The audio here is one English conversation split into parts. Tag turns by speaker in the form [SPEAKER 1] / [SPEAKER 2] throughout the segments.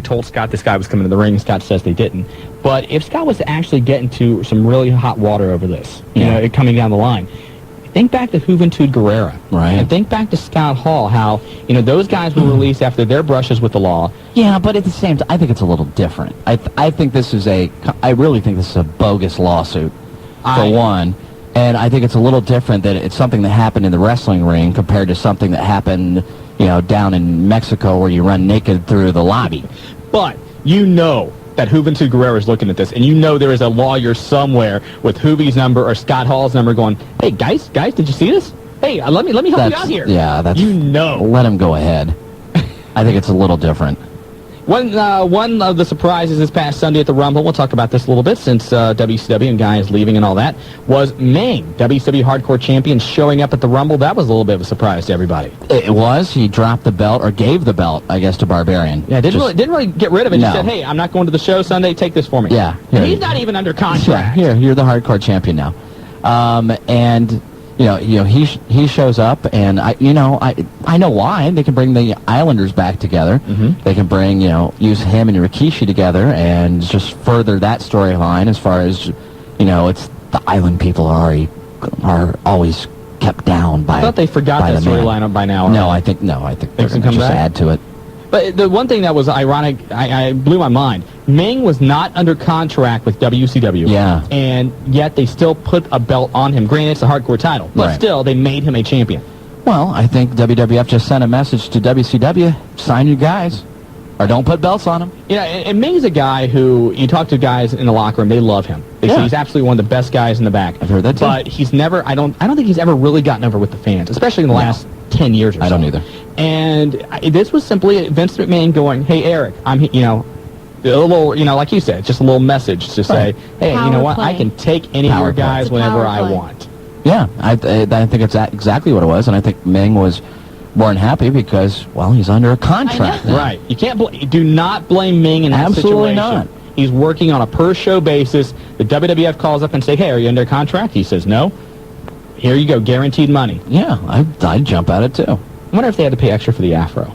[SPEAKER 1] told Scott this guy was coming to the ring. Scott says they didn't. But if Scott was to actually get into some really hot water over this, you know, it coming down the line, think back to Juventud Guerrera.
[SPEAKER 2] Right.
[SPEAKER 1] And think back to Scott Hall, how, you know, those guys were released after their brushes with the law.
[SPEAKER 2] Yeah, but at the same time, I think it's a little different. I think this is I really think this is a bogus lawsuit, for one. And I think it's a little different that it's something that happened in the wrestling ring compared to something that happened, you know, down in Mexico where you run naked through the lobby.
[SPEAKER 1] But you know that Juventud Guerrera is looking at this, and you know there is a lawyer somewhere with Juvi's number or Scott Hall's number going, hey, guys, did you see this? Hey, let me help you out here.
[SPEAKER 2] Yeah, that's...
[SPEAKER 1] You know.
[SPEAKER 2] Let him go ahead. I think it's a little different.
[SPEAKER 1] One of the surprises this past Sunday at the Rumble, we'll talk about this a little bit since WCW and guys leaving and all that, was Meng, WCW Hardcore Champion, showing up at the Rumble. That was a little bit of a surprise to everybody.
[SPEAKER 2] It was. He dropped the belt, or gave the belt, I guess, to Barbarian.
[SPEAKER 1] Yeah, didn't really get rid of it. No. He said, hey, I'm not going to the show Sunday. Take this for me.
[SPEAKER 2] Yeah.
[SPEAKER 1] And he's not even under contract.
[SPEAKER 2] Yeah, here, you're the Hardcore Champion now. And... You know, he shows up, and I know why. They can bring the Islanders back together.
[SPEAKER 1] Mm-hmm.
[SPEAKER 2] They can bring, use him and Rikishi together, and just further that storyline. As far as, it's the island people are always kept down by.
[SPEAKER 1] I thought they forgot that storyline by now.
[SPEAKER 2] No, I think they're going to just add to it.
[SPEAKER 1] But the one thing that was ironic, I blew my mind, Meng was not under contract with WCW.
[SPEAKER 2] Yeah.
[SPEAKER 1] And yet they still put a belt on him. Granted, it's a hardcore title. But still, they made him a champion.
[SPEAKER 2] Well, I think WWF just sent a message to WCW, sign your guys, or don't put belts on them.
[SPEAKER 1] Yeah, and Meng's a guy who, you talk to guys in the locker room, they love him. They say he's absolutely one of the best guys in the back.
[SPEAKER 2] I've heard that too.
[SPEAKER 1] But he's never, I don't think he's ever really gotten over with the fans, especially in the last 10 years or so.
[SPEAKER 2] I don't either.
[SPEAKER 1] And this was simply Vince McMahon going, hey, Eric, I'm, a little, like you said, just a little message to say, hey, you know what, I can take any of your guys whenever I want.
[SPEAKER 2] Yeah, I think it's exactly what it was, and I think Meng was more than happy because, well, he's under a contract now.
[SPEAKER 1] Right. You can't do not blame Meng in that
[SPEAKER 2] Absolutely
[SPEAKER 1] situation.
[SPEAKER 2] Not.
[SPEAKER 1] He's working on a per-show basis. The WWF calls up and say, hey, are you under contract? He says, no. Here you go, guaranteed money.
[SPEAKER 2] Yeah, I'd jump at it, too.
[SPEAKER 1] I wonder if they had to pay extra for the afro.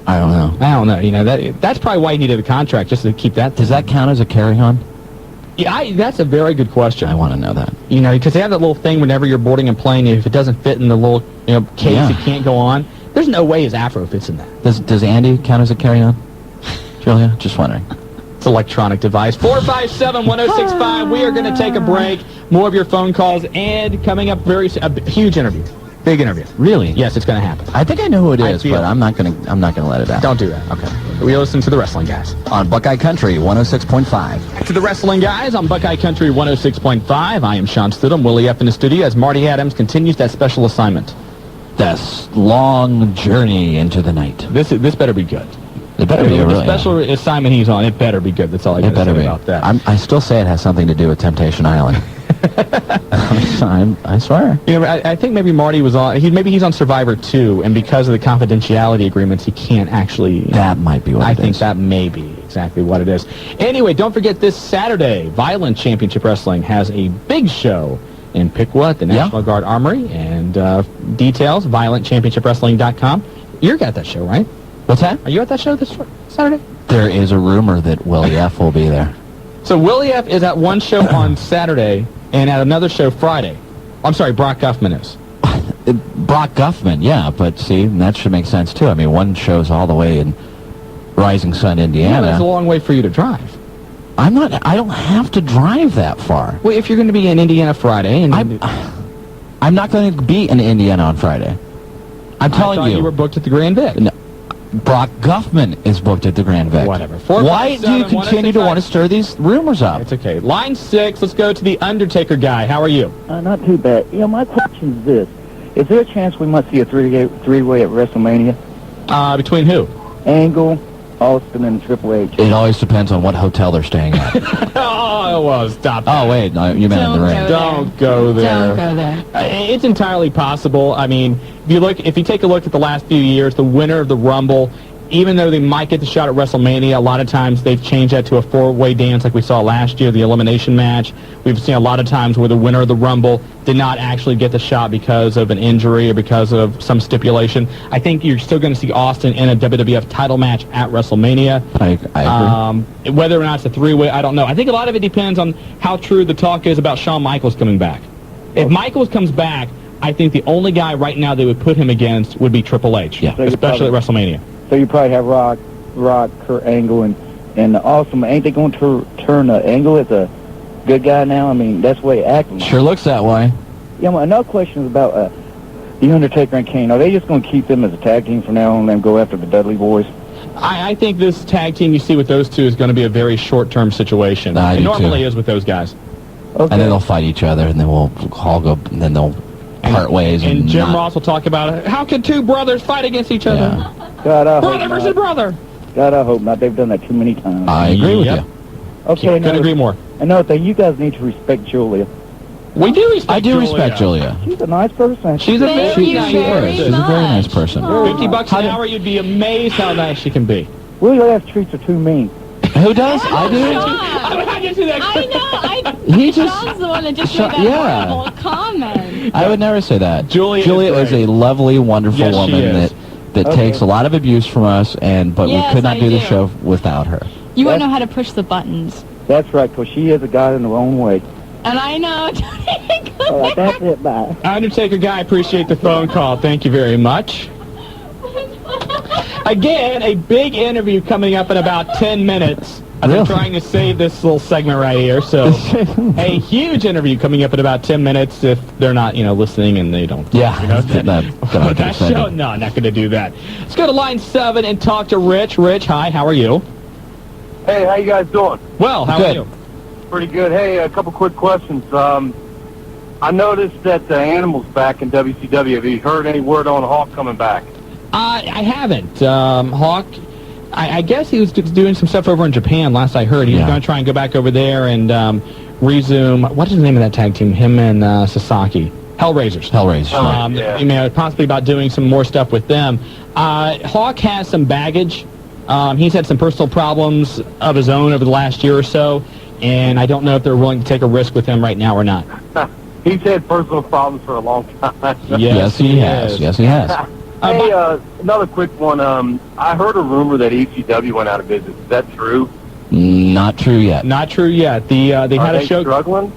[SPEAKER 2] I don't know.
[SPEAKER 1] I don't know. That's probably why he needed a contract, just to keep that.
[SPEAKER 2] Does that count as a carry-on?
[SPEAKER 1] Yeah, that's a very good question.
[SPEAKER 2] I want to know that.
[SPEAKER 1] Because they have that little thing whenever you're boarding a plane, if it doesn't fit in the little case, it can't go on. There's no way his afro fits in that.
[SPEAKER 2] Does Andy count as a carry-on? Julia? Just wondering.
[SPEAKER 1] It's an electronic device. 457-1065. We are going to take a break. More of your phone calls, and coming up, a huge interview. Big interview.
[SPEAKER 2] Really?
[SPEAKER 1] Yes, it's going to happen.
[SPEAKER 2] I think I know who it is, but I'm not going to let it out.
[SPEAKER 1] Don't do that. Okay. We listen to the Wrestling Guys
[SPEAKER 2] on Buckeye Country 106.5.
[SPEAKER 1] Back to the Wrestling Guys on Buckeye Country 106.5. I am Shawn Stidham. Willie F. in the studio as Marty Adams continues that special assignment.
[SPEAKER 2] This long journey into the night.
[SPEAKER 1] This better be good.
[SPEAKER 2] It better be
[SPEAKER 1] the special assignment he's on. It better be good. That's all I got to say about that.
[SPEAKER 2] I still say it has something to do with Temptation Island. I swear.
[SPEAKER 1] I think maybe Marty was on. Maybe he's on Survivor 2, and because of the confidentiality agreements, he can't actually.
[SPEAKER 2] That might be what it is.
[SPEAKER 1] I think that may be exactly what it is. Anyway, don't forget this Saturday, Violent Championship Wrestling has a big show in Piqua at the National Guard Armory, and details violentchampionshipwrestling.com. You're at that show, right?
[SPEAKER 2] What's that?
[SPEAKER 1] Are you at that show this Saturday?
[SPEAKER 2] There is a rumor that Willie F. will be there.
[SPEAKER 1] So Willie F. is at one show on Saturday and at another show Friday. I'm sorry, Brock Guffman is.
[SPEAKER 2] Brock Guffman, yeah, but see, that should make sense too. I mean, one show's all the way in Rising Sun, Indiana.
[SPEAKER 1] Yeah, that's a long way for you to drive.
[SPEAKER 2] I don't have to drive that far.
[SPEAKER 1] Well, if you're going to be in Indiana Friday, and
[SPEAKER 2] I'm not going to be in Indiana on Friday. I'm telling you.
[SPEAKER 1] You were booked at the Grand Vic.
[SPEAKER 2] No, Brock Guffman is booked at the Grand Vic.
[SPEAKER 1] Whatever.
[SPEAKER 2] Why do you continue to want to stir these rumors up?
[SPEAKER 1] It's okay. Line 6, let's go to the Undertaker guy. How are you?
[SPEAKER 3] Not too bad. My question is this. Is there a chance we might see a three-way at WrestleMania?
[SPEAKER 1] Between who?
[SPEAKER 3] Angle, Austin, and Triple H.
[SPEAKER 2] It always depends on what hotel they're staying at.
[SPEAKER 1] Oh, well, stop that.
[SPEAKER 2] Oh, wait, no, you meant in the ring.
[SPEAKER 1] Don't go there.
[SPEAKER 4] Don't go there.
[SPEAKER 1] It's entirely possible. I mean, if you take a look at the last few years, the winner of the Rumble even though they might get the shot at WrestleMania, a lot of times they've changed that to a four-way dance like we saw last year, the elimination match. We've seen a lot of times where the winner of the Rumble did not actually get the shot because of an injury or because of some stipulation. I think you're still going to see Austin in a WWF title match at WrestleMania.
[SPEAKER 2] I agree.
[SPEAKER 1] Whether or not it's a three-way, I don't know. I think a lot of it depends on how true the talk is about Shawn Michaels coming back. If Michaels comes back, I think the only guy right now they would put him against would be Triple H, especially at WrestleMania.
[SPEAKER 3] So you probably have Rock, Kurt Angle, and Awesome. Ain't they going to turn Angle as a good guy now? I mean, that's the way acting.
[SPEAKER 2] Sure looks that way.
[SPEAKER 3] Yeah, well, another question is about The Undertaker and Kane. Are they just going to keep them as a tag team from now on and go after the Dudley Boys?
[SPEAKER 1] I think this tag team you see with those two is going to be a very short-term situation. It normally is with those guys.
[SPEAKER 3] Okay.
[SPEAKER 2] And then they'll fight each other, and then we'll all go, and then they'll part ways.
[SPEAKER 1] And Jim Ross will talk about how can two brothers fight against each other?
[SPEAKER 2] Yeah.
[SPEAKER 3] God, I
[SPEAKER 1] brother
[SPEAKER 3] hope
[SPEAKER 1] versus
[SPEAKER 3] not.
[SPEAKER 1] brother.
[SPEAKER 3] God, I hope not. They've done that too many times.
[SPEAKER 2] I agree with
[SPEAKER 1] Yep.
[SPEAKER 2] you.
[SPEAKER 3] Okay,
[SPEAKER 1] Couldn't agree more.
[SPEAKER 3] Another thing, you guys need to respect Julia.
[SPEAKER 1] We do respect
[SPEAKER 2] I do respect Julia.
[SPEAKER 3] She's a nice person.
[SPEAKER 1] She's a
[SPEAKER 4] Thank
[SPEAKER 1] very
[SPEAKER 4] you
[SPEAKER 1] nice
[SPEAKER 4] very
[SPEAKER 2] She's a
[SPEAKER 1] person.
[SPEAKER 2] very nice person.
[SPEAKER 1] $50 an hour, you'd be amazed how nice she can be.
[SPEAKER 3] Willie F. treats her too mean.
[SPEAKER 2] Who does? I do.
[SPEAKER 1] I just do that.
[SPEAKER 4] I know.
[SPEAKER 2] He just-
[SPEAKER 4] Sean's the one that just
[SPEAKER 2] Sean-
[SPEAKER 4] made that
[SPEAKER 2] yeah.
[SPEAKER 4] horrible comment.
[SPEAKER 2] I would never say that.
[SPEAKER 1] Julia
[SPEAKER 2] is
[SPEAKER 1] great.
[SPEAKER 2] a lovely, wonderful
[SPEAKER 1] Yes, she
[SPEAKER 2] woman
[SPEAKER 1] is.
[SPEAKER 2] that
[SPEAKER 3] Okay.
[SPEAKER 2] takes a lot of abuse from us, but we
[SPEAKER 4] Yes,
[SPEAKER 2] could not
[SPEAKER 4] I
[SPEAKER 2] do the
[SPEAKER 4] do.
[SPEAKER 2] show without her.
[SPEAKER 4] You wouldn't know how to push the buttons.
[SPEAKER 3] That's right, because she is a god in her own way.
[SPEAKER 4] And I know.
[SPEAKER 3] All right, that's it. Bye.
[SPEAKER 1] Undertaker guy, appreciate the phone call. Thank you very much. Again, a big interview coming up in about 10 minutes. I've been
[SPEAKER 2] Really?
[SPEAKER 1] trying to save this little segment right here. So, a huge interview coming up in about 10 minutes if they're not, listening and they don't.
[SPEAKER 2] Yeah,
[SPEAKER 1] You know, that
[SPEAKER 2] that
[SPEAKER 1] show? No, not going to do that. Let's go to line 7 and talk to Rich. Rich, hi, how are you?
[SPEAKER 5] Hey, how you guys doing?
[SPEAKER 1] Well, how
[SPEAKER 2] Good.
[SPEAKER 1] are you?
[SPEAKER 5] Pretty good. Hey, a couple quick questions. I noticed that the Animal's back in WCW. Have you heard any word on Hawk coming back?
[SPEAKER 1] I haven't. Hawk, I guess he was doing some stuff over in Japan, last I heard. He was going to try and go back over there and resume, what is the name of that tag team? Him and Sasaki. Hellraisers.
[SPEAKER 2] Hellraisers.
[SPEAKER 1] Possibly about doing some more stuff with them. Hawk has some baggage. He's had some personal problems of his own over the last year or so, and I don't know if they're willing to take a risk with him right now or not.
[SPEAKER 5] He's had personal problems for a long time.
[SPEAKER 2] Yes, he has. Yes, he has.
[SPEAKER 5] Hey, another quick one. I heard a rumor that ECW went out of business. Is that true?
[SPEAKER 2] Not true yet.
[SPEAKER 1] Not true yet. They
[SPEAKER 5] Are
[SPEAKER 1] had a
[SPEAKER 5] they
[SPEAKER 1] show.
[SPEAKER 5] struggling?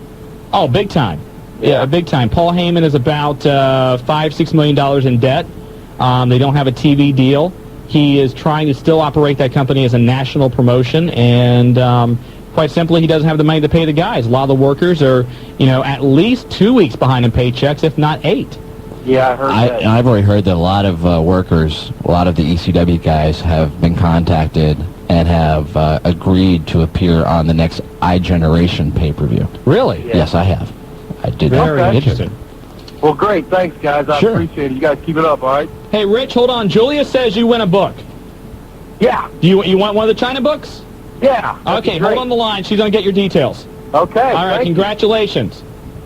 [SPEAKER 1] Oh, big time. Yeah, big time. Paul Heyman is about $5-6 million in debt. They don't have a TV deal. He is trying to still operate that company as a national promotion, and quite simply, he doesn't have the money to pay the guys. A lot of the workers are, at least 2 weeks behind in paychecks, if not 8.
[SPEAKER 5] Yeah, I heard that.
[SPEAKER 2] I've already heard that a lot of workers, a lot of the ECW guys have been contacted and have agreed to appear on the next iGeneration pay-per-view.
[SPEAKER 1] Really?
[SPEAKER 5] Yeah.
[SPEAKER 2] Yes, I have. I did.
[SPEAKER 1] Very
[SPEAKER 2] I did hear
[SPEAKER 1] interesting.
[SPEAKER 2] that.
[SPEAKER 5] Well, great. Thanks, guys. I
[SPEAKER 2] Sure.
[SPEAKER 5] appreciate it. You guys keep it up, all right?
[SPEAKER 1] Hey, Rich, hold on. Julia says you win a book.
[SPEAKER 5] Yeah.
[SPEAKER 1] Do you want one of the China books?
[SPEAKER 5] Yeah. that'd
[SPEAKER 1] Okay,
[SPEAKER 5] be great.
[SPEAKER 1] hold on the line. She's going to get your details.
[SPEAKER 5] Okay.
[SPEAKER 1] All right,
[SPEAKER 5] thank you.
[SPEAKER 1] congratulations.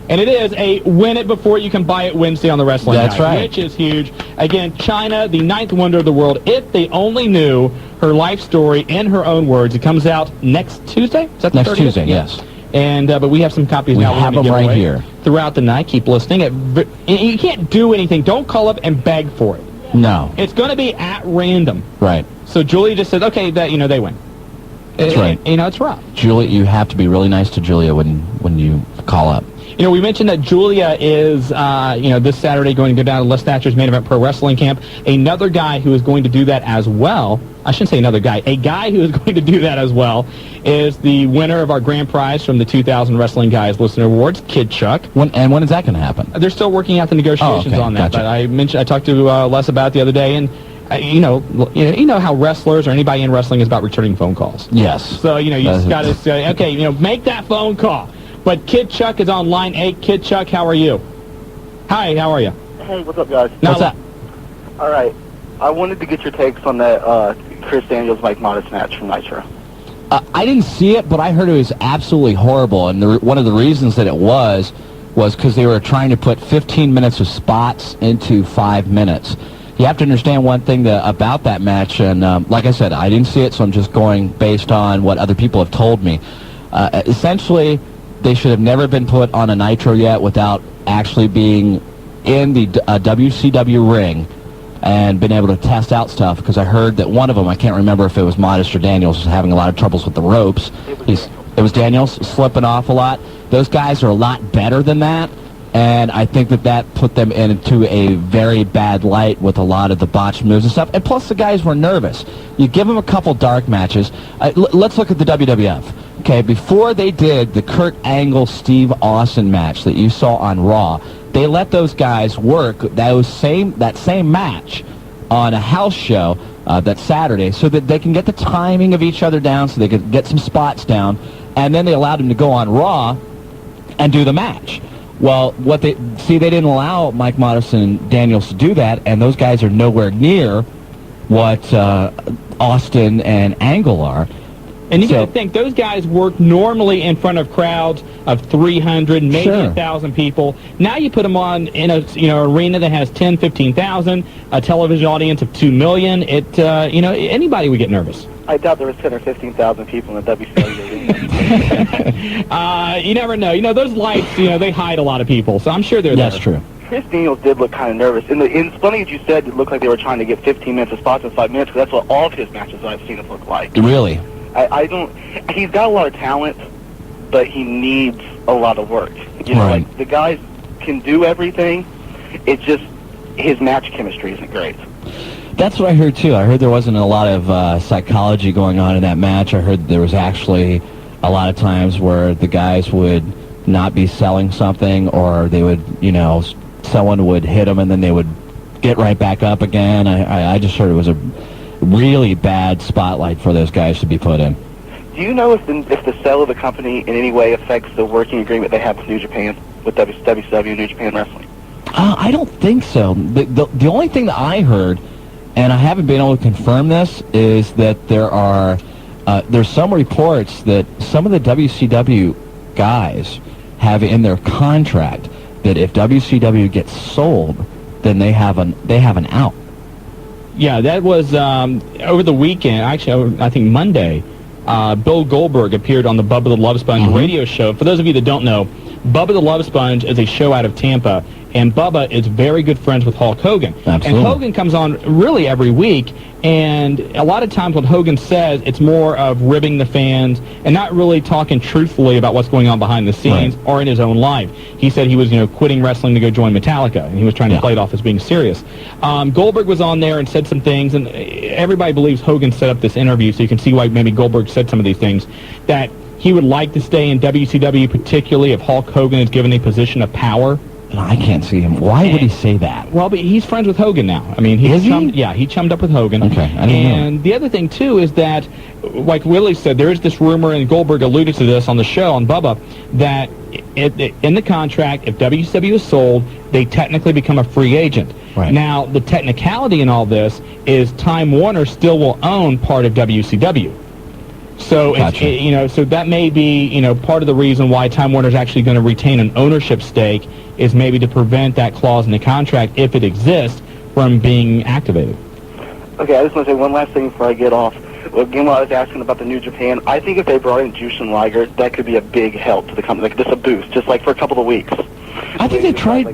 [SPEAKER 1] And it is a win it before you can buy it Wednesday on the Wrestling
[SPEAKER 2] That's
[SPEAKER 1] Guide,
[SPEAKER 2] right.
[SPEAKER 1] which is huge. Again, China, the 9th wonder of the world. If they only knew her life story in her own words. It comes out next Tuesday? Is that the
[SPEAKER 2] Next
[SPEAKER 1] 30th?
[SPEAKER 2] Tuesday, yes.
[SPEAKER 1] And but we have some copies
[SPEAKER 2] We
[SPEAKER 1] now. we're
[SPEAKER 2] have
[SPEAKER 1] gonna
[SPEAKER 2] them
[SPEAKER 1] give
[SPEAKER 2] right
[SPEAKER 1] away
[SPEAKER 2] here.
[SPEAKER 1] throughout the night. Keep listening. You can't do anything. Don't call up and beg for it.
[SPEAKER 2] No.
[SPEAKER 1] It's going to be at random.
[SPEAKER 2] Right.
[SPEAKER 1] So Julia just said, okay, that they win.
[SPEAKER 2] That's right.
[SPEAKER 1] It's rough.
[SPEAKER 2] Julia, you have to be really nice to Julia when you call up.
[SPEAKER 1] We mentioned that Julia is, this Saturday going to go down to Les Thatcher's Main Event Pro Wrestling Camp. Another guy who is going to do that as well, I shouldn't say another guy, a guy who is going to do that as well is the winner of our grand prize from the 2000 Wrestling Guys Listener Awards, Kid Chuck.
[SPEAKER 2] When is that going to happen?
[SPEAKER 1] They're still working out the negotiations
[SPEAKER 2] okay,
[SPEAKER 1] on that.
[SPEAKER 2] gotcha.
[SPEAKER 1] But I talked to Les about it the other day, and you know how wrestlers or anybody in wrestling is about returning phone calls.
[SPEAKER 2] Yes.
[SPEAKER 1] So, you just got to say, okay, make that phone call. But Kid Chuck is on line 8. Kid Chuck, how are you? Hi, how are you?
[SPEAKER 6] Hey, what's up, guys?
[SPEAKER 1] Now,
[SPEAKER 2] What's up?
[SPEAKER 6] All right. I wanted to get your takes on that Chris Daniels Mike Modest match from Nitro.
[SPEAKER 2] I didn't see it, but I heard it was absolutely horrible. And one of the reasons that it was because they were trying to put 15 minutes of spots into 5 minutes. You have to understand one thing about that match, and like I said, I didn't see it, so I'm just going based on what other people have told me. Essentially, they should have never been put on a Nitro yet without actually being in the WCW ring and been able to test out stuff, because I heard that one of them, I can't remember if it was Modest or Daniels, was having a lot of troubles with the ropes. It was Daniels slipping off a lot. Those guys are a lot better than that, and I think that put them into a very bad light with a lot of the botched moves and stuff. And plus, the guys were nervous. You give them a couple dark matches. Let's look at the WWF. Okay, before they did the Kurt Angle-Steve Austin match that you saw on Raw, they let those guys work that same match on a house show that Saturday, so that they can get the timing of each other down, so they could get some spots down, and then they allowed them to go on Raw and do the match. Well, they didn't allow Mike Modison and Daniels to do that, and those guys are nowhere near what Austin and Angle are.
[SPEAKER 1] And you got to think, those guys work normally in front of crowds of 300, maybe 1,000 people. Now you put them on in a arena that has 10, 15,000, a television audience of 2 million. Anybody would get nervous.
[SPEAKER 6] I doubt there was 10 or 15,000 people in the WCW arena.
[SPEAKER 1] You never know. Those lights, they hide a lot of people, so I'm sure they're there.
[SPEAKER 2] That's true.
[SPEAKER 6] Chris Daniels did look kind of nervous. And it's funny that you said it looked like they were trying to get 15 minutes of spots in 5 minutes, because that's what all of his matches I've seen it look like.
[SPEAKER 2] Really?
[SPEAKER 6] He's got a lot of talent, but he needs a lot of work.
[SPEAKER 2] Right.
[SPEAKER 6] The guys can do everything. It's just his match chemistry isn't great.
[SPEAKER 2] That's what I heard, too. I heard there wasn't a lot of psychology going on in that match. I heard there was actually a lot of times where the guys would not be selling something, or they would, someone would hit them and then they would get right back up again. I just heard it was a really bad spotlight for those guys to be put in.
[SPEAKER 6] Do you know if the sale of the company in any way affects the working agreement they have with New Japan, with WCW New Japan Wrestling?
[SPEAKER 2] I don't think so. The only thing that I heard, and I haven't been able to confirm this, is that there's some reports that some of the WCW guys have in their contract that if WCW gets sold, then they have an out.
[SPEAKER 1] Yeah, that was over the weekend. Actually, I think Monday, Bill Goldberg appeared on the Bubba the Love Sponge radio show. For those of you that don't know, Bubba the Love Sponge is a show out of Tampa, and Bubba is very good friends with Hulk Hogan.
[SPEAKER 2] Absolutely.
[SPEAKER 1] And Hogan comes on really every week, and a lot of times what Hogan says, it's more of ribbing the fans and not really talking truthfully about what's going on behind the scenes or in his own life. He said he was, quitting wrestling to go join Metallica, and he was trying to play it off as being serious. Goldberg was on there and said some things, and everybody believes Hogan set up this interview, so you can see why maybe Goldberg said some of these things, that he would like to stay in WCW, particularly if Hulk Hogan is given a position of power.
[SPEAKER 2] I can't see him. Why would he say that?
[SPEAKER 1] Well, but he's friends with Hogan now. I mean, he chummed up with Hogan.
[SPEAKER 2] Okay, I didn't know.
[SPEAKER 1] And the other thing, too, is that, like Willie said, there is this rumor, and Goldberg alluded to this on the show, on Bubba, that in the contract, if WCW is sold, they technically become a free agent.
[SPEAKER 2] Right.
[SPEAKER 1] Now, the technicality in all this is Time Warner still will own part of WCW. So,
[SPEAKER 2] Gotcha.
[SPEAKER 1] So that may be, part of the reason why Time Warner is actually going to retain an ownership stake, is maybe to prevent that clause in the contract, if it exists, from being activated.
[SPEAKER 6] Okay, I just want to say one last thing before I get off. Again, while I was asking about the New Japan, I think if they brought in Jushin Liger, that could be a big help to the company, like just a boost, just like for a couple of weeks.
[SPEAKER 2] I think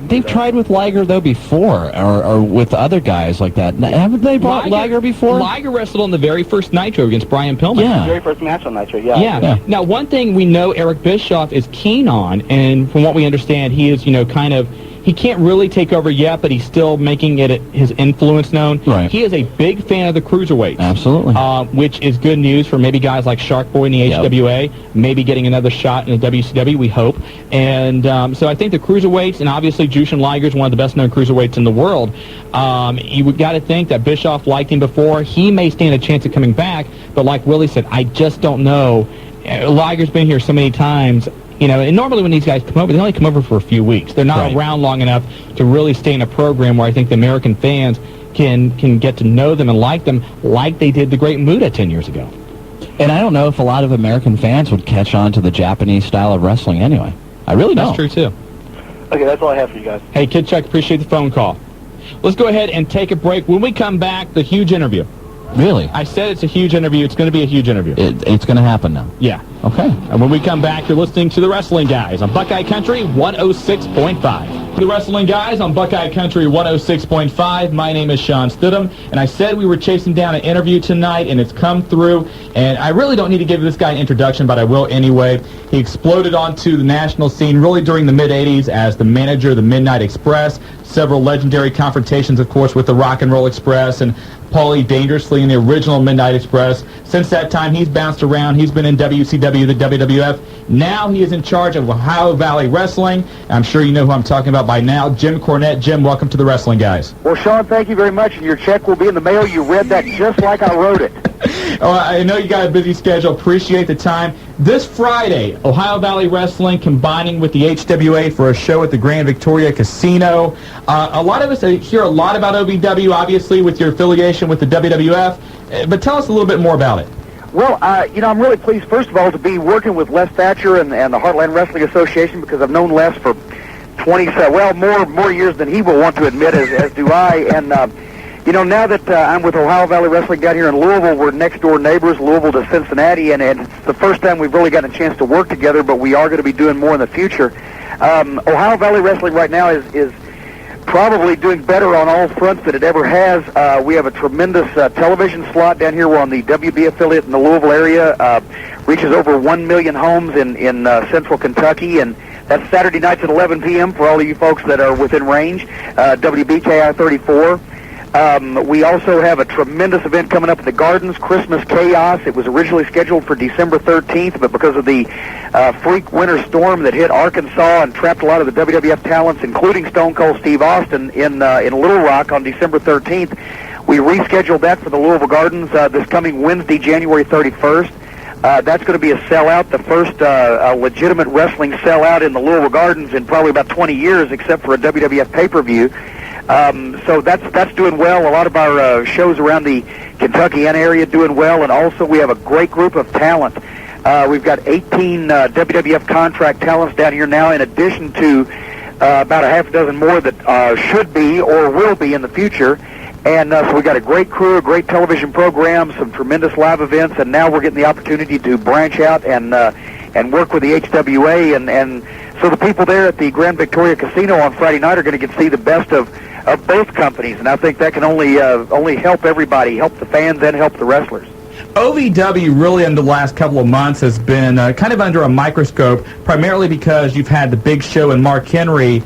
[SPEAKER 2] they've tried with Liger, though, before, or with other guys like that. Haven't they brought Liger before?
[SPEAKER 1] Liger wrestled on the very first Nitro against Brian Pillman.
[SPEAKER 2] Yeah.
[SPEAKER 6] The very first match on Nitro,
[SPEAKER 1] Yeah. Now, one thing we know Eric Bischoff is keen on, and from what we understand, he is, he can't really take over yet, but he's still making it his influence known.
[SPEAKER 2] Right.
[SPEAKER 1] He is a big fan of the cruiserweights.
[SPEAKER 2] Absolutely.
[SPEAKER 1] Which is good news for maybe guys like Shark Boy in the HWA, maybe getting another shot in the WCW, we hope. And so I think the cruiserweights, and obviously Jushin Liger is one of the best-known cruiserweights in the world. You got to think that Bischoff liked him before. He may stand a chance of coming back, but like Willie said, I just don't know. Liger's been here so many times. And normally when these guys come over, they only come over for a few weeks. They're not around long enough to really stay in a program where I think the American fans can get to know them and like them like they did the Great Muta 10 years ago.
[SPEAKER 2] And I don't know if a lot of American fans would catch on to the Japanese style of wrestling anyway. I really don't.
[SPEAKER 1] That's true, too.
[SPEAKER 6] Okay, that's all I have for you guys.
[SPEAKER 1] Hey, Kid Chuck, appreciate the phone call. Let's go ahead and take a break. When we come back, the huge interview.
[SPEAKER 2] Really?
[SPEAKER 1] I said it's a huge interview. It's going to be a huge interview.
[SPEAKER 2] It's going to happen now.
[SPEAKER 1] Yeah.
[SPEAKER 2] Okay.
[SPEAKER 1] And when we come back, you're listening to the Wrestling Guys on Buckeye Country 106.5. The Wrestling Guys on Buckeye Country 106.5. My name is Shawn Stidham, and I said we were chasing down an interview tonight, and it's come through. And I really don't need to give this guy an introduction, but I will anyway. He exploded onto the national scene really during the mid-'80s as the manager of the Midnight Express. Several legendary confrontations, of course, with the Rock and Roll Express and Paulie Dangerously in the original Midnight Express. Since that time, he's bounced around. He's been in WCW, the WWF. Now he is in charge of Ohio Valley Wrestling. I'm sure you know who I'm talking about by now, Jim Cornette. Jim, welcome to the Wrestling Guys.
[SPEAKER 7] Well, Shawn, thank you very much, and your check will be in the mail. You read that just like I wrote it.
[SPEAKER 1] Oh, I know you got a busy schedule. Appreciate the time. This Friday, Ohio Valley Wrestling combining with the HWA for a show at the Grand Victoria Casino. A lot of us hear a lot about OVW, obviously, with your affiliation with the WWF. But tell us a little bit more about it.
[SPEAKER 7] Well, I'm really pleased, first of all, to be working with Les Thatcher and the Heartland Wrestling Association, because I've known Les for 20, more years than he will want to admit, as do I. And, now that I'm with Ohio Valley Wrestling down here in Louisville, we're next-door neighbors, Louisville to Cincinnati, and it's the first time we've really gotten a chance to work together, but we are going to be doing more in the future. Ohio Valley Wrestling right now is probably doing better on all fronts than it ever has. We have a tremendous television slot down here. We're on the WB affiliate in the Louisville area. Reaches over 1 million homes in central Kentucky, and that's Saturday nights at 11 p.m. for all of you folks that are within range. WBKI 34. We also have a tremendous event coming up at the Gardens, Christmas Chaos. It was originally scheduled for December 13th, but because of the freak winter storm that hit Arkansas and trapped a lot of the WWF talents, including Stone Cold Steve Austin, in Little Rock on December 13th, we rescheduled that for the Louisville Gardens this coming Wednesday, January 31st. That's going to be a sellout, the first legitimate wrestling sellout in the Louisville Gardens in probably about 20 years, except for a WWF pay-per-view. So that's doing well. A lot of our shows around the Kentuckiana area doing well, and also we have a great group of talent. We've got 18 WWF contract talents down here now, in addition to about a half a dozen more that should be or will be in the future. And so we got a great crew, a great television program, some tremendous live events, and now we're getting the opportunity to branch out and work with the HWA, and so the people there at the Grand Victoria Casino on Friday night are going to get to see the best of both companies, and I think that can only help everybody, help the fans and help the wrestlers.
[SPEAKER 1] OVW really in the last couple of months has been kind of under a microscope, primarily because you've had the Big Show and Mark Henry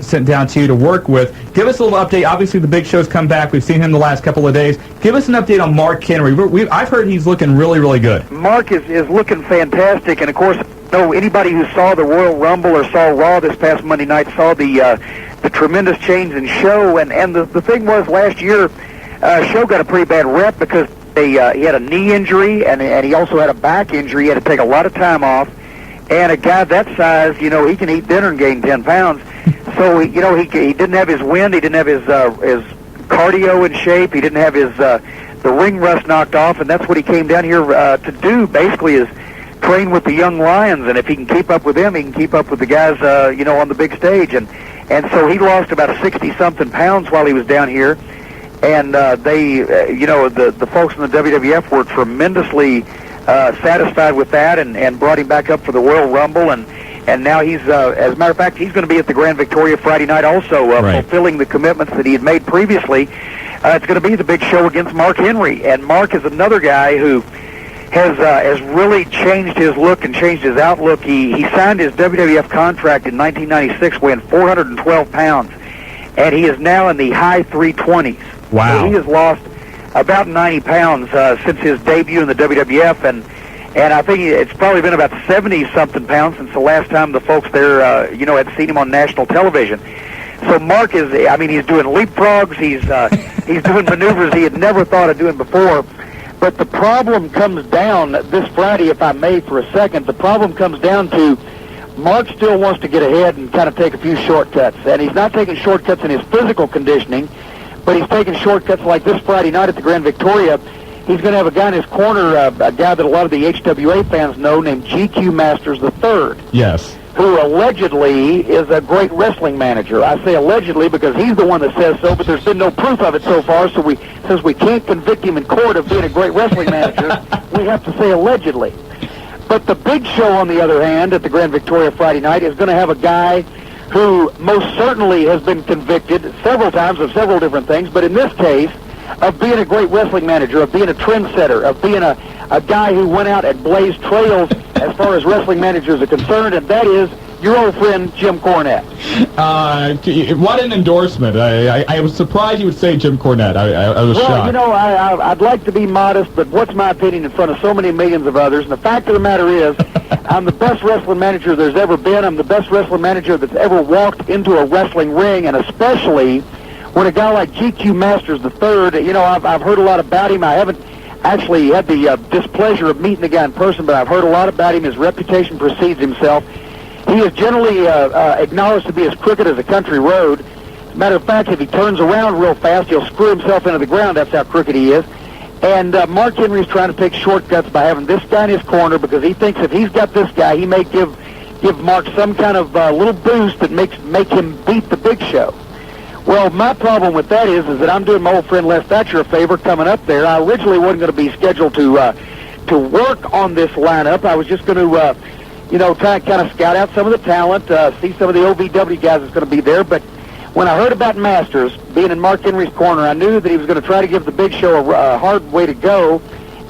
[SPEAKER 1] sent down to you to work with. Give us a little update. Obviously, the Big Show's come back. We've seen him the last couple of days. Give us an update on Mark Henry. I've heard he's looking really, really good.
[SPEAKER 7] Mark is looking fantastic, and of course, anybody who saw the Royal Rumble or saw Raw this past Monday night saw the tremendous change in Show, and the thing was last year, Show got a pretty bad rep because he had a knee injury and he also had a back injury. He had to take a lot of time off, and a guy that size, he can eat dinner and gain 10 pounds. So he didn't have his wind, he didn't have his cardio in shape, he didn't have his the ring rust knocked off, and that's what he came down here to do. Basically, is train with the young lions, and if he can keep up with them, he can keep up with the guys, on the big stage. And so he lost about 60-something pounds while he was down here, and the folks in the WWF were tremendously satisfied with that, and brought him back up for the Royal Rumble, and now he's, as a matter of fact, he's going to be at the Grand Victoria Friday night also, fulfilling the commitments that he had made previously. It's going to be the Big Show against Mark Henry, and Mark is another guy who has really changed his look and changed his outlook. He signed his WWF contract in 1996 weighing 412 pounds, and he is now in the high 320s.
[SPEAKER 1] Wow.
[SPEAKER 7] So he has lost about 90 pounds since his debut in the WWF, and I think it's probably been about 70-something pounds since the last time the folks there, had seen him on national television. So Mark he's doing leapfrogs, he's doing maneuvers he had never thought of doing before. But the problem comes down this Friday, if I may, for a second. The problem comes down to Mark still wants to get ahead and kind of take a few shortcuts. And he's not taking shortcuts in his physical conditioning, but he's taking shortcuts like this Friday night at the Grand Victoria. He's going to have a guy in his corner, a guy that a lot of the HWA fans know, named GQ Masters III.
[SPEAKER 1] Yes.
[SPEAKER 7] who allegedly is a great wrestling manager. I say allegedly because he's the one that says so, but there's been no proof of it so far, so since we can't convict him in court of being a great wrestling manager, we have to say allegedly. But the Big Show, on the other hand, at the Grand Victoria Friday night, is going to have a guy who most certainly has been convicted several times of several different things, but in this case, of being a great wrestling manager, of being a trendsetter, of being a guy who went out and blazed trails as far as wrestling managers are concerned, and that is your old friend Jim Cornette.
[SPEAKER 1] What an endorsement. I was surprised you would say Jim Cornette. I was shocked.
[SPEAKER 7] Well, you know, I'd like to be modest, but what's my opinion in front of so many millions of others? And the fact of the matter is, I'm the best wrestling manager there's ever been. I'm the best wrestling manager that's ever walked into a wrestling ring, and especially when a guy like GQ Masters III, you know, I've heard a lot about him. I haven't actually had the displeasure of meeting the guy in person, but I've heard a lot about him. His reputation precedes himself. He is generally acknowledged to be as crooked as a country road. As a matter of fact, if he turns around real fast, he'll screw himself into the ground. That's how crooked he is. And Mark Henry's trying to take shortcuts by having this guy in his corner because he thinks if he's got this guy, he may give Mark some kind of little boost that make him beat the Big Show. Well, my problem with that is that I'm doing my old friend Les Thatcher a favor coming up there. I originally wasn't going to be scheduled to work on this lineup. I was just going to, try to kind of scout out some of the talent, see some of the OVW guys that's going to be there. But when I heard about Masters being in Mark Henry's corner, I knew that he was going to try to give the Big Show a hard way to go.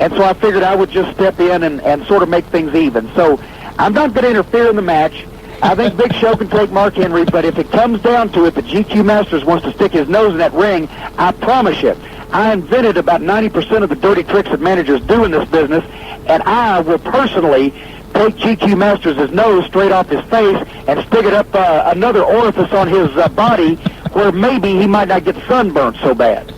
[SPEAKER 7] And so I figured I would just step in and sort of make things even. So I'm not going to interfere in the match. I think Big Show can take Mark Henry, but if it comes down to it that GQ Masters wants to stick his nose in that ring, I promise you, I invented about 90% of the dirty tricks that managers do in this business, and I will personally take GQ Masters' nose straight off his face and stick it up another orifice on his body where maybe he might not get sunburned so bad.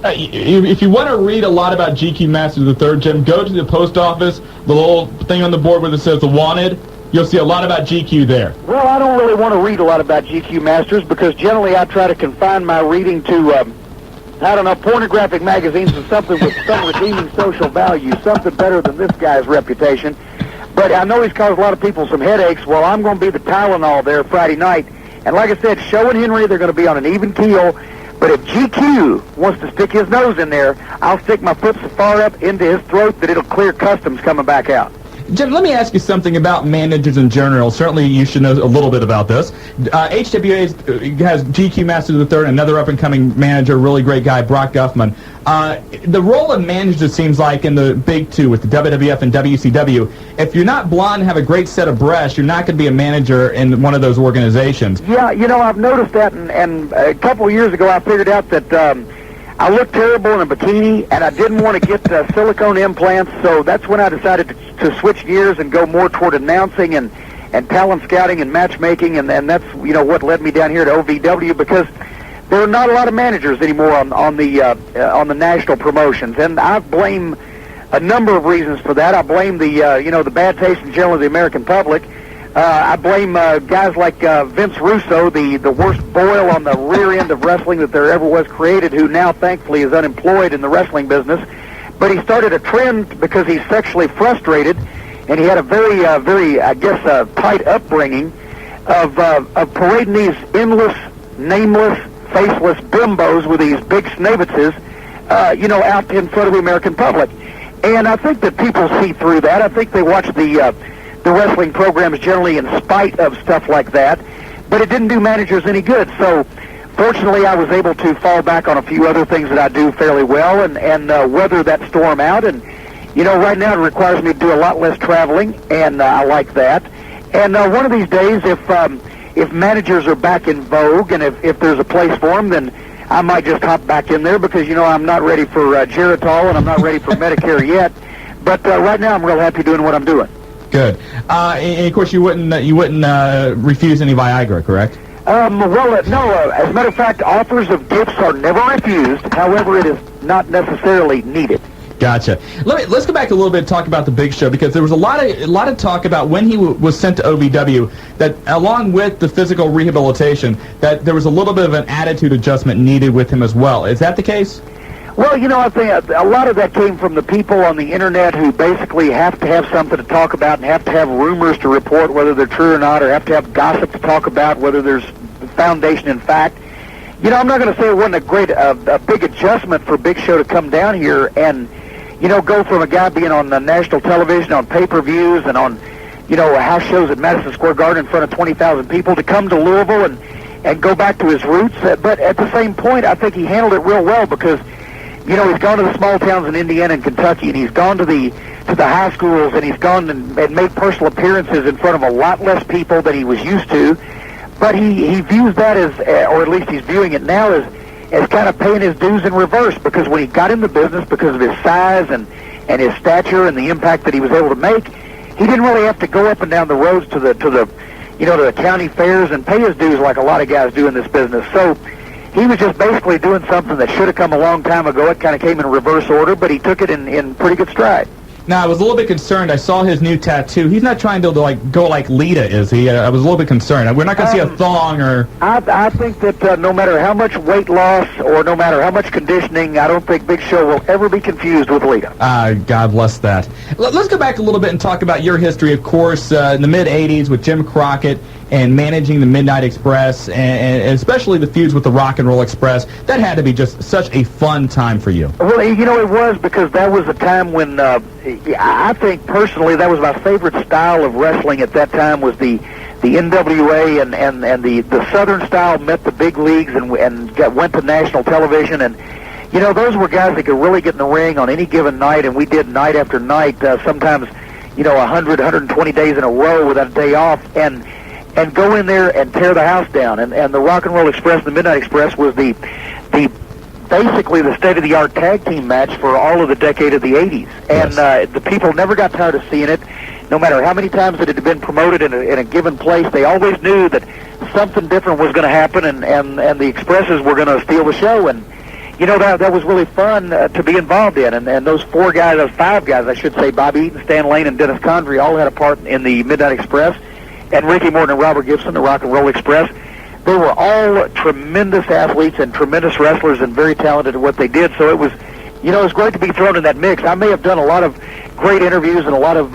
[SPEAKER 1] If you want to read a lot about GQ Masters III, Jim, go to the post office, the little thing on the board where it says the wanted. You'll see a lot about GQ there.
[SPEAKER 7] Well, I don't really want to read a lot about GQ Masters because generally I try to confine my reading to, pornographic magazines and something with some redeeming social value, something better than this guy's reputation. But I know he's caused a lot of people some headaches. Well, I'm going to be the Tylenol there Friday night. And like I said, Show and Henry, they're going to be on an even keel. But if GQ wants to stick his nose in there, I'll stick my foot so far up into his throat that it'll clear customs coming back out.
[SPEAKER 1] Jim, let me ask you something about managers in general. Certainly you should know a little bit about this. HWA has GQ Masters III, another up-and-coming manager, really great guy, Brock Guffman. The role of manager seems like in the big two with the WWF and WCW, if you're not blonde and have a great set of breasts, you're not going to be a manager in one of those organizations.
[SPEAKER 7] Yeah, I've noticed that, and a couple of years ago I figured out that I looked terrible in a bikini, and I didn't want to get silicone implants, so that's when I decided to switch gears and go more toward announcing and talent scouting and matchmaking, and that's what led me down here to OVW, because there are not a lot of managers anymore on the national promotions, and I blame a number of reasons for that. I blame the bad taste in general of the American public. I blame guys like Vince Russo, the worst boil on the rear end of wrestling that there ever was created, who now thankfully is unemployed in the wrestling business. But he started a trend because he's sexually frustrated, and he had a very, tight upbringing of parading these endless, nameless, faceless bimbos with these big snivetzes, out in front of the American public. And I think that people see through that. I think they watch the wrestling programs generally in spite of stuff like that, but it didn't do managers any good. So fortunately I was able to fall back on a few other things that I do fairly well and weather that storm out. And right now it requires me to do a lot less traveling, and I like that. And one of these days, if managers are back in vogue and if there's a place for them, then I might just hop back in there, because I'm not ready for Geritol and I'm not ready for Medicare yet. But right now I'm real happy doing what I'm doing.
[SPEAKER 1] Good. And of course, you wouldn't refuse any Viagra, correct?
[SPEAKER 7] No. As a matter of fact, offers of gifts are never refused. However, it is not necessarily needed.
[SPEAKER 1] Gotcha. Let's go back a little bit and talk about the Big Show, because there was a lot of talk about when he was sent to OVW that, along with the physical rehabilitation, that there was a little bit of an attitude adjustment needed with him as well. Is that the case?
[SPEAKER 7] Well, I think a lot of that came from the people on the internet who basically have to have something to talk about and have to have rumors to report whether they're true or not, or have to have gossip to talk about whether there's foundation in fact. I'm not going to say it wasn't a big adjustment for Big Show to come down here and, go from a guy being on national television, on pay-per-views, and on, house shows at Madison Square Garden in front of 20,000 people to come to Louisville and go back to his roots. But at the same point, I think he handled it real well because, he's gone to the small towns in Indiana and Kentucky, and he's gone to the high schools, and he's gone and made personal appearances in front of a lot less people than he was used to. But he views that as, or at least he's viewing it now as kind of paying his dues in reverse, because when he got in the business, because of his size and his stature and the impact that he was able to make, he didn't really have to go up and down the roads to the county fairs and pay his dues like a lot of guys do in this business. So he was just basically doing something that should have come a long time ago. It kind of came in reverse order, but he took it in pretty good stride.
[SPEAKER 1] Now, I was a little bit concerned. I saw his new tattoo. He's not trying to go like Lita, is he? I was a little bit concerned. We're not going to see a thong or...
[SPEAKER 7] I think that no matter how much weight loss or no matter how much conditioning, I don't think Big Show will ever be confused with Lita.
[SPEAKER 1] God bless that. Let's go back a little bit and talk about your history, of course, in the mid-'80s with Jim Crockett and managing the Midnight Express, and especially the feuds with the Rock and Roll Express. That had to be just such a fun time for you.
[SPEAKER 7] Well, it was, because that was a time when I think personally that was my favorite style of wrestling at that time, was the NWA and the Southern style met the big leagues and went to national television. And those were guys that could really get in the ring on any given night, and we did night after night, sometimes 100, 120 days in a row without a day off, and go in there and tear the house down. And the Rock and Roll Express, the Midnight Express, was basically the state-of-the-art tag team match for all of the decade of the 80s. And the people never got tired of seeing it. No matter how many times it had been promoted in a given place, they always knew that something different was going to happen, and the Expresses were going to steal the show. And that was really fun to be involved in. And those five guys, I should say, Bobby Eaton, Stan Lane, and Dennis Condrey, all had a part in the Midnight Express. And Ricky Morton and Robert Gibson, the Rock and Roll Express. They were all tremendous athletes and tremendous wrestlers and very talented at what they did. So it was, it was great to be thrown in that mix. I may have done a lot of great interviews and a lot of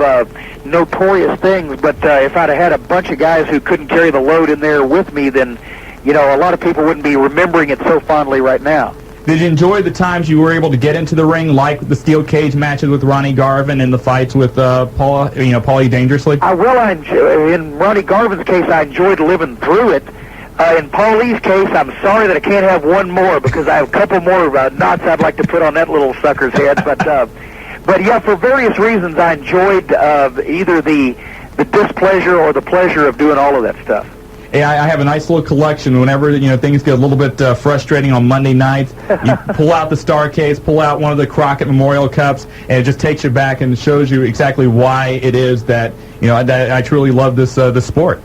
[SPEAKER 7] notorious things, but if I'd have had a bunch of guys who couldn't carry the load in there with me, then, a lot of people wouldn't be remembering it so fondly right now.
[SPEAKER 1] Did you enjoy the times you were able to get into the ring, like the steel cage matches with Ronnie Garvin and the fights with Paulie Dangerously?
[SPEAKER 7] In Ronnie Garvin's case, I enjoyed living through it. In Paulie's case, I'm sorry that I can't have one more, because I have a couple more knots I'd like to put on that little sucker's head. But yeah, for various reasons, I enjoyed either the displeasure or the pleasure of doing all of that stuff.
[SPEAKER 1] Hey, I have a nice little collection. Whenever things get a little bit frustrating on Monday nights, you pull out the Star Case, pull out one of the Crockett Memorial Cups, and it just takes you back and shows you exactly why it is that that I truly love this sport.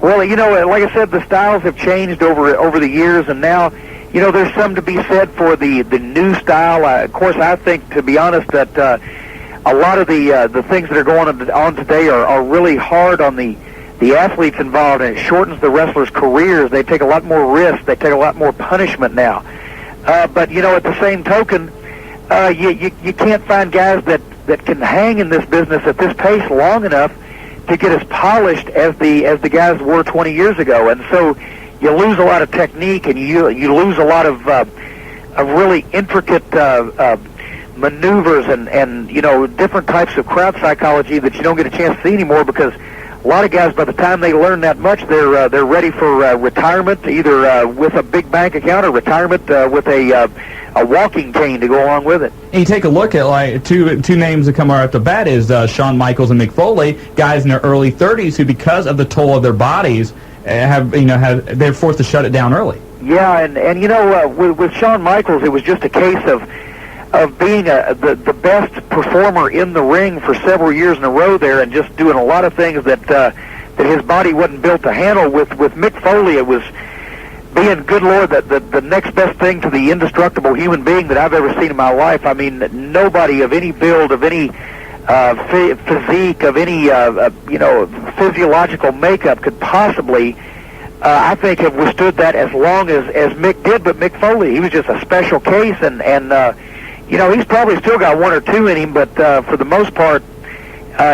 [SPEAKER 7] Well, like I said, the styles have changed over the years, and now there's some to be said for the new style. Of course, I think, to be honest, that a lot of the things that are going on today are really hard on the athletes involved, and it shortens the wrestlers' careers. They take a lot more risks. They take a lot more punishment now. But at the same token, you can't find guys that can hang in this business at this pace long enough to get as polished as the guys were 20 years ago. And so you lose a lot of technique, and you lose a lot of really intricate maneuvers and different types of crowd psychology that you don't get a chance to see anymore, because a lot of guys, by the time they learn that much, they're ready for retirement, either with a big bank account or retirement with a walking cane to go along with it.
[SPEAKER 1] And you take a look at like two names that come right off the bat is Shawn Michaels and Mick Foley, guys in their early 30s who, because of the toll of their bodies, they're forced to shut it down early.
[SPEAKER 7] Yeah, and with Shawn Michaels, it was just a case of being the best performer in the ring for several years in a row there, and just doing a lot of things that his body wasn't built to handle. With Mick Foley, it was being, good Lord, the next best thing to the indestructible human being that I've ever seen in my life. I mean, nobody of any build, of any physique, of any physiological makeup could possibly, I think, have withstood that as long as Mick did. But Mick Foley, he was just a special case, and he's probably still got one or two in him, but for the most part,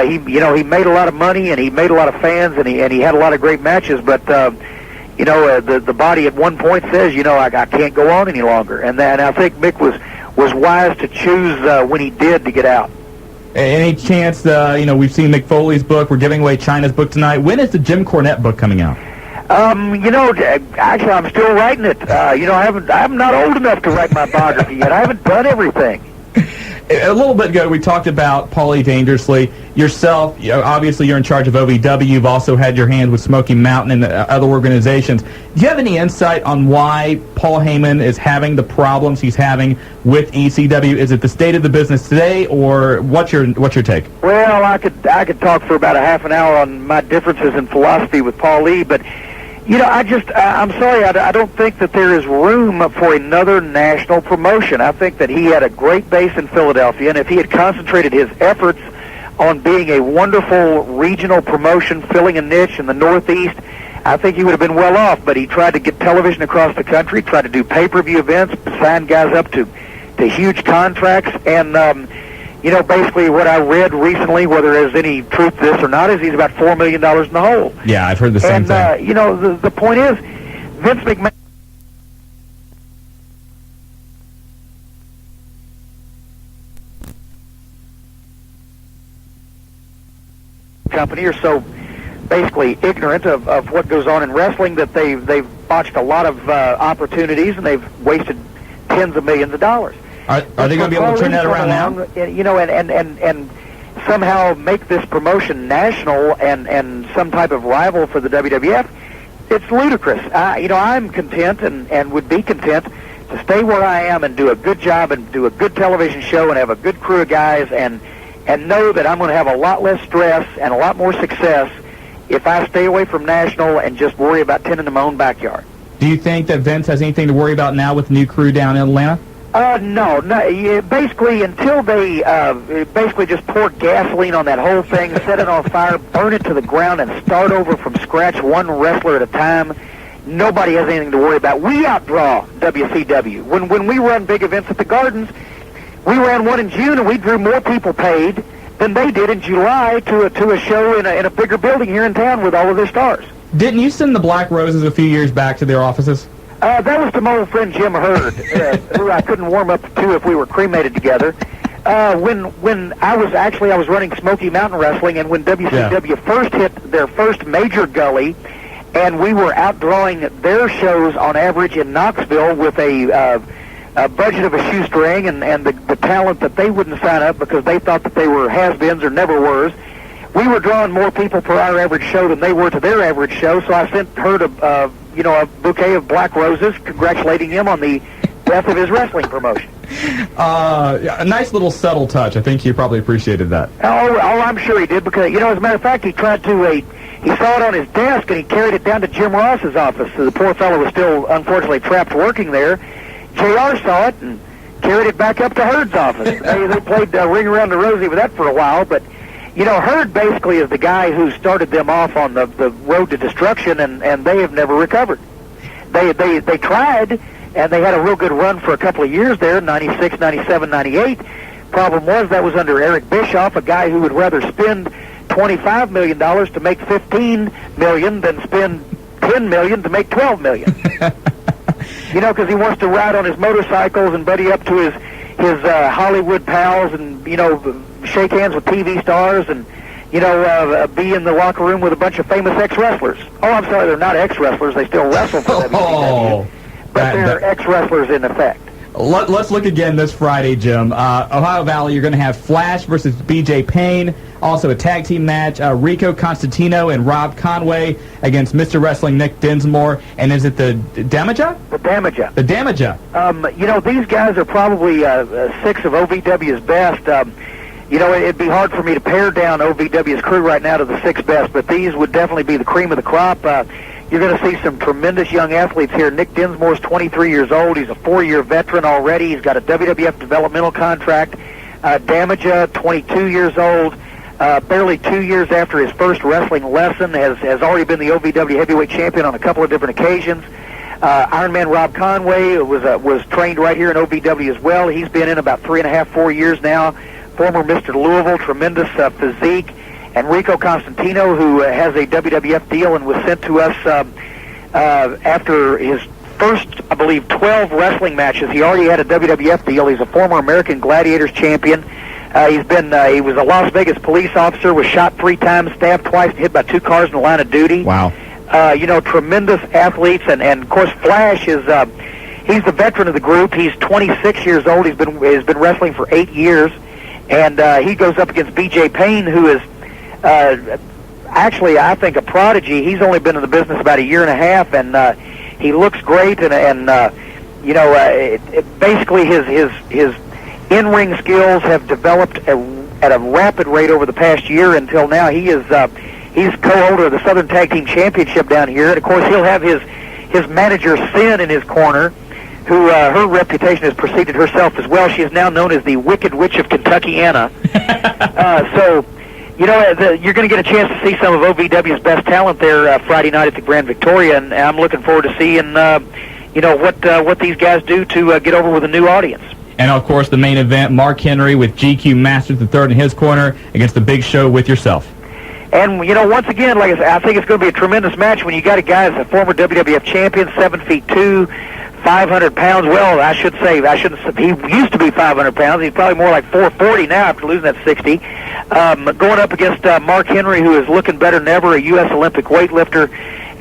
[SPEAKER 7] he made a lot of money and he made a lot of fans and he had a lot of great matches. But the body at one point says, I can't go on any longer, and I think Mick was wise to choose when he did to get out.
[SPEAKER 8] Any chance, we've seen Mick Foley's book. We're giving away China's book tonight. When is the Jim Cornette book coming out?
[SPEAKER 7] Actually, I'm still writing it. I'm not old enough to write my biography yet. I haven't done everything.
[SPEAKER 8] A little bit ago, we talked about Paulie Dangerously. Yourself, obviously, you're in charge of OVW. You've also had your hand with Smoky Mountain and other organizations. Do you have any insight on why Paul Heyman is having the problems he's having with ECW? Is it the state of the business today, or what's your take?
[SPEAKER 7] Well, I could talk for about a half an hour on my differences in philosophy with Paul Lee, but I'm sorry, I don't think that there is room for another national promotion. I think that he had a great base in Philadelphia, and if he had concentrated his efforts on being a wonderful regional promotion, filling a niche in the Northeast, I think he would have been well off. But he tried to get television across the country, tried to do pay-per-view events, sign guys up to huge contracts, and basically what I read recently, whether there's any truth to this or not, is he's about $4 million in the hole.
[SPEAKER 8] Yeah, I've heard the same thing.
[SPEAKER 7] And, the point is, Vince McMahon company are so basically ignorant of what goes on in wrestling that they've botched a lot of opportunities and they've wasted tens of millions of dollars.
[SPEAKER 8] Are they going to be able to turn that around now?
[SPEAKER 7] And somehow make this promotion national and some type of rival for the WWF, it's ludicrous. I'm content and would be content to stay where I am and do a good job and do a good television show and have a good crew of guys and know that I'm going to have a lot less stress and a lot more success if I stay away from national and just worry about tending to my own backyard.
[SPEAKER 8] Do you think that Vince has anything to worry about now with the new crew down in Atlanta?
[SPEAKER 7] No. Basically, until they basically just pour gasoline on that whole thing, set it on fire, burn it to the ground, and start over from scratch, one wrestler at a time, nobody has anything to worry about. We outdraw WCW. When we run big events at the Gardens, we ran one in June, and we drew more people paid than they did in July to a show in a bigger building here in town with all of their stars.
[SPEAKER 8] Didn't you send the Black Roses a few years back to their offices?
[SPEAKER 7] That was to my old friend Jim Hurd, who I couldn't warm up to if we were cremated together. When I was running Smoky Mountain Wrestling, and when WCW first hit their first major gully, and we were outdrawing their shows on average in Knoxville with a budget of a shoestring and the talent that they wouldn't sign up because they thought that they were has-beens or never-weres. We were drawing more people per our average show than they were to their average show, so I sent Hurd a bouquet of black roses congratulating him on the death of his wrestling promotion.
[SPEAKER 8] A nice little subtle touch. I think he probably appreciated that.
[SPEAKER 7] Oh, I'm sure he did, because, as a matter of fact, he tried to, he saw it on his desk and he carried it down to Jim Ross's office. So the poor fellow was still, unfortunately, trapped working there. JR saw it and carried it back up to Hurd's office. They played Ring Around the Rosie with that for a while, but Hurd basically is the guy who started them off on the road to destruction, and they have never recovered. They tried, and they had a real good run for a couple of years there, 96, 97, 98. Problem was that was under Eric Bischoff, a guy who would rather spend $25 million to make $15 million than spend $10 million to make $12 million. Because he wants to ride on his motorcycles and buddy up to his Hollywood pals and, shake hands with TV stars and, be in the locker room with a bunch of famous ex-wrestlers. Oh, I'm sorry, they're not ex-wrestlers. They still wrestle for WCW. But they're ex-wrestlers in effect.
[SPEAKER 8] Let's look again this Friday, Jim. Ohio Valley, you're going to have Flash versus BJ Payne. Also a tag team match, Rico Constantino and Rob Conway against Mr. Wrestling Nick Dinsmore. And is it the Damaja?
[SPEAKER 7] The Damaja.
[SPEAKER 8] The Damaja.
[SPEAKER 7] These guys are probably 6 of OVW's best. It'd be hard for me to pare down OVW's crew right now to the 6 best, but these would definitely be the cream of the crop. You're going to see some tremendous young athletes here. Nick Dinsmore's 23 years old. He's a 4-year veteran already. He's got a WWF developmental contract. Damaja, 22 years old, barely 2 years after his first wrestling lesson, has already been the OVW heavyweight champion on a couple of different occasions. Iron Man Rob Conway was trained right here in OVW as well. He's been in about 3.5, 4 years now. Former Mr. Louisville, tremendous physique. Enrico Constantino, who has a WWF deal and was sent to us after his first, I believe, 12 wrestling matches. He already had a WWF deal. He's a former American Gladiators champion. He was a Las Vegas police officer, was shot 3 times, stabbed twice, and hit by 2 cars in the line of duty.
[SPEAKER 1] Wow.
[SPEAKER 7] Tremendous athletes, and of course Flash is he's the veteran of the group. He's 26 years old. He's been wrestling for 8 years, and he goes up against B.J. Payne, who is actually, I think, a prodigy. He's only been in the business about 1.5 years, and he looks great, and basically his in-ring skills have developed at a rapid rate over the past year until now. He's co-holder of the Southern Tag Team Championship down here, and of course he'll have his manager Sin in his corner, who her reputation has preceded herself as well. She is now known as the Wicked Witch of Kentuckiana. So, you're going to get a chance to see some of OVW's best talent there Friday night at the Grand Victoria, and I'm looking forward to seeing what these guys do to get over with a new audience.
[SPEAKER 8] And, of course, the main event, Mark Henry with GQ Masters III in his corner against the Big Show with yourself.
[SPEAKER 7] And, once again, like I said, I think it's going to be a tremendous match when you got a guy that's a former WWF champion, 7'2", 500 pounds. Well, I shouldn't say, he used to be 500 pounds. He's probably more like 440 now after losing that 60. Going up against Mark Henry, who is looking better than ever, a U.S. Olympic weightlifter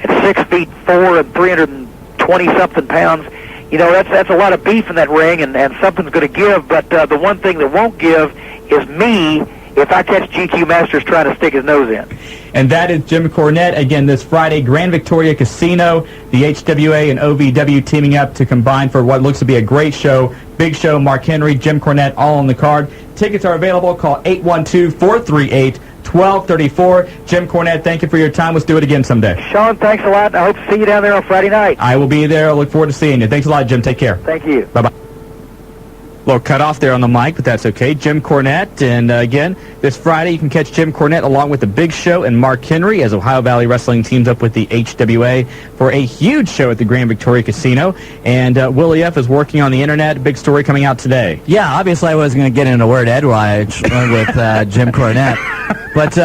[SPEAKER 7] at 6'4" and 320-something pounds. That's a lot of beef in that ring, and something's going to give. But the one thing that won't give is me if I catch GQ Masters trying to stick his nose in.
[SPEAKER 8] And that is Jim Cornette, again, this Friday, Grand Victoria Casino, the HWA and OVW teaming up to combine for what looks to be a great show. Big Show, Mark Henry, Jim Cornette, all on the card. Tickets are available. Call 812-438-1234. Jim Cornette, thank you for your time. Let's do it again someday.
[SPEAKER 7] Shawn, thanks a lot, and I hope to see you down there on Friday night.
[SPEAKER 8] I will be there. I look forward to seeing you. Thanks a lot, Jim. Take care.
[SPEAKER 7] Thank you.
[SPEAKER 8] Bye-bye. Little cut off there on the mic, but that's okay. Jim Cornette, and again, this Friday you can catch Jim Cornette along with the Big Show and Mark Henry as Ohio Valley Wrestling teams up with the HWA for a huge show at the Grand Victoria Casino. And Willie F. is working on the internet. Big story coming out today.
[SPEAKER 2] Yeah, obviously I wasn't going to get into a word edgewise with Jim Cornette, but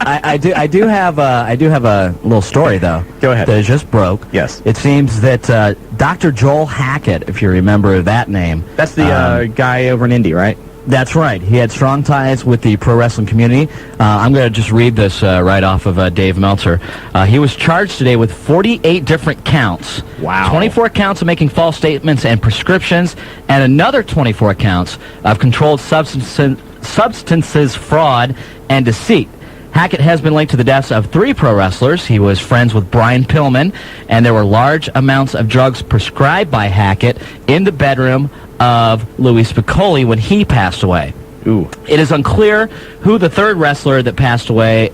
[SPEAKER 2] I do have a little story though.
[SPEAKER 8] Go ahead.
[SPEAKER 2] That just broke.
[SPEAKER 8] Yes.
[SPEAKER 2] It seems that Dr. Joel Hackett, if you remember that name,
[SPEAKER 8] that's the guy over in Indy, right?
[SPEAKER 2] That's right. He had strong ties with the pro wrestling community. I'm going to just read this right off of Dave Meltzer. He was charged today with 48 different counts.
[SPEAKER 1] Wow.
[SPEAKER 2] 24 counts of making false statements and prescriptions, and another 24 counts of controlled substances fraud, and deceit. Hackett has been linked to the deaths of 3 pro wrestlers. He was friends with Brian Pillman, and there were large amounts of drugs prescribed by Hackett in the bedroom of Louis Spicoli when he passed away.
[SPEAKER 1] Ooh.
[SPEAKER 2] It is unclear who the 3rd wrestler that passed away,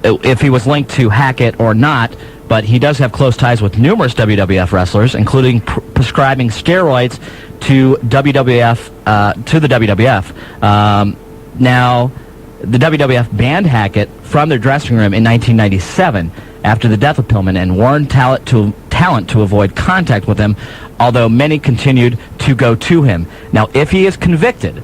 [SPEAKER 2] if he was linked to Hackett or not, but he does have close ties with numerous WWF wrestlers, including prescribing steroids to the WWF. Now, the WWF banned Hackett from their dressing room in 1997 after the death of Pillman and warned talent to avoid contact with him, although many continued to go to him. Now, if he is convicted,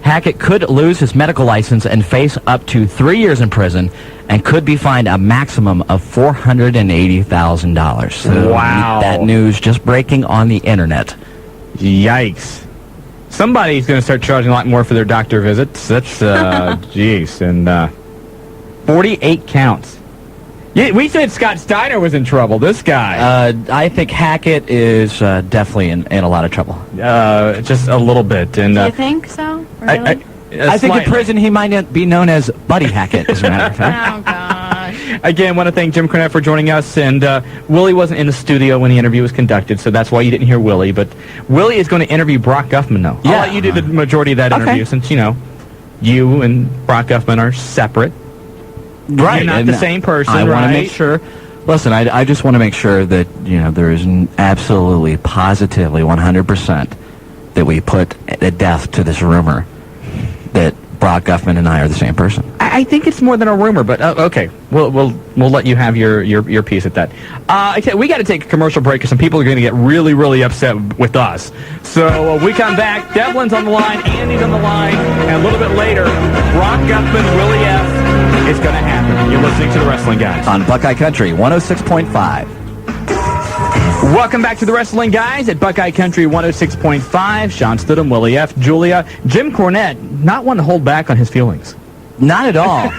[SPEAKER 2] Hackett could lose his medical license and face up to 3 years in prison and could be fined a maximum of $480,000. So
[SPEAKER 1] wow.
[SPEAKER 2] That news just breaking on the internet.
[SPEAKER 1] Yikes. Somebody's going to start charging a lot more for their doctor visits. That's, jeez. And 48 counts. Yeah, we said Scott Steiner was in trouble. This guy.
[SPEAKER 2] I think Hackett is definitely in a lot of trouble.
[SPEAKER 1] Just a little bit. And
[SPEAKER 4] Do you think so? Really?
[SPEAKER 2] I think in prison he might be known as Buddy Hackett, as a matter of fact.
[SPEAKER 4] Oh, gosh.
[SPEAKER 1] Again, want to thank Jim Cornette for joining us. And Willie wasn't in the studio when the interview was conducted, so that's why you didn't hear Willie. But Willie is going to interview Brock Guffman, though.
[SPEAKER 2] Yeah.
[SPEAKER 1] I'll let you do the majority of that interview, since, you and Brock Guffman are separate.
[SPEAKER 2] Right.
[SPEAKER 1] You're not the same person,
[SPEAKER 2] I want
[SPEAKER 1] right?
[SPEAKER 2] to make sure. Listen, I just want to make sure that, there is absolutely, positively, 100% that we put a death to this rumor that Brock Guffman and I are the same person.
[SPEAKER 1] I think it's more than a rumor, but okay, we'll let you have your piece at that. We got to take a commercial break because some people are going to get really, really upset with us. So we come back. Devlin's on the line, Andy's on the line, and a little bit later, Brock Guffman, Willie F. is going to happen. You're listening to the Wrestling Guys
[SPEAKER 2] on Buckeye Country 106.5.
[SPEAKER 1] Welcome back to the Wrestling Guys at Buckeye Country 106.5. Shawn Stidham, Willie F., Julia, Jim Cornette, not one to hold back on his feelings.
[SPEAKER 2] Not at all.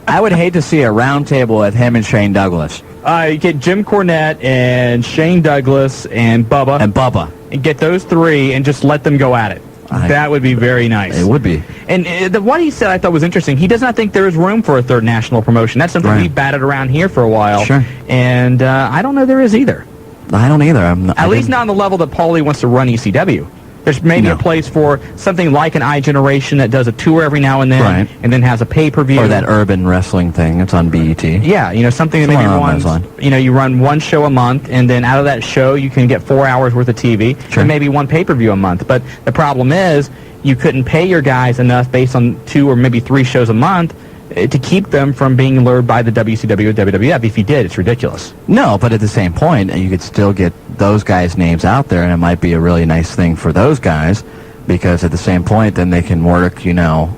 [SPEAKER 2] I would hate to see a round table with him and Shane Douglas.
[SPEAKER 1] You get Jim Cornette and Shane Douglas and Bubba. And get those three and just let them go at it. That would be very nice.
[SPEAKER 2] It would be.
[SPEAKER 1] And what he said I thought was interesting. He does not think there is room for a third national promotion. That's something we batted around here for a while.
[SPEAKER 2] Sure.
[SPEAKER 1] And I don't know there is either.
[SPEAKER 2] I don't either.
[SPEAKER 1] At least not on the level that Paulie wants to run ECW. There's maybe a place for something like an iGeneration that does a tour every now and then, and then has a pay-per-view.
[SPEAKER 2] Or that urban wrestling thing. It's on BET.
[SPEAKER 1] Yeah, something that maybe runs. You run one show a month, and then out of that show you can get 4 hours worth of TV, and maybe one pay-per-view a month. But the problem is you couldn't pay your guys enough based on 2 or maybe 3 shows a month to keep them from being lured by the WCW or WWF. If you did, it's ridiculous.
[SPEAKER 2] No, but at the same point, you could still get those guys' names out there, and it might be a really nice thing for those guys, because at the same point, then they can work, 2 or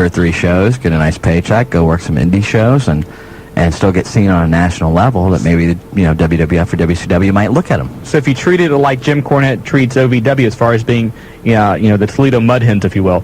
[SPEAKER 2] 3 shows, get a nice paycheck, go work some indie shows, and still get seen on a national level that maybe, WWF or WCW might look at them.
[SPEAKER 1] So if you treated it like Jim Cornette treats OVW as far as being, the Toledo Mud Hens, if you will,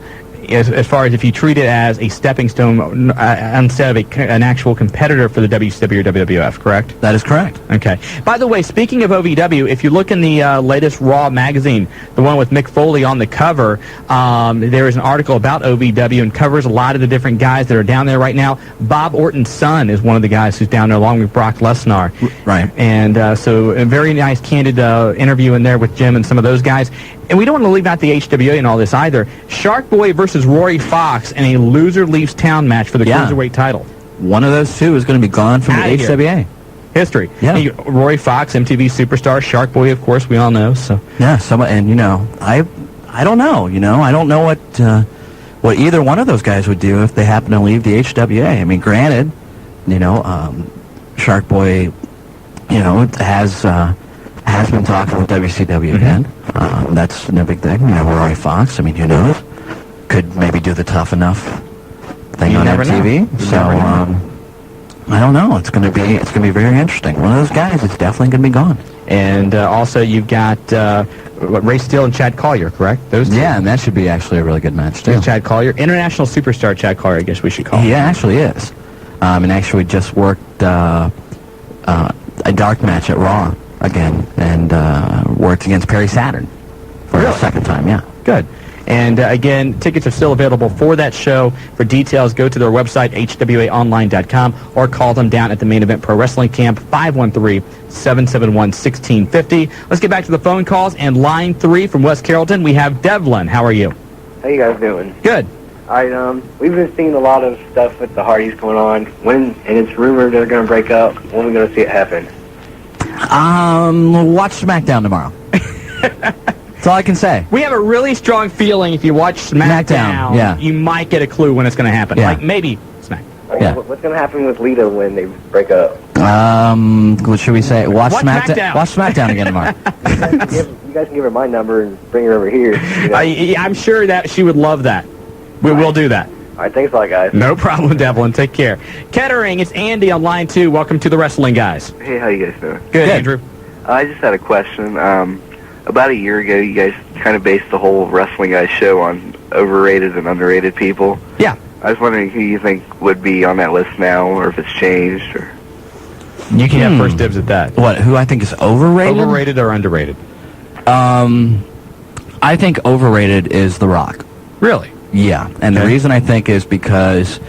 [SPEAKER 1] as far as if you treat it as a stepping stone instead of an actual competitor for the WCW or WWF, correct?
[SPEAKER 2] That is correct.
[SPEAKER 1] Okay. By the way, speaking of OVW, if you look in the latest Raw magazine, the one with Mick Foley on the cover, there is an article about OVW and covers a lot of the different guys that are down there right now. Bob Orton's son is one of the guys who's down there along with Brock Lesnar.
[SPEAKER 2] Right.
[SPEAKER 1] And so a very nice, candid interview in there with Jim and some of those guys. And we don't want to leave out the HWA and all this either. Shark Boy versus Rory Fox in a loser leaves town match for the Cruiserweight title.
[SPEAKER 2] One of those two is going to be gone from the HWA.
[SPEAKER 1] History.
[SPEAKER 2] Yeah.
[SPEAKER 1] Rory Fox, MTV superstar. Shark Boy, of course, we all know. So.
[SPEAKER 2] Yeah, I don't know. I don't know what either one of those guys would do if they happen to leave the HWA. I mean, granted, Shark Boy, has been talking with WCW again. That's no big thing. Rory Fox, who knows? Could maybe do the Tough Enough thing on MTV. So I don't know. It's going to be very interesting. One of those guys is definitely going to be gone.
[SPEAKER 1] And also you've got Ray Steele and Chad Collier, correct? Those two?
[SPEAKER 2] Yeah, and that should be actually a really good match too.
[SPEAKER 1] Chad Collier, international superstar Chad Collier, I guess we should call him.
[SPEAKER 2] He actually is. And actually just worked a dark match at Raw again, and worked against Perry Saturn for the second time. Yeah,
[SPEAKER 1] good. And again, tickets are still available for that show. For details, go to their website, hwaonline.com, or call them down at the Main Event Pro Wrestling Camp, 513-771-1650. Let's get back to the phone calls. And line 3 from West Carrollton, we have Devlin. How are you?
[SPEAKER 9] How you guys doing?
[SPEAKER 1] Good.
[SPEAKER 9] We've been seeing a lot of stuff with the Hardys going on. And it's rumored they're going to break up. When are we going to see it happen?
[SPEAKER 2] Watch SmackDown tomorrow. That's all I can say.
[SPEAKER 1] We have a really strong feeling if you watch SmackDown, you might get a clue when it's going to happen.
[SPEAKER 2] Yeah.
[SPEAKER 1] Like maybe Smack.
[SPEAKER 9] Yeah. What's going to happen with Lita when they break up?
[SPEAKER 2] What should we say? Watch SmackDown. Watch SmackDown again tomorrow.
[SPEAKER 9] You guys can give her my number and bring her over here.
[SPEAKER 1] I'm sure that she would love that. We will do that.
[SPEAKER 9] All right, thanks a lot, guys.
[SPEAKER 1] No problem, Devlin. Take care. Kettering, it's Andy on line 2. Welcome to the Wrestling Guys.
[SPEAKER 10] Hey, how you guys doing?
[SPEAKER 1] Good, Andrew.
[SPEAKER 10] I just had a question. About a year ago, you guys kind of based the whole Wrestling Guys show on overrated and underrated people.
[SPEAKER 1] Yeah.
[SPEAKER 10] I was wondering who you think would be on that list now, or if it's changed, or...
[SPEAKER 1] You can have first dibs at that.
[SPEAKER 2] What, who I think is overrated?
[SPEAKER 1] Overrated or underrated?
[SPEAKER 2] I think overrated is The Rock.
[SPEAKER 1] Really?
[SPEAKER 2] Yeah, and the reason I think is because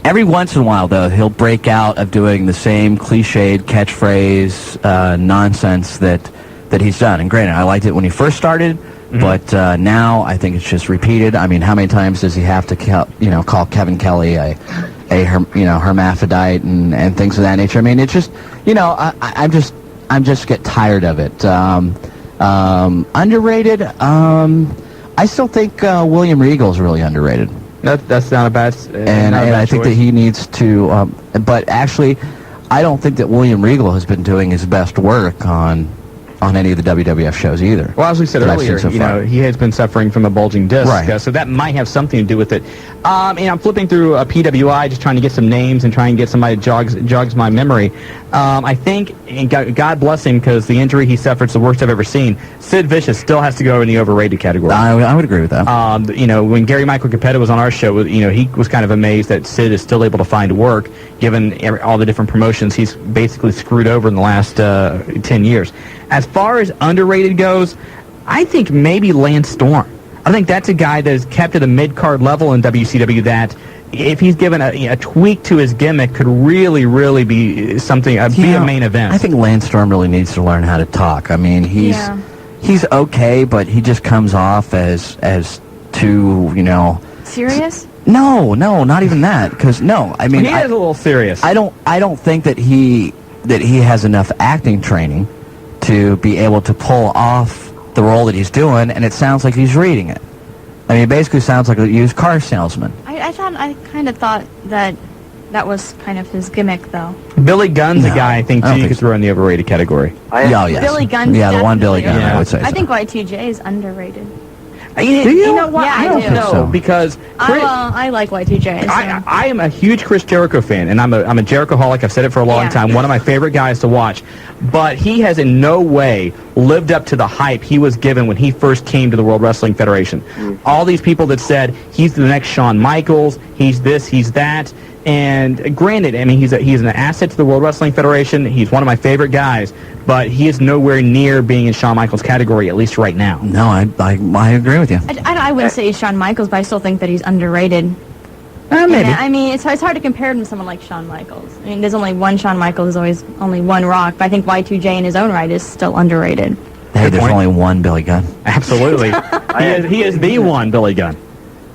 [SPEAKER 2] every once in a while, though, he'll break out of doing the same cliched catchphrase nonsense that he's done. And granted, I liked it when he first started, but now I think it's just repeated. I mean, how many times does he have to call Kevin Kelly a hermaphrodite and things of that nature? I mean, it's just, I'm just get tired of it. Underrated, I still think William Regal's really underrated.
[SPEAKER 1] That's not a bad.
[SPEAKER 2] And I think that he needs to. But actually, I don't think that William Regal has been doing his best work on any of the WWF shows either.
[SPEAKER 1] Well, as we said earlier, he has been suffering from a bulging disc,
[SPEAKER 2] right.
[SPEAKER 1] So that might have something to do with it. And I'm flipping through a PWI, just trying to get some names and trying to get somebody that jogs my memory. I think, and God bless him, because the injury he suffered is the worst I've ever seen. Sid Vicious still has to go in the overrated category.
[SPEAKER 2] I would agree with that.
[SPEAKER 1] When Gary Michael Capetta was on our show, he was kind of amazed that Sid is still able to find work, given all the different promotions he's basically screwed over in the last 10 years. As far as underrated goes, I think maybe Lance Storm. I think that's a guy that is kept at a mid-card level in WCW that, if he's given a tweak to his gimmick, could really, really be something, be a main event.
[SPEAKER 2] I think Lance Storm really needs to learn how to talk. I mean, he's okay, but he just comes off as too,
[SPEAKER 4] Serious?
[SPEAKER 2] No, not even that. Because I mean,
[SPEAKER 1] he is a little serious.
[SPEAKER 2] I don't think that he has enough acting training to be able to pull off the role that he's doing, and it sounds like he's reading it. I mean, it basically sounds like a used car salesman.
[SPEAKER 4] I kind of thought that was kind of his gimmick, though.
[SPEAKER 1] Billy Gunn's a guy I think you could throw in the overrated category.
[SPEAKER 2] Yes.
[SPEAKER 4] Billy Gunn.
[SPEAKER 2] Yeah, the one Billy Gunn, I would say.
[SPEAKER 4] I think Y2J is underrated.
[SPEAKER 1] Do you know what?
[SPEAKER 4] Yeah,
[SPEAKER 1] I don't know,
[SPEAKER 2] so.
[SPEAKER 1] because
[SPEAKER 4] I like Y2J. So.
[SPEAKER 1] I am a huge Chris Jericho fan, and I'm a Jericho-holic. I've said it for a long time. One of my favorite guys to watch. But he has in no way lived up to the hype he was given when he first came to the World Wrestling Federation. All these people that said, he's the next Shawn Michaels, he's this, he's that. And granted, I mean, he's an asset to the World Wrestling Federation. He's one of my favorite guys, but he is nowhere near being in Shawn Michaels' category, at least right now.
[SPEAKER 2] No, I agree with you.
[SPEAKER 4] I wouldn't say he's Shawn Michaels, but I still think that he's underrated.
[SPEAKER 1] Maybe.
[SPEAKER 4] I mean, it's hard to compare him to someone like Shawn Michaels. I mean, there's only one Shawn Michaels. There's always only one Rock, but I think Y2J in his own right is still underrated.
[SPEAKER 2] Hey, there's only one Billy Gunn.
[SPEAKER 1] Absolutely. he is the one Billy Gunn.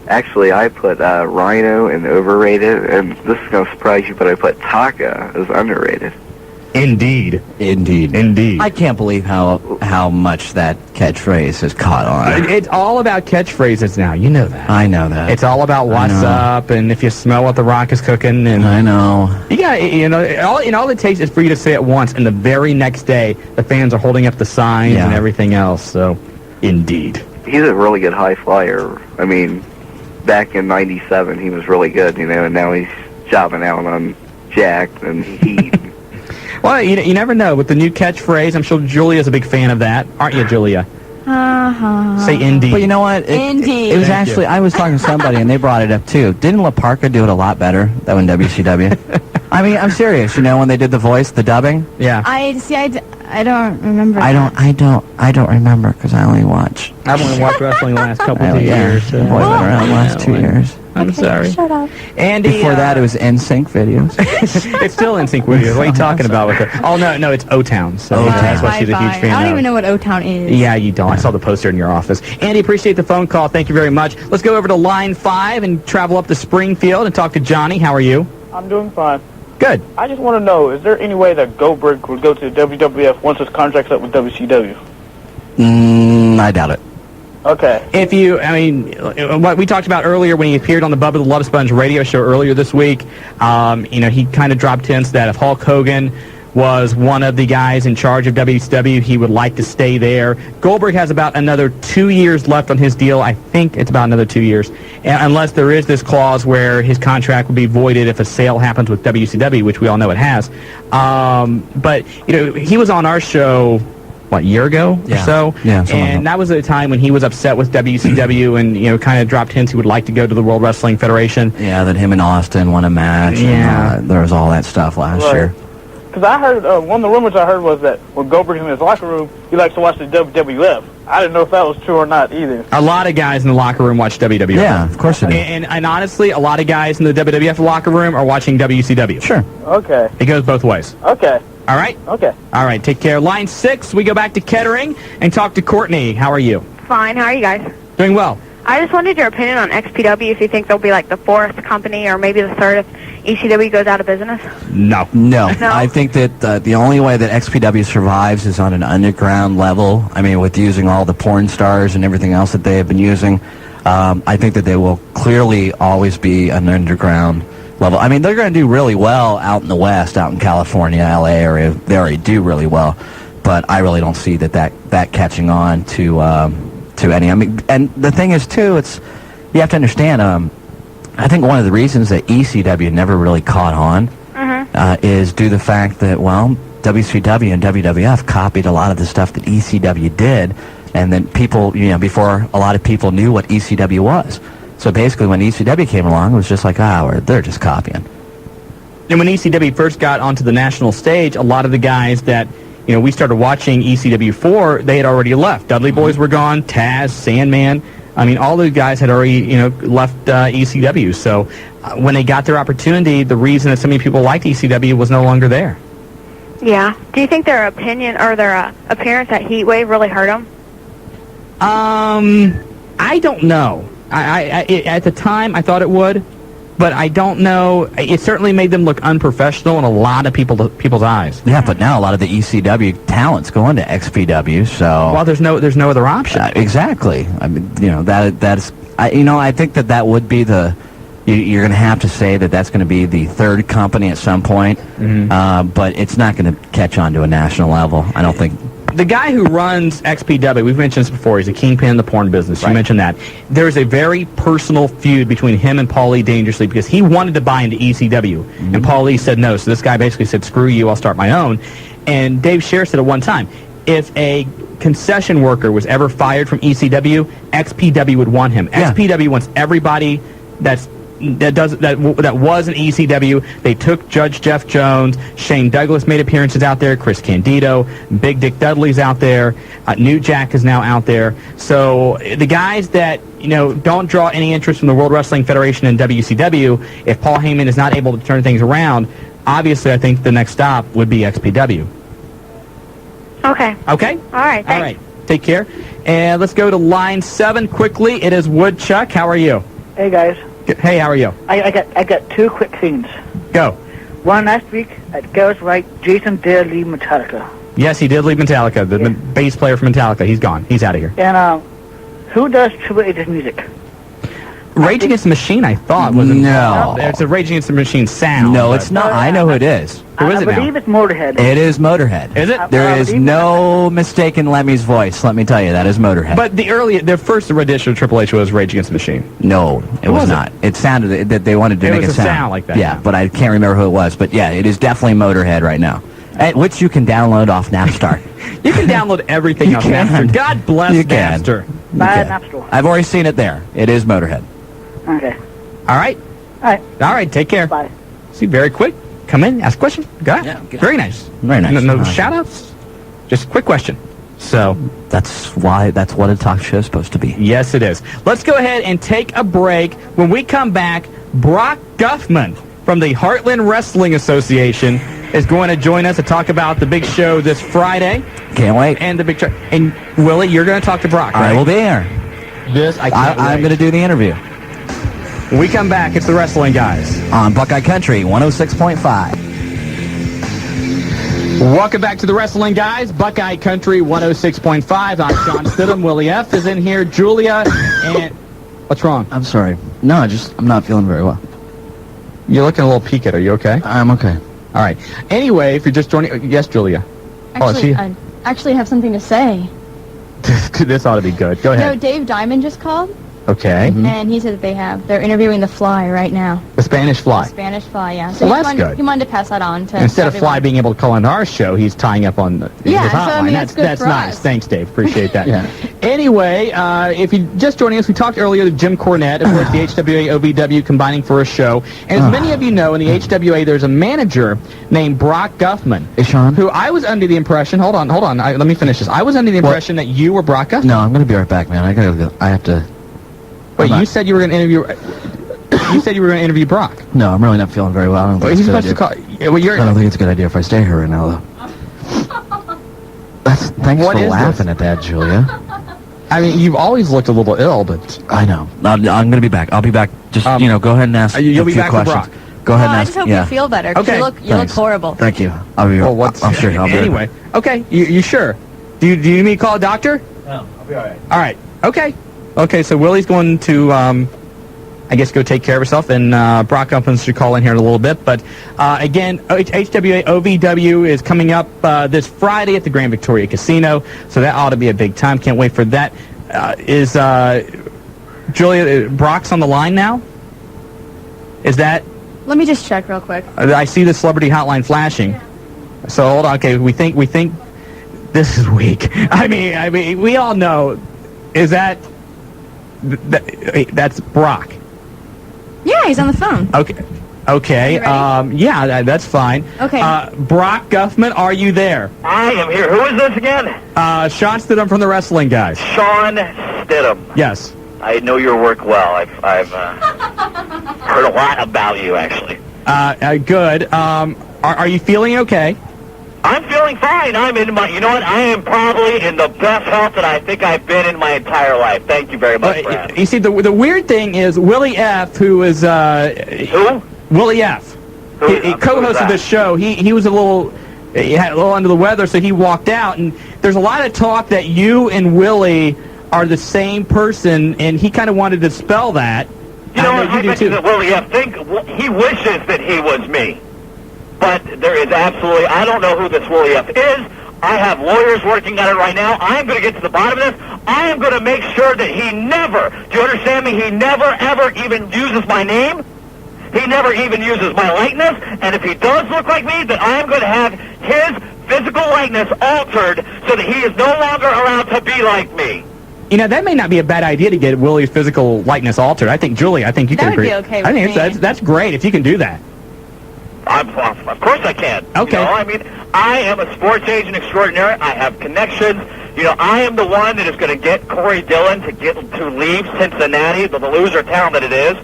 [SPEAKER 10] Actually, I put Rhino in overrated, and this is going to surprise you, but I put Taka as underrated.
[SPEAKER 1] Indeed.
[SPEAKER 2] I can't believe how much that catchphrase has caught on.
[SPEAKER 1] It's all about catchphrases now. You know that.
[SPEAKER 2] I know that.
[SPEAKER 1] It's all about what's up, and if you smell what the Rock is cooking. And
[SPEAKER 2] I know.
[SPEAKER 1] You got, all it takes is for you to say it once, and the very next day, the fans are holding up the signs and everything else. So, indeed.
[SPEAKER 10] He's a really good high flyer. I mean, back in '97, he was really good, and now he's jobbing out on Jack and Heat.
[SPEAKER 1] Well, you never know. With the new catchphrase, I'm sure Julia's a big fan of that. Aren't you, Julia? Say indeed.
[SPEAKER 2] But you know what?
[SPEAKER 4] Indeed.
[SPEAKER 2] It was actually, I was talking to somebody, and they brought it up, too. Didn't La Parka do it a lot better, though, in WCW? I mean, I'm serious. When they did the voice, the dubbing?
[SPEAKER 1] Yeah.
[SPEAKER 4] I don't remember.
[SPEAKER 2] I don't remember, because I only watch.
[SPEAKER 1] I've only watched wrestling the last couple of years.
[SPEAKER 2] So. I've only been around the last 2 years.
[SPEAKER 1] I'm sorry.
[SPEAKER 4] Shut up.
[SPEAKER 1] Andy,
[SPEAKER 2] before that, it was NSYNC videos.
[SPEAKER 1] It's still NSYNC videos. What are you talking about with it? Oh, no, it's O-Town. So that's why she's a huge fan of.
[SPEAKER 4] I don't even know what O-Town is.
[SPEAKER 1] Yeah, you don't. I saw the poster in your office. Andy, appreciate the phone call. Thank you very much. Let's go over to line 5 and travel up to Springfield and talk to Johnny. How are you?
[SPEAKER 11] I'm doing fine.
[SPEAKER 1] Good.
[SPEAKER 11] I just want to know, is there any way that Goldberg would go to WWF once his contract's up with WCW?
[SPEAKER 2] I doubt it.
[SPEAKER 11] Okay.
[SPEAKER 1] What we talked about earlier when he appeared on the Bubba the Love Sponge radio show earlier this week, he kind of dropped hints that if Hulk Hogan was one of the guys in charge of WCW, he would like to stay there. Goldberg has about another 2 years left on his deal. I think it's about another 2 years, unless there is this clause where his contract would be voided if a sale happens with WCW, which we all know it has. But he was on our show, a year ago or so?
[SPEAKER 2] Yeah.
[SPEAKER 1] And that was a time when he was upset with WCW and, kind of dropped hints he would like to go to the World Wrestling Federation.
[SPEAKER 2] Yeah, that him and Austin won a match.
[SPEAKER 1] Yeah.
[SPEAKER 2] And, there was all that stuff last year.
[SPEAKER 11] Because I heard, one of the rumors I heard was that when Goldberg's in his locker room, he likes to watch the WWF. I didn't know if that was true or not either.
[SPEAKER 1] A lot of guys in the locker room watch WWF.
[SPEAKER 2] Yeah, of course it is.
[SPEAKER 1] And honestly, a lot of guys in the WWF locker room are watching WCW.
[SPEAKER 2] Sure.
[SPEAKER 11] Okay.
[SPEAKER 1] It goes both ways.
[SPEAKER 11] Okay.
[SPEAKER 1] All right?
[SPEAKER 11] Okay.
[SPEAKER 1] All right, take care. Line 6, we go back to Kettering and talk to Courtney. How are you?
[SPEAKER 12] Fine. How are you guys?
[SPEAKER 1] Doing well.
[SPEAKER 12] I just wanted your opinion on XPW, if you think they'll be like the fourth company or maybe the third if ECW goes out of business.
[SPEAKER 1] No.
[SPEAKER 2] I think that the only way that XPW survives is on an underground level. I mean, with using all the porn stars and everything else that they have been using. I think that they will clearly always be an underground level. I mean, they're going to do really well out in the West, out in California, LA area. They already do really well, but I really don't see that catching on to any. I mean, and the thing is too, you have to understand. I think one of the reasons that ECW never really caught on is due to the fact that, well, WCW and WWF copied a lot of the stuff that ECW did, and then people, before a lot of people knew what ECW was. So basically, when ECW came along, it was just like, they're just copying.
[SPEAKER 1] And when ECW first got onto the national stage, a lot of the guys that, we started watching ECW for, they had already left. Dudley Boys were gone, Taz, Sandman. I mean, all those guys had already, left ECW. So when they got their opportunity, the reason that so many people liked ECW was no longer there.
[SPEAKER 12] Yeah. Do you think their opinion or their appearance at Heatwave really hurt them?
[SPEAKER 1] I don't know. At the time, I thought it would, but I don't know. It certainly made them look unprofessional in a lot of people's eyes.
[SPEAKER 2] Yeah, but now a lot of the ECW talent's going to XPW, so...
[SPEAKER 1] Well, there's no other option.
[SPEAKER 2] Exactly. I mean, that's... I think that would be the... You're going to have to say that's going to be the third company at some point, but it's not going to catch on to a national level, I don't think.
[SPEAKER 1] The guy who runs XPW, we've mentioned this before, he's a kingpin in the porn business. You mentioned that. There's a very personal feud between him and Paulie Dangerously because he wanted to buy into ECW, and Paulie said no. So this guy basically said, screw you, I'll start my own. And Dave Scher said at one time, if a concession worker was ever fired from ECW, XPW would want him. Yeah. XPW wants everybody that was an ECW. They took Judge Jeff Jones. Shane Douglas made appearances out there. Chris Candido. Big Dick Dudley's out there. New Jack is now out there. So the guys that, don't draw any interest from the World Wrestling Federation and WCW, if Paul Heyman is not able to turn things around, obviously I think the next stop would be XPW.
[SPEAKER 12] Okay.
[SPEAKER 1] Okay?
[SPEAKER 12] All right, thanks.
[SPEAKER 1] All right. Take care. And let's go to line 7 quickly. It is Woodchuck. How are you?
[SPEAKER 13] Hey, guys.
[SPEAKER 1] Hey, how are you?
[SPEAKER 13] I got two quick things.
[SPEAKER 1] Go.
[SPEAKER 13] One last week at Girls Right, Jason did leave Metallica.
[SPEAKER 1] Yes, he did leave Metallica. The bass player from Metallica. He's gone. He's out of here.
[SPEAKER 13] And who does Triple H's music?
[SPEAKER 1] Rage Against the Machine, I thought, was involved. It's a Rage Against the Machine sound.
[SPEAKER 2] No, it's not. I know who it is.
[SPEAKER 1] Who is it now?
[SPEAKER 13] I believe it's Motorhead.
[SPEAKER 2] It is Motorhead.
[SPEAKER 1] Is it?
[SPEAKER 2] There is no mistaking Lemmy's voice. Let me tell you, that is Motorhead.
[SPEAKER 1] But the first rendition of Triple H was Rage Against the Machine.
[SPEAKER 2] No, it was not. It sounded that they wanted to make it
[SPEAKER 1] sound like that.
[SPEAKER 2] Yeah, but I can't remember who it was. But yeah, it is definitely Motorhead right now, which you can download off Napster.
[SPEAKER 1] You can download everything off Napster. God bless Napster.
[SPEAKER 13] Bad Napster.
[SPEAKER 2] I've already seen it there. It is Motorhead.
[SPEAKER 13] Okay.
[SPEAKER 1] All right.
[SPEAKER 13] All
[SPEAKER 1] right. Take care.
[SPEAKER 13] Bye.
[SPEAKER 1] See, very quick. Come in, ask a question. Go ahead.
[SPEAKER 2] Yeah,
[SPEAKER 1] very nice.
[SPEAKER 2] Very nice.
[SPEAKER 1] No shout-outs. Just a quick question. So
[SPEAKER 2] that's what a talk show is supposed to be.
[SPEAKER 1] Yes, it is. Let's go ahead and take a break. When we come back, Brock Guffman from the Heartland Wrestling Association is going to join us to talk about the big show this Friday.
[SPEAKER 2] Can't wait.
[SPEAKER 1] And the big show. And Willie, you're going to talk to Brock, right?
[SPEAKER 2] I will be here. I'm going to do the interview.
[SPEAKER 1] When we come back, it's the Wrestling Guys.
[SPEAKER 2] On Buckeye Country, 106.5.
[SPEAKER 1] Welcome back to the Wrestling Guys, Buckeye Country 106.5. I'm Shawn Stidham. Willie F. is in here. Julia and... What's wrong?
[SPEAKER 2] I'm sorry. No, I'm not feeling very well.
[SPEAKER 1] You're looking a little peaked. Are you okay?
[SPEAKER 2] I'm okay.
[SPEAKER 1] All right. Anyway, if you're just joining... Yes, Julia.
[SPEAKER 4] Actually, I actually have something to say.
[SPEAKER 1] This ought to be good. Go ahead.
[SPEAKER 4] No, Dave Diamond just called.
[SPEAKER 1] Okay.
[SPEAKER 4] And he said that they're interviewing the Fly right now.
[SPEAKER 1] The Spanish Fly.
[SPEAKER 4] The Spanish Fly, yeah. So
[SPEAKER 1] well, that's good.
[SPEAKER 4] He wanted to pass that on to
[SPEAKER 1] Instead
[SPEAKER 4] everyone.
[SPEAKER 1] of Fly being able to call into our show, he's tying up on his hotline.
[SPEAKER 4] So, I mean, that's
[SPEAKER 1] nice.
[SPEAKER 4] us.
[SPEAKER 1] Thanks, Dave. Appreciate that. Anyway, if you're just joining us, we talked earlier with Jim Cornette, of course, the HWA OVW combining for a show. And as many of you know, in the HWA, there's a manager named Brock Guffman.
[SPEAKER 2] Hey, Shawn?
[SPEAKER 1] Who I was under the impression... Hold on. Let me finish this. I was under the impression that you were Brock Guffman.
[SPEAKER 2] No, I'm going to be right back, man. I got to go. I have to...
[SPEAKER 1] Wait, you said you were going to interview... You said you were going to interview Brock.
[SPEAKER 2] No, I'm really not feeling very well. I don't think
[SPEAKER 1] he's supposed to call... Well,
[SPEAKER 2] I don't think it's a good idea if I stay here right now, though. Thanks for laughing at that, Julia.
[SPEAKER 1] I mean, you've always looked a little ill, but...
[SPEAKER 2] I know. I'm going to be back. I'll be back. Just, go ahead and ask
[SPEAKER 1] you'll
[SPEAKER 2] a
[SPEAKER 1] be
[SPEAKER 2] few
[SPEAKER 1] back
[SPEAKER 2] questions.
[SPEAKER 1] With Brock.
[SPEAKER 2] Go ahead and
[SPEAKER 4] I
[SPEAKER 2] ask.
[SPEAKER 4] just hope you feel better, because you look horrible.
[SPEAKER 2] Thank you. I'll be I'm sure. I'll be
[SPEAKER 1] anyway, okay. You sure? Do you need me to call a doctor?
[SPEAKER 14] No, I'll be all right.
[SPEAKER 1] All right. Okay.
[SPEAKER 8] Okay, so Willie's going to, I guess, go take care of herself, and Brock Guffman should call in here in a little bit. But, again, HWA OVW is coming up this Friday at the Grand Victoria Casino, so that ought to be a big time. Can't wait for that. Is Julia, Brock's on the line now? Is that...
[SPEAKER 4] Let me just check real quick.
[SPEAKER 8] I see the celebrity hotline flashing. So, hold on. Okay, we think this is weak. I mean, we all know. Is that's Brock?
[SPEAKER 4] Yeah, he's on the phone.
[SPEAKER 8] Okay. Yeah, that's fine.
[SPEAKER 4] Okay.
[SPEAKER 8] Brock Guffman, are you there?
[SPEAKER 14] I am here. Who is this again?
[SPEAKER 8] Shawn Stidham from the Wrestling Guys.
[SPEAKER 14] Shawn Stidham.
[SPEAKER 8] Yes.
[SPEAKER 14] I know your work well. I've heard a lot about you, actually.
[SPEAKER 8] Good. Are you feeling okay?
[SPEAKER 14] I'm feeling fine. I'm in my, you know what? I am probably in the best health that I think I've been in my entire life. Thank you very much for asking.
[SPEAKER 8] You see, the weird thing is Willie F., who is...
[SPEAKER 14] Who?
[SPEAKER 8] Willie F. He co-hosted this show. He was he had a little under the weather, so he walked out. And there's a lot of talk that you and Willie are the same person, and he kind of wanted to dispel that.
[SPEAKER 14] You know what? I bet you that Willie F. He wishes that he was me. But there is absolutely, I don't know who this Willie F. is. I have lawyers working on it right now. I'm going to get to the bottom of this. I am going to make sure that he never, do you understand me? He never, ever even uses my name. He never even uses my likeness. And if he does look like me, then I am going to have his physical likeness altered so that he is no longer allowed to be like me.
[SPEAKER 8] You know, that may not be a bad idea to get Willie's physical likeness altered. Julie, I think you can agree.
[SPEAKER 4] That would be okay with me.
[SPEAKER 8] That's great if you can do that.
[SPEAKER 14] Of course I can.
[SPEAKER 8] Okay.
[SPEAKER 14] You know, I mean, I am a sports agent extraordinaire. I have connections. You know, I am the one that is going to get Corey Dillon to leave Cincinnati, the loser town that it is.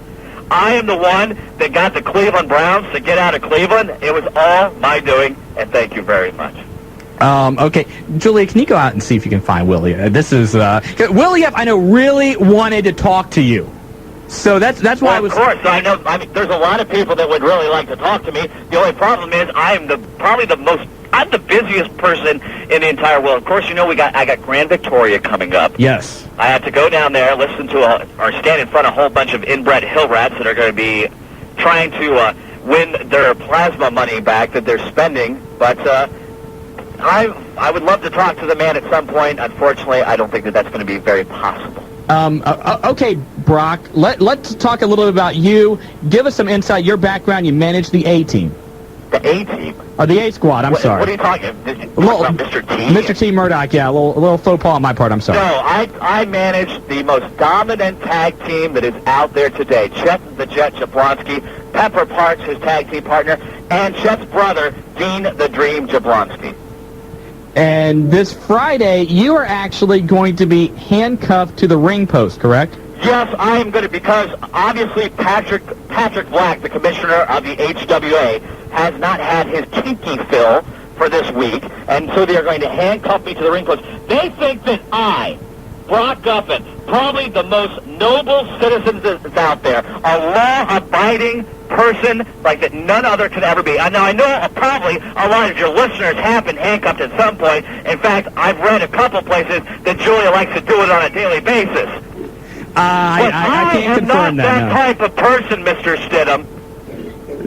[SPEAKER 14] I am the one that got the Cleveland Browns to get out of Cleveland. It was all my doing, and thank you very much.
[SPEAKER 8] Okay, Julia, can you go out and see if you can find Willie? This is Willie F. I know really wanted to talk to you. So that's why I was...
[SPEAKER 14] Of course, I know. I mean, there's a lot of people that would really like to talk to me. The only problem is I'm the busiest person in the entire world. Of course, you know I got Grand Victoria coming up.
[SPEAKER 8] Yes.
[SPEAKER 14] I have to go down there, listen to or stand in front of a whole bunch of inbred hill rats that are going to be trying to win their plasma money back that they're spending. But I would love to talk to the man at some point. Unfortunately, I don't think that that's going to be very possible.
[SPEAKER 8] Okay, Brock, let's talk a little bit about you. Give us some insight, your background. You managed the A-team.
[SPEAKER 14] The A-team?
[SPEAKER 8] Oh, the A-squad, I'm sorry.
[SPEAKER 14] What are you talking about? Mr. T?
[SPEAKER 8] Mr. T. Murdoch, yeah, a little faux pas on my part, I'm sorry.
[SPEAKER 14] No, I manage the most dominant tag team that is out there today. Chet the Jet Jablonski, Pepper Parks, his tag team partner, and Chet's brother, Dean the Dream Jablonski.
[SPEAKER 8] And this Friday, you are actually going to be handcuffed to the ring post, correct?
[SPEAKER 14] Yes, I am going to, because obviously Patrick Black, the commissioner of the HWA, has not had his kinky fill for this week, and so they are going to handcuff me to the ring post. They think that I, Brock Guffman, probably the most noble citizen that's out there, a law-abiding person like that none other could ever be. Now, I know probably a lot of your listeners have been handcuffed at some point. In fact, I've read a couple places that Julia likes to do it on a daily basis.
[SPEAKER 8] I can't confirm that.
[SPEAKER 14] I am not that type of person, Mr. Stidham.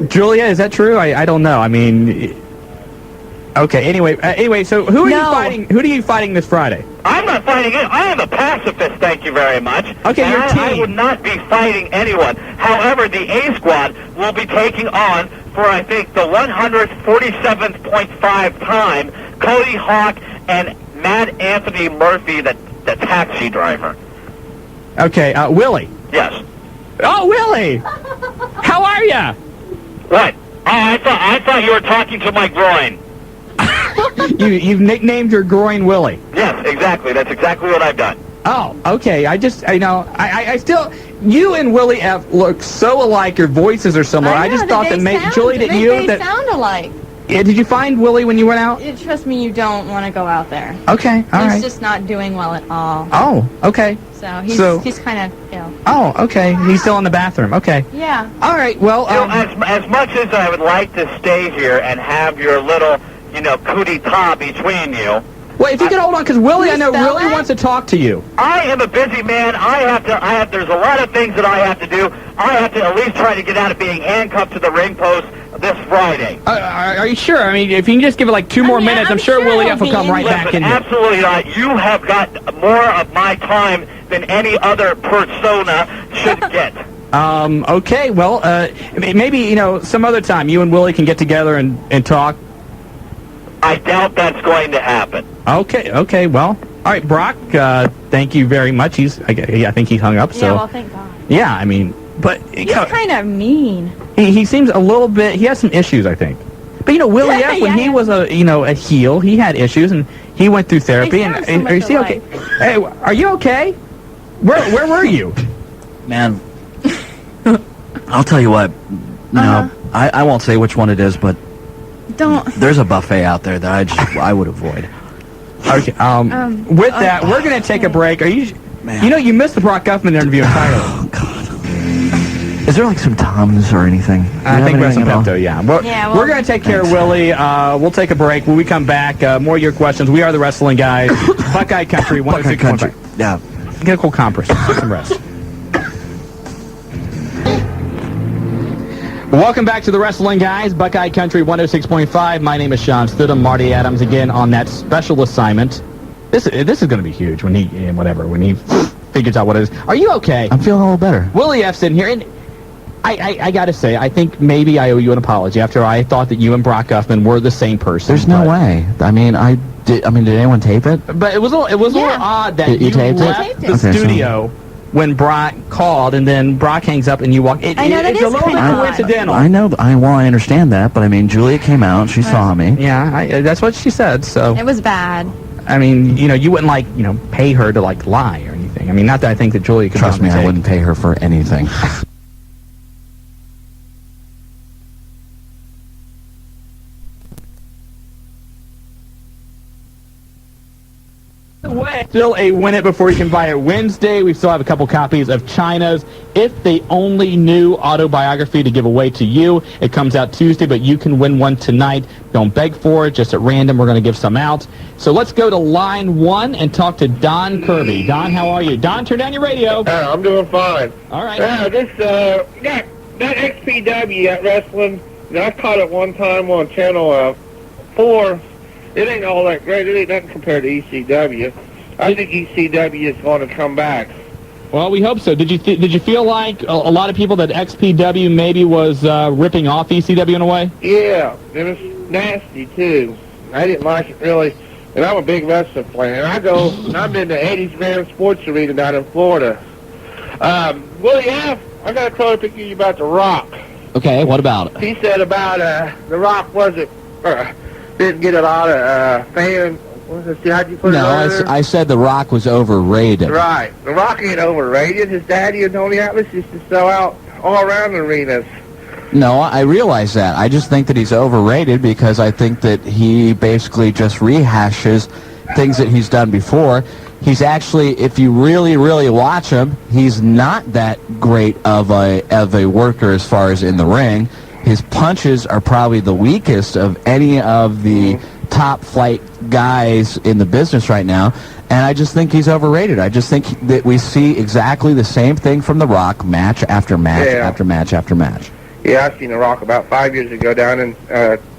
[SPEAKER 8] Julia, is that true? I don't know. I mean, okay. Anyway, so who are you fighting? Who are you fighting this Friday?
[SPEAKER 14] I'm not fighting anyone. I am a pacifist, thank you very much.
[SPEAKER 8] Okay, your team.
[SPEAKER 14] I would not be fighting anyone. However, the A Squad will be taking on, for I think the 147.5 time, Cody Hawk and Mad Anthony Murphy, the taxi driver.
[SPEAKER 8] Okay, Willie.
[SPEAKER 14] Yes.
[SPEAKER 8] Oh, Willie! How are ya?
[SPEAKER 14] What? Oh, I thought you were talking to my groin.
[SPEAKER 8] You've nicknamed your groin Willie.
[SPEAKER 14] Yes, exactly. That's exactly what I've done.
[SPEAKER 8] Oh, okay. I still, you and Willie F. look so alike. Your voices are similar. I just thought that Julie, that
[SPEAKER 4] they sound alike.
[SPEAKER 8] Yeah, did you find Willie when you went out?
[SPEAKER 4] Trust me, you don't want to go out there.
[SPEAKER 8] Okay, all right.
[SPEAKER 4] He's just not doing well at all.
[SPEAKER 8] Oh, okay.
[SPEAKER 4] So he's kind of ill.
[SPEAKER 8] Oh, okay. He's still in the bathroom. Okay.
[SPEAKER 4] Yeah.
[SPEAKER 8] All right. Well,
[SPEAKER 14] as much as I would like to stay here and have your little, coup d'etat between you,
[SPEAKER 8] Well, if you could hold on, because Willie, I know, really wants to talk to you.
[SPEAKER 14] I am a busy man. There's a lot of things that I have to do. I have to at least try to get out of being handcuffed to the ring post this Friday.
[SPEAKER 8] Are you sure? I mean, if you can just give it like 2 more minutes, I'm sure Willie F will come right back in.
[SPEAKER 14] Absolutely not. You have got more of my time than any other persona should get.
[SPEAKER 8] Okay, well, maybe, some other time you and Willie can get together and talk.
[SPEAKER 14] I doubt that's going to happen.
[SPEAKER 8] Okay, well, all right, Brock, thank you very much. I think he hung up, so.
[SPEAKER 4] Yeah, well, thank God.
[SPEAKER 8] Yeah, I mean, but,
[SPEAKER 4] He's kind of mean.
[SPEAKER 8] He seems a little bit, he has some issues, I think. But, Willie F, when he was a heel, he had issues, and he went through therapy. And are you okay? Hey, are you okay? Where were you?
[SPEAKER 15] Man, I'll tell you what. No, I won't say which one it is, but there's a buffet out there that I would avoid.
[SPEAKER 8] Okay. With that, we're going to take a break. Are you? Man. You missed the Brock Guffman interview entirely.
[SPEAKER 15] Oh God. Is there like some Tums or anything?
[SPEAKER 8] I think we have some Pepto. Yeah. We're going to take care of Willie. We'll take a break. When we come back, more of your questions. We are the Wrestling Guys. Buckeye Country.
[SPEAKER 15] Buckeye Country. Yeah.
[SPEAKER 8] Get a cold compress. Get some rest. Welcome back to the Wrestling Guys, Buckeye Country 106.5. My name is Shawn Stidham. Marty Adams again on that special assignment. This is going to be huge when he figures out what it is. Are you okay?
[SPEAKER 15] I'm feeling a little better.
[SPEAKER 8] Willie F's in here, and I got to say, I think maybe I owe you an apology after I thought that you and Brock Guffman were the same person.
[SPEAKER 15] There's no way. I mean, did anyone tape it?
[SPEAKER 8] But it was a little odd that you left the studio when Brock called, and then Brock hangs up and you walk. It's a little bit coincidental.
[SPEAKER 15] I know. I understand that, but I mean, Julia came out. She saw me.
[SPEAKER 8] Yeah, that's what she said. So
[SPEAKER 4] it was bad.
[SPEAKER 8] I mean, you wouldn't pay her to lie or anything. I mean, not that I think that Julia could.
[SPEAKER 15] Trust me, I wouldn't pay her for anything.
[SPEAKER 8] Still a Win It Before You Can Buy It Wednesday. We still have a couple copies of China's If They Only Knew autobiography to give away to you. It comes out Tuesday, but you can win one tonight. Don't beg for it. Just at random, we're going to give some out. So let's go to line 1 and talk to Don Kirby. Don, how are you? Don, turn down your radio.
[SPEAKER 16] I'm doing fine.
[SPEAKER 8] All right.
[SPEAKER 16] That XPW, that wrestling, I caught it one time on Channel 4. It ain't all that great. It ain't nothing compared to ECW. I think ECW is going to come back.
[SPEAKER 8] Well, we hope so. Did you feel like a lot of people that XPW maybe was ripping off ECW in a way?
[SPEAKER 16] Yeah, it was nasty too. I didn't like it really, and I'm a big wrestling fan. I've been to 80s Grand Sports Arena down in Florida. Willie F, I got a color picture you about The Rock.
[SPEAKER 2] Okay, what about it?
[SPEAKER 16] He said about The Rock didn't get a lot of fans. How'd you put it on?
[SPEAKER 2] I said The Rock was overrated.
[SPEAKER 16] Right. The Rock ain't overrated. His daddy and Tony Atlas used to sell out all around the arenas.
[SPEAKER 2] No, I realize that. I just think that he's overrated because I think that he basically just rehashes things that he's done before. He's actually, if you really, really watch him, he's not that great of a worker as far as in the ring. His punches are probably the weakest of any of the top flight guys in the business right now, and I just think he's overrated. I just think that we see exactly the same thing from The Rock, match after match after match after match.
[SPEAKER 16] Yeah, I seen The Rock about 5 years ago down in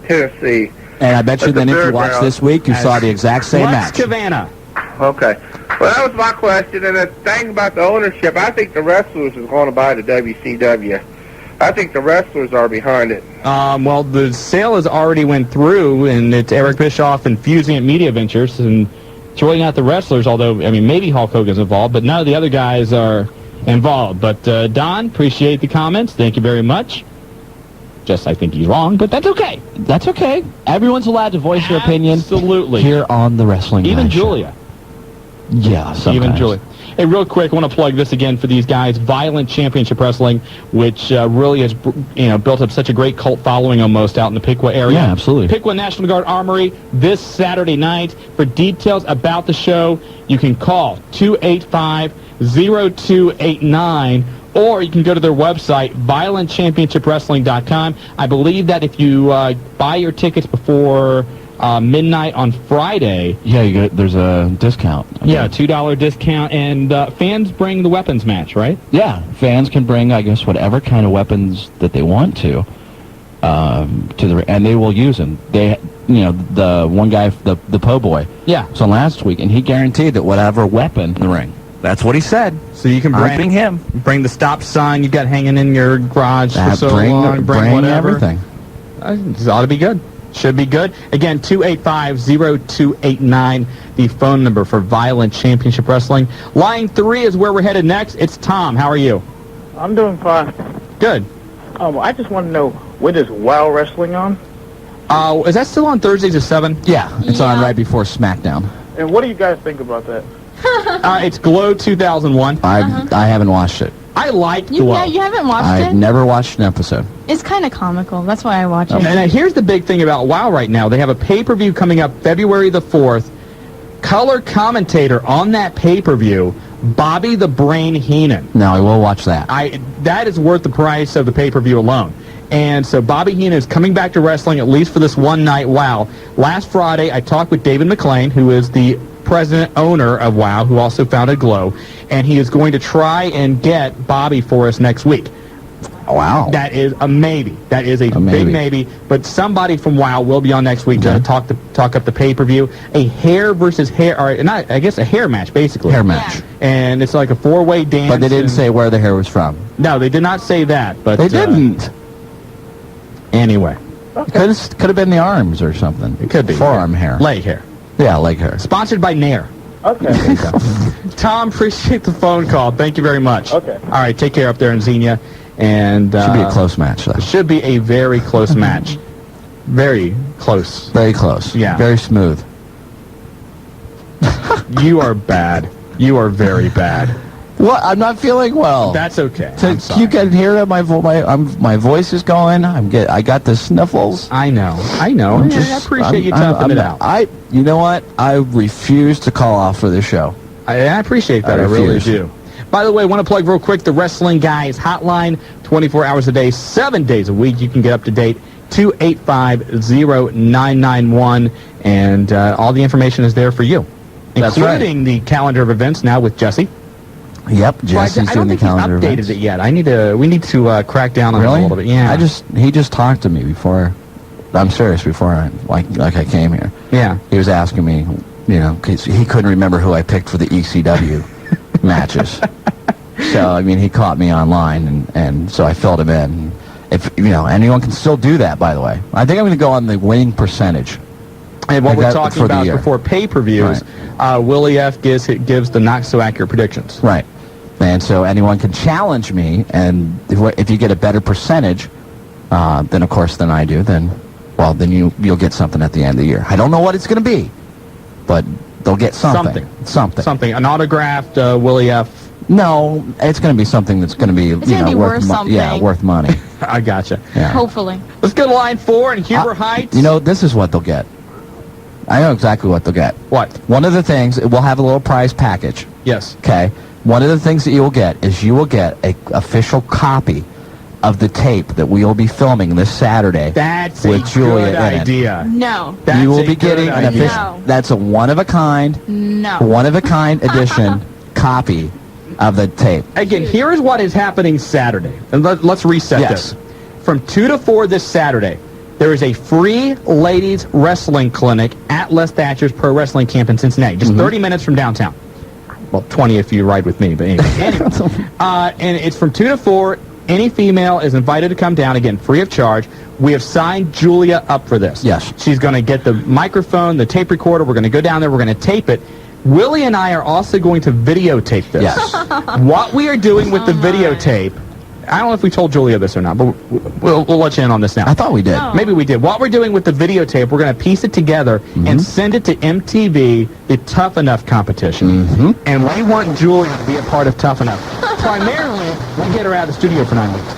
[SPEAKER 16] Tennessee.
[SPEAKER 2] And I bet you then if you watched this week, you saw the exact same match.
[SPEAKER 8] Savannah.
[SPEAKER 16] Okay. Well, that was my question, and the thing about the ownership, I think the wrestlers is going to buy the WCW. I think the wrestlers are behind it.
[SPEAKER 8] Well, the sale has already went through, and it's Eric Bischoff and Fusing at Media Ventures, and it's really not the wrestlers, although, I mean, maybe Hulk Hogan's involved, but none of the other guys are involved. But, Don, appreciate the comments. Thank you very much. Just, I think he's wrong, but that's okay.
[SPEAKER 2] That's okay. Everyone's allowed to voice their opinion.
[SPEAKER 8] Absolutely.
[SPEAKER 2] Here on the Wrestling Guys.
[SPEAKER 8] Even Julia.
[SPEAKER 2] Yeah, sometimes.
[SPEAKER 8] Even Julia. Hey, real quick, I want to plug this again for these guys. Violent Championship Wrestling, which really has built up such a great cult following almost out in the Piqua area.
[SPEAKER 2] Yeah, absolutely.
[SPEAKER 8] Piqua National Guard Armory this Saturday night. For details about the show, you can call 285-0289, or you can go to their website, violentchampionshipwrestling.com. I believe that if you buy your tickets before
[SPEAKER 1] midnight on Friday.
[SPEAKER 2] Yeah, there's a discount. Okay.
[SPEAKER 1] Yeah, $2 discount, and fans bring the weapons match, right?
[SPEAKER 2] Yeah, fans can bring, I guess, whatever kind of weapons that they want to the, and they will use them. They, the one guy, the po' boy.
[SPEAKER 1] Yeah.
[SPEAKER 2] So last week, and he guaranteed that whatever weapon in the ring. That's what he said.
[SPEAKER 1] So you can bring
[SPEAKER 2] him.
[SPEAKER 1] Bring the stop sign you've got hanging in your garage for so long.
[SPEAKER 2] Bring
[SPEAKER 1] whatever.
[SPEAKER 2] everything.
[SPEAKER 1] It ought to be good. Should be good. Again, 285-0289, the phone number for Violent Championship Wrestling. Line 3 is where we're headed next. It's Tom. How are you?
[SPEAKER 11] I'm doing fine.
[SPEAKER 1] Good.
[SPEAKER 11] I just want to know, when is WOW Wrestling on?
[SPEAKER 1] Is that still on Thursdays at 7?
[SPEAKER 2] Yeah, it's on right before SmackDown.
[SPEAKER 11] And what do you guys think about that?
[SPEAKER 1] It's Glow 2001.
[SPEAKER 2] I haven't watched it.
[SPEAKER 1] I like
[SPEAKER 4] Glow.
[SPEAKER 1] Glow.
[SPEAKER 4] You haven't watched
[SPEAKER 2] I've
[SPEAKER 4] it?
[SPEAKER 2] never watched an episode.
[SPEAKER 4] It's kind of comical. That's why I watch it.
[SPEAKER 1] And here's the big thing about WOW right now. They have a pay-per-view coming up February the 4th. Color commentator on that pay-per-view, Bobby the Brain Heenan.
[SPEAKER 2] No, I will watch that.
[SPEAKER 1] That is worth the price of the pay-per-view alone. And so Bobby Heenan is coming back to wrestling, at least for this one night WOW. Last Friday, I talked with David McLean, who is the president owner of WOW, who also founded Glow, and he is going to try and get Bobby for us next week.
[SPEAKER 2] Wow.
[SPEAKER 1] That is a maybe. That is a big maybe. But somebody from WOW will be on next week to talk up the pay-per-view. A hair versus hair, or not, I guess a hair match, basically.
[SPEAKER 2] Hair match.
[SPEAKER 1] And it's like a four-way dance.
[SPEAKER 2] But they didn't say where the hair was from.
[SPEAKER 1] No, they did not say that. But
[SPEAKER 2] they didn't.
[SPEAKER 1] Anyway.
[SPEAKER 2] Okay. Could have been the arms or something.
[SPEAKER 1] It could be.
[SPEAKER 2] Forearm hair.
[SPEAKER 1] Leg hair.
[SPEAKER 2] Yeah, leg hair.
[SPEAKER 1] Sponsored by Nair.
[SPEAKER 11] Okay.
[SPEAKER 1] Tom, appreciate the phone call. Thank you very much.
[SPEAKER 11] Okay.
[SPEAKER 1] All right, take care up there in Xenia. And
[SPEAKER 2] should be a close match, though.
[SPEAKER 1] Should be a very close match. Very close.
[SPEAKER 2] Very close.
[SPEAKER 1] Yeah.
[SPEAKER 2] Very smooth.
[SPEAKER 1] You are bad. You are very bad.
[SPEAKER 2] What? I'm not feeling well.
[SPEAKER 1] That's okay.
[SPEAKER 2] You can hear that my voice is going. I got the sniffles.
[SPEAKER 1] I know. I appreciate you toughing it out.
[SPEAKER 2] You know what? I refuse to call off for this show.
[SPEAKER 1] I appreciate that. I really do. By the way, I want to plug real quick the Wrestling Guys hotline, 24 hours a day, 7 days a week. You can get up to date, 285-0991, and all the information is there for you, including the calendar of events now with Jesse.
[SPEAKER 2] Yep, Jesse's doing the calendar.
[SPEAKER 1] I don't think he's updated it yet. We need to crack down on it a little bit. Yeah.
[SPEAKER 2] He just talked to me before. I'm serious. Before I came here.
[SPEAKER 1] Yeah.
[SPEAKER 2] He was asking me, because he couldn't remember who I picked for the ECW matches. So I mean, he caught me online, and so I filled him in. If anyone can still do that, by the way. I think I'm going to go on the winning percentage.
[SPEAKER 1] And what we're talking about before pay-per-views, Willie F. gives the not-so-accurate predictions.
[SPEAKER 2] Right. And so anyone can challenge me, and if you get a better percentage, then of course than I do, then you'll get something at the end of the year. I don't know what it's going to be, but they'll get something. Something.
[SPEAKER 1] An autographed Willie F.
[SPEAKER 2] No, it's going to be something that's going to be
[SPEAKER 4] worth something.
[SPEAKER 2] Yeah, worth money.
[SPEAKER 1] I gotcha.
[SPEAKER 2] Yeah.
[SPEAKER 4] Hopefully.
[SPEAKER 1] Let's go to line 4 in Huber Heights.
[SPEAKER 2] This is what they'll get. I know exactly what they'll get.
[SPEAKER 1] What?
[SPEAKER 2] One of the things, we'll have a little prize package.
[SPEAKER 1] Yes.
[SPEAKER 2] Okay. One of the things that you will get is you will get an official copy of the tape that we will be filming this Saturday.
[SPEAKER 1] That's
[SPEAKER 2] with
[SPEAKER 1] a
[SPEAKER 2] Julia
[SPEAKER 1] good idea.
[SPEAKER 4] No.
[SPEAKER 2] You will be getting an official.
[SPEAKER 4] No.
[SPEAKER 2] That's a one-of-a-kind edition copy of the tape.
[SPEAKER 1] Again, here is what is happening Saturday. And let's reset this. From 2 to 4 this Saturday, there is a free ladies wrestling clinic at Les Thatcher's Pro Wrestling Camp in Cincinnati, just 30 minutes from downtown. Well, 20 if you ride with me, but anyway. And it's from 2 to 4. Any female is invited to come down, again, free of charge. We have signed Julia up for this.
[SPEAKER 2] Yes.
[SPEAKER 1] She's going to get the microphone, the tape recorder. We're going to go down there. We're going to tape it. Willie and I are also going to videotape this.
[SPEAKER 2] Yes.
[SPEAKER 1] What we are doing with the videotape, I don't know if we told Julia this or not, but we'll let you in on this now.
[SPEAKER 2] I thought we did.
[SPEAKER 4] No.
[SPEAKER 1] Maybe we did. What we're doing with the videotape, we're going to piece it together and send it to MTV, the Tough Enough competition. And we want Julia to be a part of Tough Enough. Primarily, we'll get her out of the studio for 9 weeks.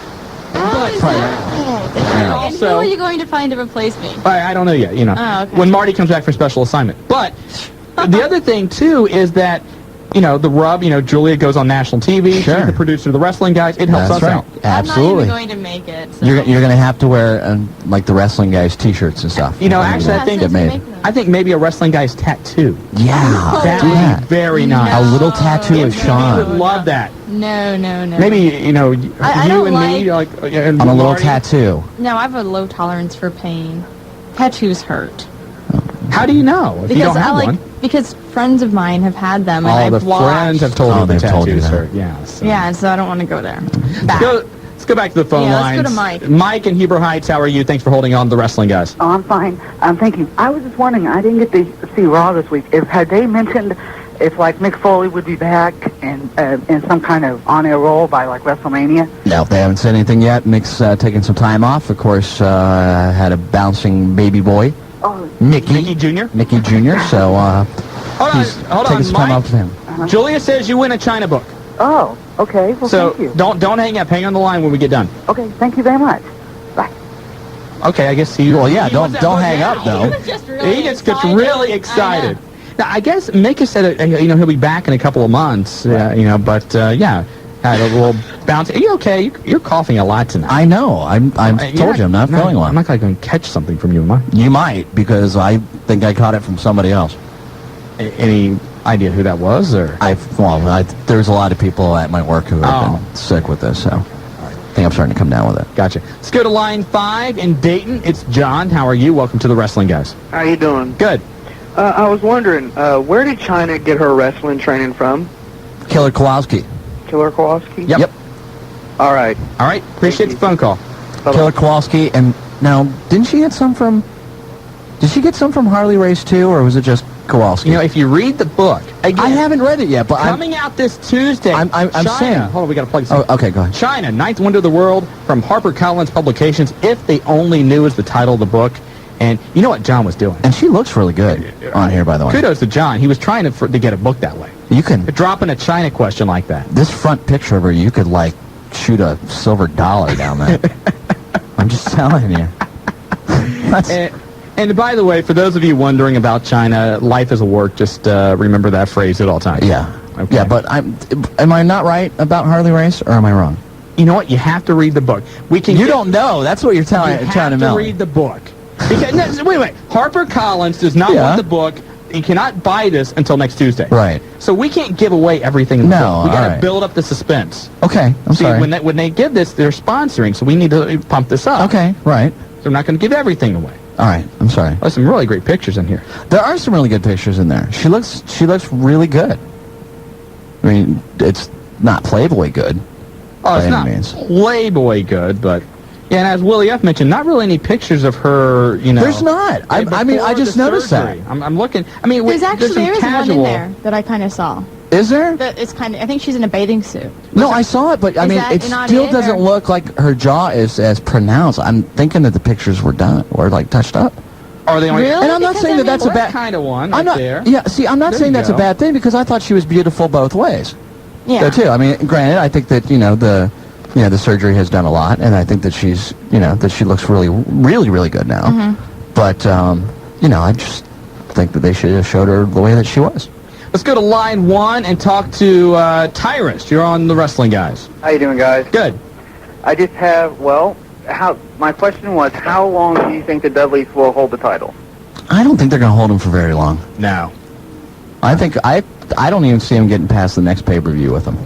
[SPEAKER 4] And who are you going to find to replace me?
[SPEAKER 1] I don't know yet,
[SPEAKER 4] Oh, okay.
[SPEAKER 1] when Marty comes back for special assignment. But the other thing, too, is that the rub, Julia goes on national TV.
[SPEAKER 2] Sure.
[SPEAKER 1] She's the producer of the wrestling guys. It helps us out.
[SPEAKER 2] Absolutely.
[SPEAKER 4] I'm not even going to make it. So.
[SPEAKER 2] You're going to have to wear like the wrestling guys T-shirts and stuff.
[SPEAKER 1] Actually, I think maybe a wrestling guy's tattoo.
[SPEAKER 2] Yeah,
[SPEAKER 1] that
[SPEAKER 2] do
[SPEAKER 1] would
[SPEAKER 2] that.
[SPEAKER 1] be very nice.
[SPEAKER 2] A little tattoo of Shawn.
[SPEAKER 1] We would love that.
[SPEAKER 4] No.
[SPEAKER 1] Maybe
[SPEAKER 4] I
[SPEAKER 1] you
[SPEAKER 4] don't
[SPEAKER 1] and me,
[SPEAKER 2] on a little tattoo.
[SPEAKER 4] No, I have a low tolerance for pain. Tattoos hurt.
[SPEAKER 1] How do you know if you don't have one?
[SPEAKER 4] Because friends of mine have had them, and I've watched.
[SPEAKER 1] Friends have told you the
[SPEAKER 2] they've told you
[SPEAKER 1] tattoos
[SPEAKER 2] that.
[SPEAKER 1] hurt. Yeah. So.
[SPEAKER 4] Yeah, so I don't want to go there.
[SPEAKER 1] Let's go back to the phone lines.
[SPEAKER 4] Let's go to Mike.
[SPEAKER 1] Mike in Heber Heights, how are you? Thanks for holding on to the wrestling guys.
[SPEAKER 13] Oh, I'm fine. I'm thinking. I was just wondering. I didn't get to see Raw this week. Had they mentioned if Mick Foley would be back and in some kind of on-air role by WrestleMania?
[SPEAKER 2] No, they haven't said anything yet. Mick's taking some time off. Of course, had a bouncing baby boy.
[SPEAKER 13] Oh,
[SPEAKER 1] Mickey Jr.
[SPEAKER 2] Mickey Jr. So he's
[SPEAKER 1] hold
[SPEAKER 2] taking
[SPEAKER 1] on,
[SPEAKER 2] some time
[SPEAKER 1] Mike.
[SPEAKER 2] off with him.
[SPEAKER 1] Julia says you win a China book.
[SPEAKER 13] Oh, okay. Well,
[SPEAKER 1] so
[SPEAKER 13] thank you.
[SPEAKER 1] don't hang up. Hang on the line when we get done.
[SPEAKER 13] Okay, thank you very much. Bye.
[SPEAKER 1] Okay, I guess he.
[SPEAKER 2] Well, yeah, don't hang up though.
[SPEAKER 1] He gets really excited. Now, I guess Mick has said he'll be back in a couple of months. But had a little bounce. Are you okay? You're coughing a lot tonight.
[SPEAKER 2] I know. I told you I'm not feeling well.
[SPEAKER 1] I'm not going to catch something from you, am I?
[SPEAKER 2] You might, because I think I caught it from somebody else.
[SPEAKER 1] Any idea who that was, or?
[SPEAKER 2] There's a lot of people at my work who have been sick with this, so I think I'm starting to come down with it.
[SPEAKER 1] Gotcha. Let's go to line 5 in Dayton. It's John. How are you? Welcome to the Wrestling Guys.
[SPEAKER 17] How you doing?
[SPEAKER 1] Good.
[SPEAKER 17] I was wondering, where did China get her wrestling training from?
[SPEAKER 2] Killer Kowalski.
[SPEAKER 17] Killer Kowalski?
[SPEAKER 2] Yep.
[SPEAKER 17] All right.
[SPEAKER 1] Appreciate the phone call.
[SPEAKER 2] Killer Kowalski, and now, did she get some from Harley Race too, or was it just Kowalski?
[SPEAKER 1] If you read the book, again,
[SPEAKER 2] I haven't read it yet, but
[SPEAKER 1] coming out this Tuesday.
[SPEAKER 2] I'm
[SPEAKER 1] China,
[SPEAKER 2] saying.
[SPEAKER 1] Hold on, we got to plug this.
[SPEAKER 2] Oh, okay, go ahead.
[SPEAKER 1] China, Ninth Wonder of the World from HarperCollins Publications. If They Only Knew is the title of the book. And you know what John was doing?
[SPEAKER 2] And she looks really good on here, by the way.
[SPEAKER 1] Kudos to John. He was trying to get a book that way.
[SPEAKER 2] You can
[SPEAKER 1] dropping a China question like that.
[SPEAKER 2] This front picture of her, you could shoot a silver dollar down there. I'm just telling you.
[SPEAKER 1] And by the way, for those of you wondering about China, life is a work. Just remember that phrase at all times.
[SPEAKER 2] Yeah.
[SPEAKER 1] Okay.
[SPEAKER 2] Yeah, but am I not right about Harley Race, or am I wrong?
[SPEAKER 1] You know what? You have to read the book.
[SPEAKER 2] You don't know. That's what you're trying to tell me.
[SPEAKER 1] You have to read the book. Because, wait. HarperCollins does not want the book. You cannot buy this until next Tuesday.
[SPEAKER 2] Right.
[SPEAKER 1] So we can't give away everything in the book. We got to build up the suspense.
[SPEAKER 2] Okay, I'm sorry.
[SPEAKER 1] When they give this, they're sponsoring, so we need to pump this up.
[SPEAKER 2] Okay, right.
[SPEAKER 1] So we're not going to give everything away.
[SPEAKER 2] All right, I'm sorry.
[SPEAKER 1] There's some really great pictures in here.
[SPEAKER 2] There are some really good pictures in there. She looks really good. I mean, it's not Playboy good.
[SPEAKER 1] Oh, it's not Playboy good, but... Yeah, and as Willie F. mentioned, not really any pictures of her,
[SPEAKER 2] There's not. I mean, I just noticed that.
[SPEAKER 1] I'm looking. I mean,
[SPEAKER 4] there is
[SPEAKER 1] casual...
[SPEAKER 4] one in there that I kind of saw.
[SPEAKER 2] Is there?
[SPEAKER 4] It's kind of. I think she's in a bathing suit.
[SPEAKER 2] No, I saw it, but I mean, it still doesn't look like her jaw is as pronounced. I'm thinking that the pictures were touched up.
[SPEAKER 1] Are they?
[SPEAKER 4] Really?
[SPEAKER 2] And I'm not saying that's a bad
[SPEAKER 1] kind of one.
[SPEAKER 2] I'm not.
[SPEAKER 1] There.
[SPEAKER 2] Yeah. See, I'm not saying that's a bad thing, because I thought she was beautiful both ways.
[SPEAKER 4] Yeah.
[SPEAKER 2] Too. I mean, granted, I think that the surgery has done a lot, and I think that she's, that she looks really, really, really good now.
[SPEAKER 4] Mm-hmm.
[SPEAKER 2] But, I just think that they should have showed her the way that she was.
[SPEAKER 1] Let's go to line 1 and talk to Tyrus. You're on the Wrestling Guys.
[SPEAKER 7] How you doing, guys?
[SPEAKER 1] Good.
[SPEAKER 7] I just have, my question was, how long do you think the Dudleys will hold the title?
[SPEAKER 2] I don't think they're going to hold him for very long.
[SPEAKER 1] No.
[SPEAKER 2] I think, I don't even see him getting past the next pay-per-view with him.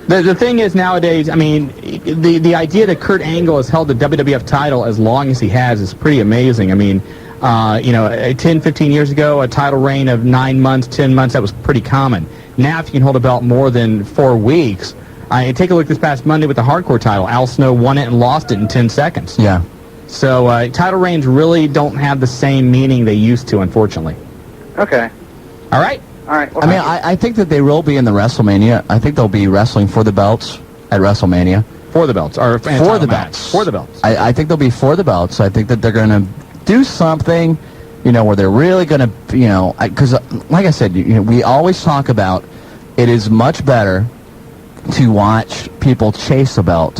[SPEAKER 1] The thing is nowadays, I mean, the idea that Kurt Angle has held the WWF title as long as he has is pretty amazing. I mean, 10, 15 years ago, a title reign of 9 months, 10 months, that was pretty common. Now, if you can hold a belt more than 4 weeks, take a look this past Monday with the Hardcore title. Al Snow won it and lost it in 10 seconds.
[SPEAKER 2] Yeah.
[SPEAKER 1] So title reigns really don't have the same meaning they used to, unfortunately.
[SPEAKER 7] Okay.
[SPEAKER 1] All right.
[SPEAKER 7] All right. Well,
[SPEAKER 2] I mean, I think that they will be in the WrestleMania. I think they'll be wrestling for the belts at WrestleMania.
[SPEAKER 1] For the belts. Or
[SPEAKER 2] for the belts.
[SPEAKER 1] For the belts.
[SPEAKER 2] I think they'll be for the belts. I think that they're going to do something, where they're really going to, because, like I said, we always talk about it is much better to watch people chase a belt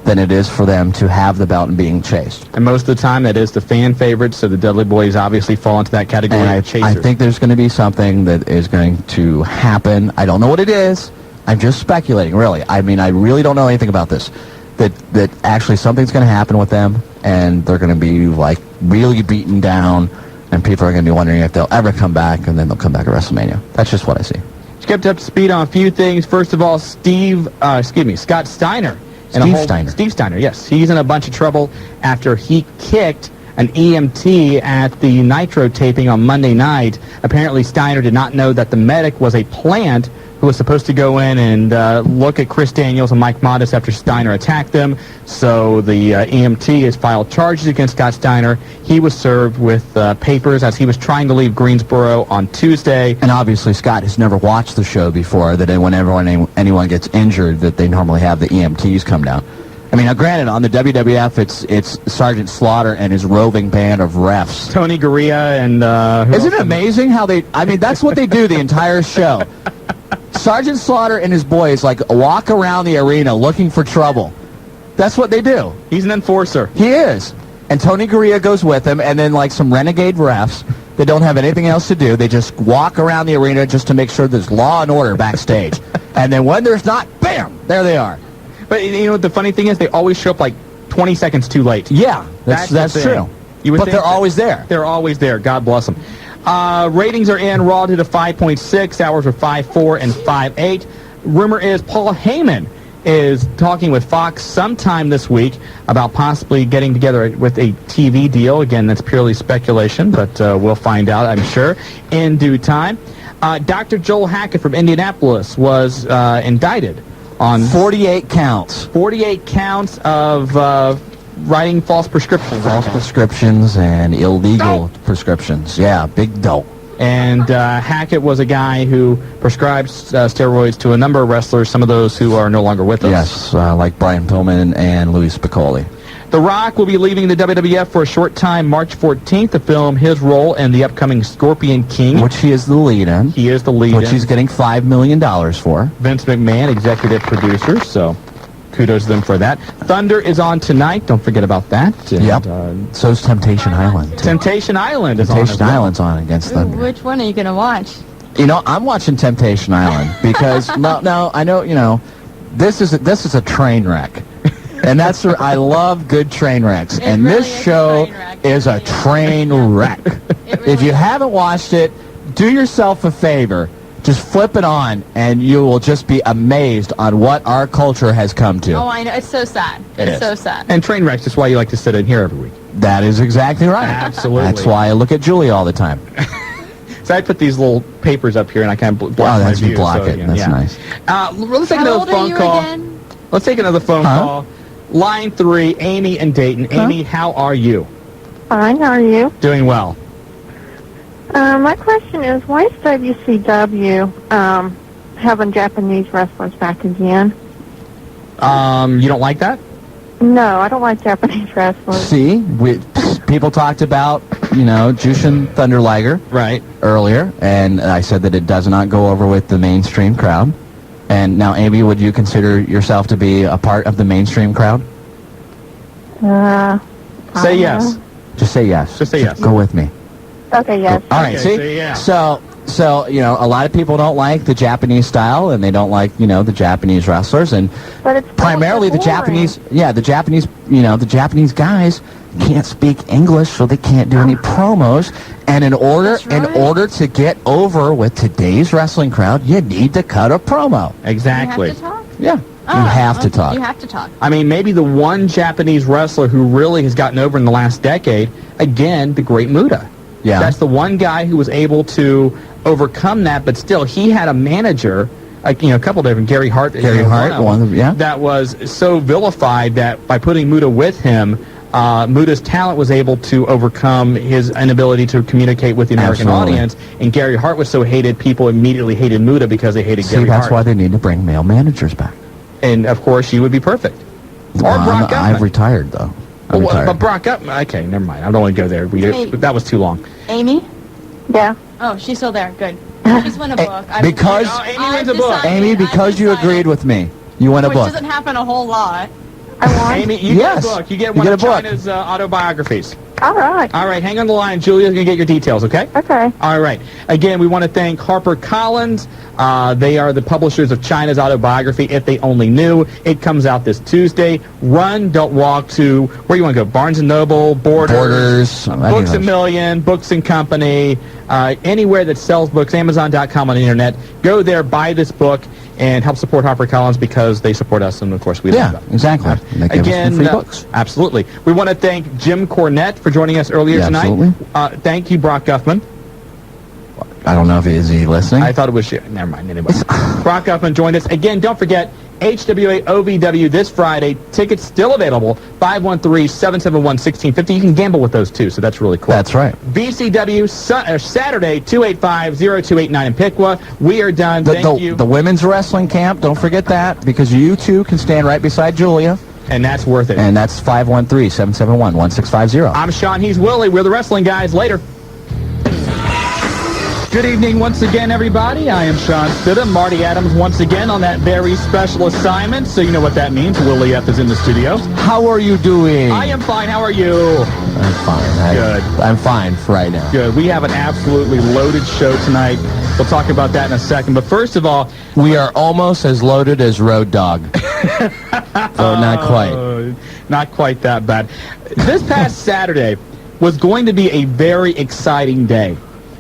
[SPEAKER 2] than it is for them to have the belt and being chased.
[SPEAKER 1] And most of the time, that is the fan favorite, so the Dudley Boys obviously fall into that category
[SPEAKER 2] And
[SPEAKER 1] of chasers.
[SPEAKER 2] I think there's going to be something that is going to happen. I don't know what it is. I'm just speculating, really. I mean, I really don't know anything about this. That actually something's going to happen with them, and they're going to be, like, really beaten down, and people are going to be wondering if they'll ever come back, and then they'll come back at WrestleMania. That's just what I see.
[SPEAKER 1] Kept up to speed on a few things. First of all, Scott Steiner. Steve Steiner, yes. He's in a bunch of trouble after he kicked an EMT at the Nitro taping on Monday night. Apparently, Steiner did not know that the medic was a plant who was supposed to go in and look at Chris Daniels and Mike Modest after Steiner attacked them. So the EMT has filed charges against Scott Steiner. He was served with papers as he was trying to leave Greensboro on Tuesday.
[SPEAKER 2] And obviously, Scott has never watched the show before, that whenever anyone gets injured, that they normally have the EMTs come down. I mean, now granted, on the WWF, it's Sergeant Slaughter and his roving band of refs.
[SPEAKER 1] Tony Gurria and...
[SPEAKER 2] Isn't it amazing how they... I mean, that's what they do the entire show. Sergeant Slaughter and his boys, like, walk around the arena looking for trouble. That's what they do.
[SPEAKER 1] He's an enforcer.
[SPEAKER 2] He is. And Tony Gurria goes with him, and then, like, some renegade refs that don't have anything else to do. They just walk around the arena just to make sure there's law and order backstage. And then when there's not, bam, there they are.
[SPEAKER 1] But, you know, the funny thing is they always show up, like, 20 seconds too late.
[SPEAKER 2] Yeah, that's true. But they're always there.
[SPEAKER 1] They're always there. God bless them. Ratings are in. Raw did a 5.6. Hours were 5.4 and 5.8. Rumor is Paul Heyman is talking with Fox sometime this week about possibly getting together with a TV deal. Again, that's purely speculation, but we'll find out, I'm sure, in due time. Dr. Joel Hackett from Indianapolis was indicted on
[SPEAKER 2] 48 counts.
[SPEAKER 1] 48 counts of writing false prescriptions.
[SPEAKER 2] False prescriptions and illegal prescriptions. Yeah, big dope.
[SPEAKER 1] And Hackett was a guy who prescribed steroids to a number of wrestlers, some of those who are no longer with us.
[SPEAKER 2] Yes, like Brian Pillman and Louis Spicolli.
[SPEAKER 1] The Rock will be leaving the WWF for a short time March 14th to film his role in the upcoming Scorpion King.
[SPEAKER 2] Which he is the lead in.
[SPEAKER 1] He is the lead in.
[SPEAKER 2] Which he's getting $5 million for.
[SPEAKER 1] Vince McMahon, executive producer, so kudos to them for that. Thunder is on tonight. Don't forget about that. And,
[SPEAKER 2] yep. So's Temptation Island, too.
[SPEAKER 1] Temptation Island is on.
[SPEAKER 2] Temptation Island's on against Thunder.
[SPEAKER 4] Which one are you going to watch?
[SPEAKER 2] You know, I'm watching Temptation Island because, no, I know, you know, this is a train wreck. And that's where I love good train wrecks. And really this show is a train wreck. If you haven't watched it, do yourself a favor. Just flip it on, and you will just be amazed on what our culture has come to.
[SPEAKER 4] Oh, I know. It's so sad. It's so sad.
[SPEAKER 1] And train wrecks is why you like to sit in here every week.
[SPEAKER 2] That is exactly right.
[SPEAKER 1] Absolutely.
[SPEAKER 2] That's why I look at Julie all the time.
[SPEAKER 1] So I put these little papers up here, and I kind of block my view.
[SPEAKER 2] Block it. That's nice.
[SPEAKER 1] Let's take another phone call.
[SPEAKER 4] Again?
[SPEAKER 1] Let's take another phone call. Line 3, Amy and Dayton. Amy, how are you?
[SPEAKER 18] Fine, how are you?
[SPEAKER 1] Doing well.
[SPEAKER 18] My question is, why is WCW having Japanese wrestlers back again?
[SPEAKER 1] You don't like that?
[SPEAKER 18] No, I don't like Japanese wrestlers.
[SPEAKER 2] See, people talked about, you know, Jushin Thunder Liger earlier, and I said that it does not go over with the mainstream crowd. And now, Amy, would you consider yourself to be a part of the mainstream crowd?
[SPEAKER 1] Say yes.
[SPEAKER 2] Just say yes.
[SPEAKER 1] Just say yes.
[SPEAKER 2] Go with me.
[SPEAKER 18] Okay, yes.
[SPEAKER 2] All right, see? So, you know, a lot of people don't like the Japanese style, and they don't like, you know, the Japanese wrestlers, and
[SPEAKER 18] but it's
[SPEAKER 2] primarily the Japanese, the Japanese guys can't speak English, so they can't do any promos. And in order to get over with today's wrestling crowd, you need to cut a promo.
[SPEAKER 1] Exactly.
[SPEAKER 4] You have to talk?
[SPEAKER 2] Yeah. You have to talk.
[SPEAKER 4] You have to talk.
[SPEAKER 1] I mean, maybe the one Japanese wrestler who really has gotten over in the last decade, again, the Great Muta.
[SPEAKER 2] Yeah.
[SPEAKER 1] That's the one guy who was able to overcome that, but still, he had a manager, like, you know, a couple different, Gary Hart, that was so vilified that by putting Muta with him, Muta's talent was able to overcome his inability to communicate with the American audience, and Gary Hart was so hated, people immediately hated Muta because they hated Gary Hart.
[SPEAKER 2] That's why they need to bring male managers back.
[SPEAKER 1] And, of course, you would be perfect. Or Brock Gutman.
[SPEAKER 2] I've retired, though.
[SPEAKER 1] But Brock Gutman, okay, never mind. I don't want to go there. That was too long.
[SPEAKER 4] Amy?
[SPEAKER 18] Yeah.
[SPEAKER 4] Oh, she's still there. Good. She's won a book.
[SPEAKER 2] Amy, because you agreed with me, you won a book.
[SPEAKER 4] Which doesn't happen a whole lot.
[SPEAKER 18] I won.
[SPEAKER 1] Amy, you get a book. You get one of China's autobiographies.
[SPEAKER 18] All right.
[SPEAKER 1] All right, hang on the line. Julia's going to get your details, okay?
[SPEAKER 18] Okay.
[SPEAKER 1] All right. Again, we want to thank HarperCollins. They are the publishers of China's autobiography, If They Only Knew. It comes out this Tuesday. Run, don't walk to, where you want to go? Barnes & Noble, Borders, Books A Million, Books & Company, anywhere that sells books, Amazon.com on the internet. Go there, buy this book, and help support HarperCollins because they support us, and of course we love them.
[SPEAKER 2] Exactly. They give us
[SPEAKER 1] Again,
[SPEAKER 2] some free books.
[SPEAKER 1] Absolutely. We want to thank Jim Cornette for joining us earlier tonight.
[SPEAKER 2] Absolutely.
[SPEAKER 1] Thank you, Brock Guffman.
[SPEAKER 2] I don't know if is he listening.
[SPEAKER 1] I thought it was you. Never mind. Anyway, Brock Guffman joined us. Again, don't forget, HWA OVW this Friday. Tickets still available, 513-771-1650. You can gamble with those, too, so that's really cool.
[SPEAKER 2] That's right.
[SPEAKER 1] VCW, Saturday, 285-0289 in Piqua. We are done. Thank you.
[SPEAKER 2] The women's wrestling camp, don't forget that, because you, too, can stand right beside Julia.
[SPEAKER 1] And that's worth it.
[SPEAKER 2] And that's 513-771-1650.
[SPEAKER 1] I'm Shawn. He's Willie. We're the Wrestling Guys. Later. Good evening once again, everybody. I am Shawn Stidham. Marty Adams once again on that very special assignment, so you know what that means. Willie F. is in the studio.
[SPEAKER 2] How are you doing?
[SPEAKER 1] I am fine. How are you?
[SPEAKER 2] I'm fine.
[SPEAKER 1] Good.
[SPEAKER 2] I'm fine for right now.
[SPEAKER 1] Good. We have an absolutely loaded show tonight. We'll talk about that in a second. But first of all,
[SPEAKER 2] we are almost as loaded as Road Dogg. Not quite.
[SPEAKER 1] Not quite that bad. This past Saturday was going to be a very exciting day.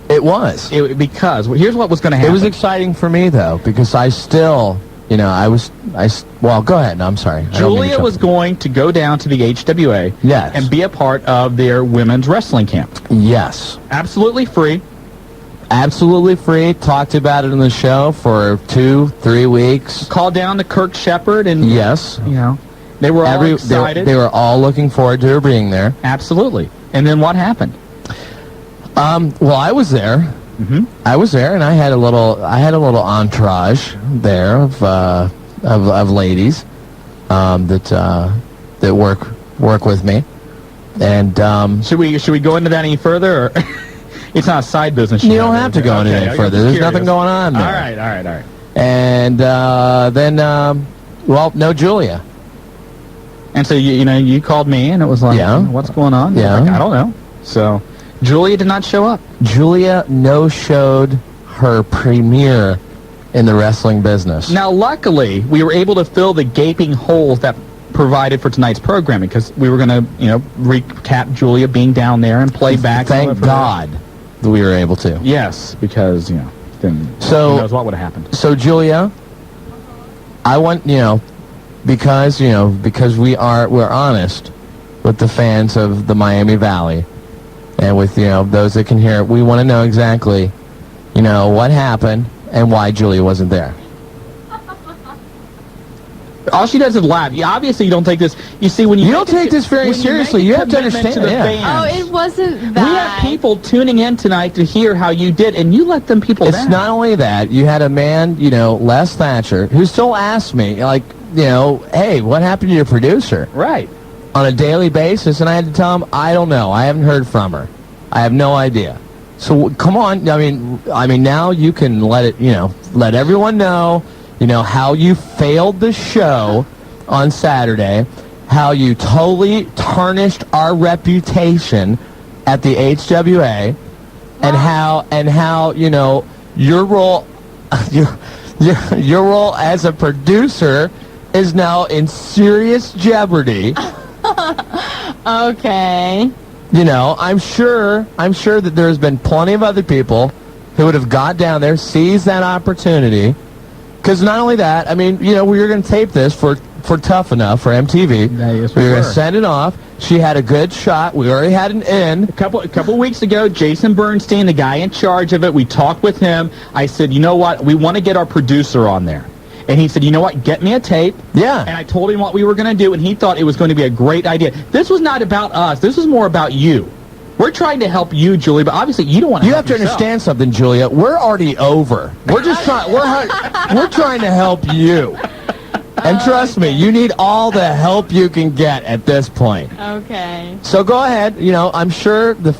[SPEAKER 2] It was.
[SPEAKER 1] Because here's what was going to happen.
[SPEAKER 2] It was exciting for me, though, because I still, well, go ahead. No, I'm sorry.
[SPEAKER 1] Julia was going to go down to the HWA and be a part of their women's wrestling camp.
[SPEAKER 2] Yes.
[SPEAKER 1] Absolutely free.
[SPEAKER 2] Absolutely free. Talked about it on the show for 2-3 weeks.
[SPEAKER 1] Called down to Kirk Shepard and...
[SPEAKER 2] Yes.
[SPEAKER 1] They were all excited.
[SPEAKER 2] They were all looking forward to her being there.
[SPEAKER 1] Absolutely. And then what happened?
[SPEAKER 2] Well, I was there.
[SPEAKER 1] Mm-hmm.
[SPEAKER 2] I was there, and I had a little entourage there of ladies that work with me. And
[SPEAKER 1] should we go into that any further? Or it's not a side business.
[SPEAKER 2] You don't have to go into any further. There's nothing going on there.
[SPEAKER 1] All right.
[SPEAKER 2] And then no Julia.
[SPEAKER 1] And so you called me, and it was like, what's going on?
[SPEAKER 2] Yeah.
[SPEAKER 1] Like, I don't know. So. Julia did not show up.
[SPEAKER 2] Julia no-showed her premiere in the wrestling business.
[SPEAKER 1] Now, luckily, we were able to fill the gaping holes that provided for tonight's programming because we were going to, recap Julia being down there and play back.
[SPEAKER 2] Thank God that we were able to.
[SPEAKER 1] Yes, because, then who knows what would have happened.
[SPEAKER 2] So, Julia, I want, because we're honest with the fans of the Miami Valley. And with, those that can hear it, we want to know exactly, what happened and why Julia wasn't there.
[SPEAKER 1] All she does is laugh. Obviously, you don't take this. You see, when you
[SPEAKER 2] don't take this very seriously, you have to understand.
[SPEAKER 1] To the fans,
[SPEAKER 4] oh, it wasn't that.
[SPEAKER 1] We have people tuning in tonight to hear how you did, and you let them people down.
[SPEAKER 2] It's not only that. You had a man, Les Thatcher, who still asks me, hey, what happened to your producer?
[SPEAKER 1] Right.
[SPEAKER 2] On a daily basis, and I had to tell him, I don't know. I haven't heard from her. I have no idea. So come on. I mean, now you can let everyone know, how you failed the show on Saturday, how you totally tarnished our reputation at the HWA, and how your role, your role as a producer is now in serious jeopardy.
[SPEAKER 4] Okay.
[SPEAKER 2] I'm sure that there's been plenty of other people who would have got down there, seized that opportunity. Because not only that, we were going to tape this for Tough Enough for MTV.
[SPEAKER 1] Yes,
[SPEAKER 2] we were going to send it off. She had a good shot. We already had an in.
[SPEAKER 1] A couple weeks ago, Jason Bernstein, the guy in charge of it, we talked with him. I said, you know what? We want to get our producer on there. And he said, you know what, get me a tape.
[SPEAKER 2] Yeah.
[SPEAKER 1] And I told him what we were going to do, and he thought it was going to be a great idea. This was not about us. This was more about you. We're trying to help you, Julia, but obviously you don't want to help yourself.
[SPEAKER 2] You have to understand something, Julia. We're already over. We're just trying. We're trying to help you. And trust me, you need all the help you can get at this point.
[SPEAKER 4] Okay.
[SPEAKER 2] So go ahead. I'm sure the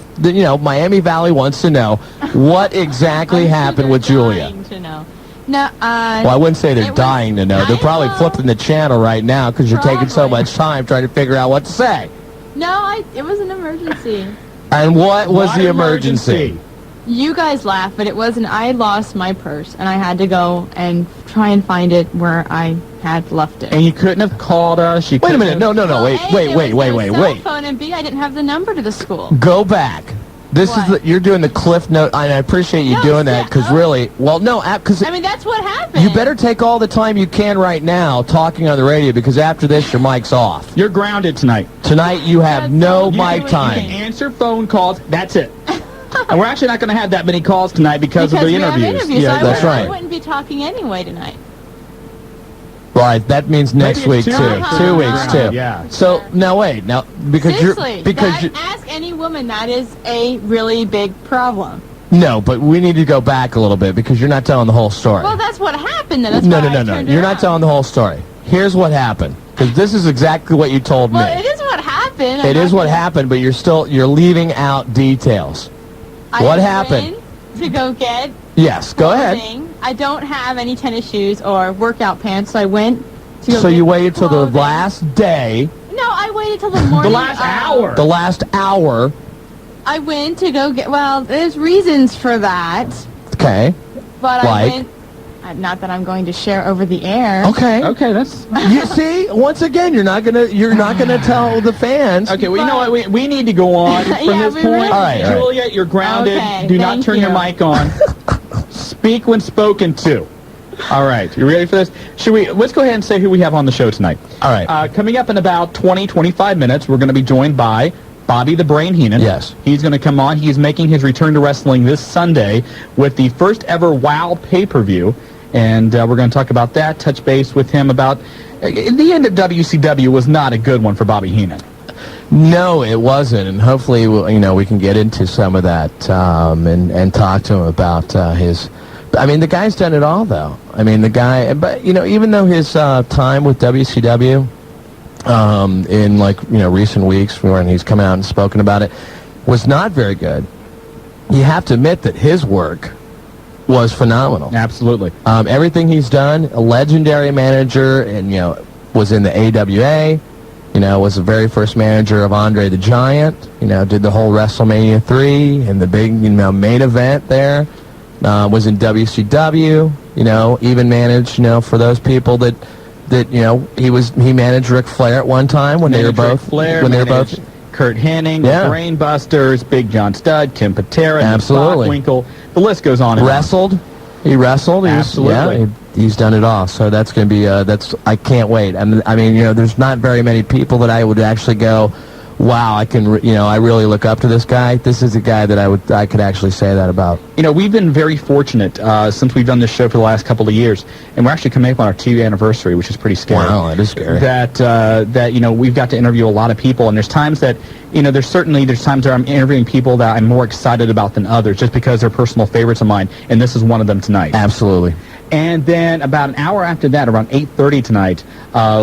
[SPEAKER 2] Miami Valley wants to know what exactly happened with Julia.
[SPEAKER 4] To know. No,
[SPEAKER 2] Well, I wouldn't say they're dying to know. They're probably flipping the channel right now because you're taking so much time trying to figure out what to say.
[SPEAKER 4] No, it was an emergency.
[SPEAKER 2] And what was the emergency?
[SPEAKER 4] You guys laugh, but it wasn't. I lost my purse, and I had to go and try and find it where I had left it.
[SPEAKER 1] And you couldn't have called us.
[SPEAKER 2] Wait a minute. No. Wait.
[SPEAKER 4] Cell phone, and B, I didn't have the number to the school.
[SPEAKER 2] Go back. This is you're doing the cliff note, and I appreciate you doing that because really, well, no, because
[SPEAKER 4] I mean that's what happened.
[SPEAKER 2] You better take all the time you can right now talking on the radio because after this your mic's off.
[SPEAKER 1] You're grounded tonight.
[SPEAKER 2] Tonight you have no mic time.
[SPEAKER 1] You can answer phone calls. That's it. And we're actually not going to have that many calls tonight because of the interviews.
[SPEAKER 2] Yeah, that's right.
[SPEAKER 4] I wouldn't be talking anyway tonight.
[SPEAKER 2] Right, that means next week too. 2 weeks too.
[SPEAKER 1] Yeah.
[SPEAKER 2] So now wait, because
[SPEAKER 4] Seriously,
[SPEAKER 2] you're
[SPEAKER 4] ask any woman. That is a really big problem.
[SPEAKER 2] no, but we need to go back a little bit because you're not telling the whole story.
[SPEAKER 4] Well, that's what happened. Then. That's
[SPEAKER 2] No.
[SPEAKER 4] why I turned
[SPEAKER 2] You're
[SPEAKER 4] around.
[SPEAKER 2] not telling the whole story. Here's what happened because this is exactly what you told me.
[SPEAKER 4] Well, it is what happened.
[SPEAKER 2] It is what happened, but you're leaving out details. What happened?
[SPEAKER 4] Went to go get.
[SPEAKER 2] Yes, go ahead.
[SPEAKER 4] clothing. I don't have any tennis shoes or workout pants, so I went to go
[SPEAKER 2] So
[SPEAKER 4] get
[SPEAKER 2] you waited till the
[SPEAKER 4] clothing.
[SPEAKER 2] last day,
[SPEAKER 4] No, I waited till the morning.
[SPEAKER 2] the last hour.
[SPEAKER 4] I went to go get. Well, there's reasons for that,
[SPEAKER 2] Okay.
[SPEAKER 4] but
[SPEAKER 2] Like?
[SPEAKER 4] I went. Not that I'm going to share over the air.
[SPEAKER 2] Okay.
[SPEAKER 1] Okay, that's.
[SPEAKER 2] You see, once again, you're not gonna tell the fans.
[SPEAKER 1] Okay, well, you know what? We need to go on from
[SPEAKER 4] Yeah,
[SPEAKER 1] this
[SPEAKER 4] we
[SPEAKER 1] point.
[SPEAKER 4] really
[SPEAKER 2] All right.
[SPEAKER 1] Julia, you're grounded.
[SPEAKER 4] Okay,
[SPEAKER 1] Do not
[SPEAKER 4] thank
[SPEAKER 1] turn your
[SPEAKER 4] you.
[SPEAKER 1] mic on. Speak when spoken to. All right, you ready for this? Let's go ahead and say who we have on the show tonight.
[SPEAKER 2] All right.
[SPEAKER 1] Coming up in about 25 minutes, we're going to be joined by Bobby the Brain Heenan.
[SPEAKER 2] Yes.
[SPEAKER 1] He's going to come on. He's making his return to wrestling this Sunday with the first ever WOW pay-per-view. And we're going to talk about that, touch base with him about... the end of WCW was not a good one for Bobby Heenan.
[SPEAKER 2] No, it wasn't, and hopefully, we can get into some of that and talk to him about his. I mean, the guy's done it all, though. I mean, the guy, but even though his time with WCW in recent weeks when he's come out and spoken about it was not very good, you have to admit that his work was phenomenal.
[SPEAKER 1] Absolutely.
[SPEAKER 2] Everything he's done, a legendary manager, and was in the AWA. Was the very first manager of Andre the Giant. Did the whole WrestleMania 3 and the big main event there. Was in WCW. Even managed for those people that he managed Ric Flair at one time when they were both
[SPEAKER 1] Kurt Hennig, the Brainbusters, Big John Studd, Ken Patera,
[SPEAKER 2] Absolutely.
[SPEAKER 1] Winkle. The list goes on. And
[SPEAKER 2] wrestled. He wrestled.
[SPEAKER 1] Absolutely.
[SPEAKER 2] He's done it all. So that's going to be. I can't wait. I mean, there's not very many people that I would actually go, wow, I can. I really look up to this guy. This is a guy that I could actually say that about.
[SPEAKER 1] We've been very fortunate since we've done this show for the last couple of years, and we're actually coming up on our 2-year anniversary, which is pretty scary.
[SPEAKER 2] Wow, that is scary.
[SPEAKER 1] That we've got to interview a lot of people, and there's times that there's times where I'm interviewing people that I'm more excited about than others, just because they're personal favorites of mine, and this is one of them tonight.
[SPEAKER 2] Absolutely.
[SPEAKER 1] And then about an hour after that, around 8:30 tonight,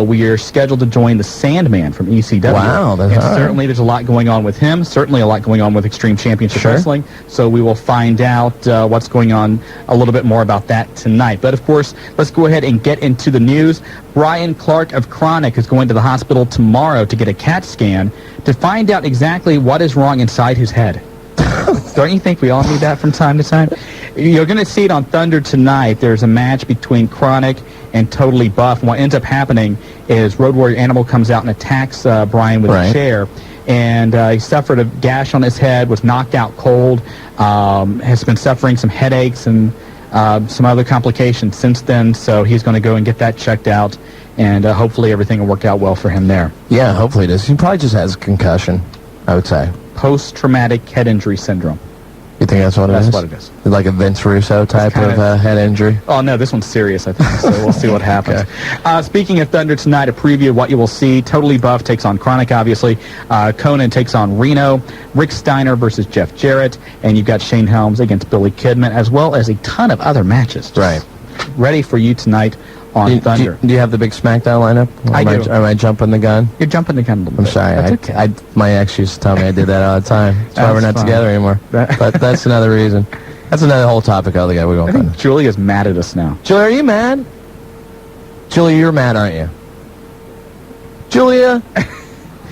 [SPEAKER 1] we are scheduled to join the Sandman from ECW.
[SPEAKER 2] Wow, that's
[SPEAKER 1] and
[SPEAKER 2] all right.
[SPEAKER 1] certainly there's a lot going on with him. Certainly a lot going on with Extreme Championship Wrestling. So we will find out what's going on a little bit more about that tonight. But of course, let's go ahead and get into the news. Brian Clark of Chronic is going to the hospital tomorrow to get a CAT scan to find out exactly what is wrong inside his head. Don't you think we all need that from time to time? You're going to see it on Thunder tonight. There's a match between Chronic and Totally Buff. And what ends up happening is Road Warrior Animal comes out and attacks Brian with a chair. And he suffered a gash on his head, was knocked out cold, has been suffering some headaches and some other complications since then. So he's going to go and get that checked out. And hopefully everything will work out well for him there.
[SPEAKER 2] Yeah, hopefully it is. He probably just has a concussion, I would say.
[SPEAKER 1] Post-traumatic head injury syndrome.
[SPEAKER 2] You think that's what it is?
[SPEAKER 1] That's what it is.
[SPEAKER 2] Like a Vince Russo type of head injury?
[SPEAKER 1] Oh, no, this one's serious, I think, so we'll see what happens. Speaking of Thunder tonight, a preview of what you will see. Totally Buff takes on Chronic, obviously. Conan takes on Reno. Rick Steiner versus Jeff Jarrett. And you've got Shane Helms against Billy Kidman, as well as a ton of other matches.
[SPEAKER 2] Right.
[SPEAKER 1] Ready for you tonight on Thunder.
[SPEAKER 2] Do you have the big SmackDown lineup?
[SPEAKER 1] I do.
[SPEAKER 2] Am I jumping the gun?
[SPEAKER 1] You're jumping the gun a little bit.
[SPEAKER 2] I'm sorry. My ex used to tell me I did that all the time. That's why we're not
[SPEAKER 1] fine.
[SPEAKER 2] together anymore. But that's another reason.
[SPEAKER 19] That's another whole topic. I
[SPEAKER 1] think Julia's mad at us now.
[SPEAKER 19] Julia, are you mad? Julia, you're mad, aren't you? Julia,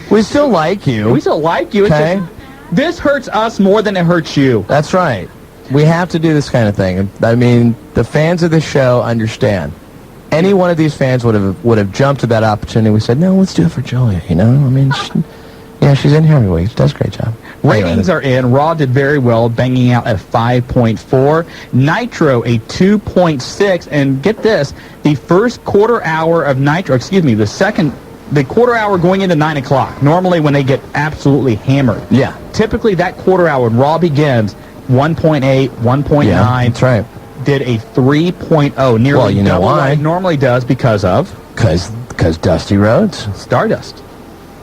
[SPEAKER 19] we still like you.
[SPEAKER 1] We still like you.
[SPEAKER 19] Okay.
[SPEAKER 1] This hurts us more than it hurts you.
[SPEAKER 19] That's right. We have to do this kind of thing. I mean, the fans of this show understand. Any one of these fans would have jumped at that opportunity. We said, no, let's do it for Julia, I mean, she's in here every week. She does a great job.
[SPEAKER 1] Ratings are in. Raw did very well, banging out at 5.4. Nitro, a 2.6. And get this, the first quarter hour of Nitro, the quarter hour going into 9 o'clock, normally when they get absolutely hammered.
[SPEAKER 19] Yeah.
[SPEAKER 1] Typically, that quarter hour when Raw begins, 1.8, 1.9.
[SPEAKER 19] Yeah, that's right.
[SPEAKER 1] Did a 3.0, nearly double what it normally does because
[SPEAKER 19] Dusty Rhodes.
[SPEAKER 1] Stardust.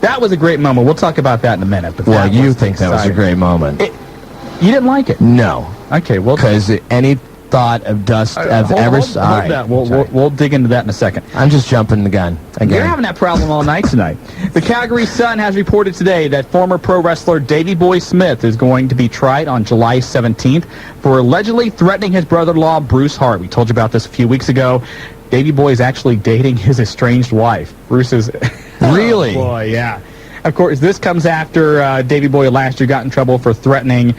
[SPEAKER 1] That was a great moment. We'll talk about that in a minute. But
[SPEAKER 19] well, you think that was a great moment.
[SPEAKER 1] You didn't like it?
[SPEAKER 19] No.
[SPEAKER 1] Okay, well...
[SPEAKER 19] Because any thought of Dust I've ever... Hold
[SPEAKER 1] that. We'll dig into that in a second.
[SPEAKER 19] I'm just jumping the gun again.
[SPEAKER 1] You're having that problem all night tonight. The Calgary Sun has reported today that former pro wrestler Davey Boy Smith is going to be tried on July 17th for allegedly threatening his brother-in-law, Bruce Hart. We told you about this a few weeks ago. Davey Boy is actually dating his estranged wife. Bruce is...
[SPEAKER 19] Really?
[SPEAKER 1] Oh, boy, yeah. Of course, this comes after Davey Boy last year got in trouble for threatening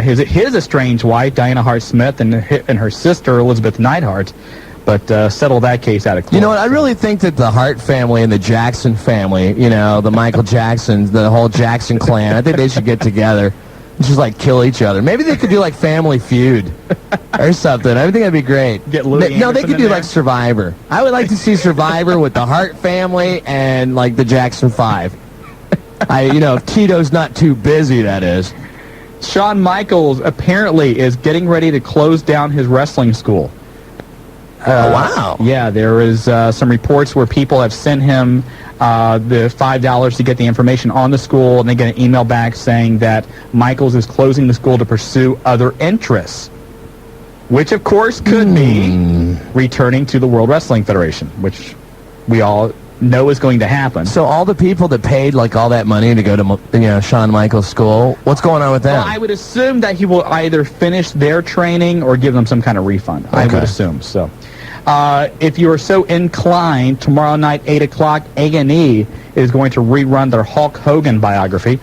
[SPEAKER 1] his estranged wife, Diana Hart Smith, and her sister, Elizabeth Neidhart, but settled that case out of court.
[SPEAKER 19] You know what? I really think that the Hart family and the Jackson family, the Michael Jacksons, the whole Jackson clan, I think they should get together and just, kill each other. Maybe they could do, Family Feud or something. I think that'd be great.
[SPEAKER 1] Get Louis
[SPEAKER 19] No, they
[SPEAKER 1] Anderson
[SPEAKER 19] could do,
[SPEAKER 1] there.
[SPEAKER 19] Survivor. I would like to see Survivor with the Hart family and, the Jackson 5. If Tito's not too busy, that is.
[SPEAKER 1] Shawn Michaels apparently is getting ready to close down his wrestling school.
[SPEAKER 19] Wow.
[SPEAKER 1] Yeah, there is some reports where people have sent him the $5 to get the information on the school, and they get an email back saying that Michaels is closing the school to pursue other interests, which, of course, could be returning to the World Wrestling Federation, which we all know is going to happen.
[SPEAKER 19] So all the people that paid all that money to go to Shawn Michaels' school, what's going on with them?
[SPEAKER 1] Well, I would assume that he will either finish their training or give them some kind of refund. Okay. I would assume so. If you are so inclined, tomorrow night, 8 o'clock, A&E is going to rerun their Hulk Hogan biography.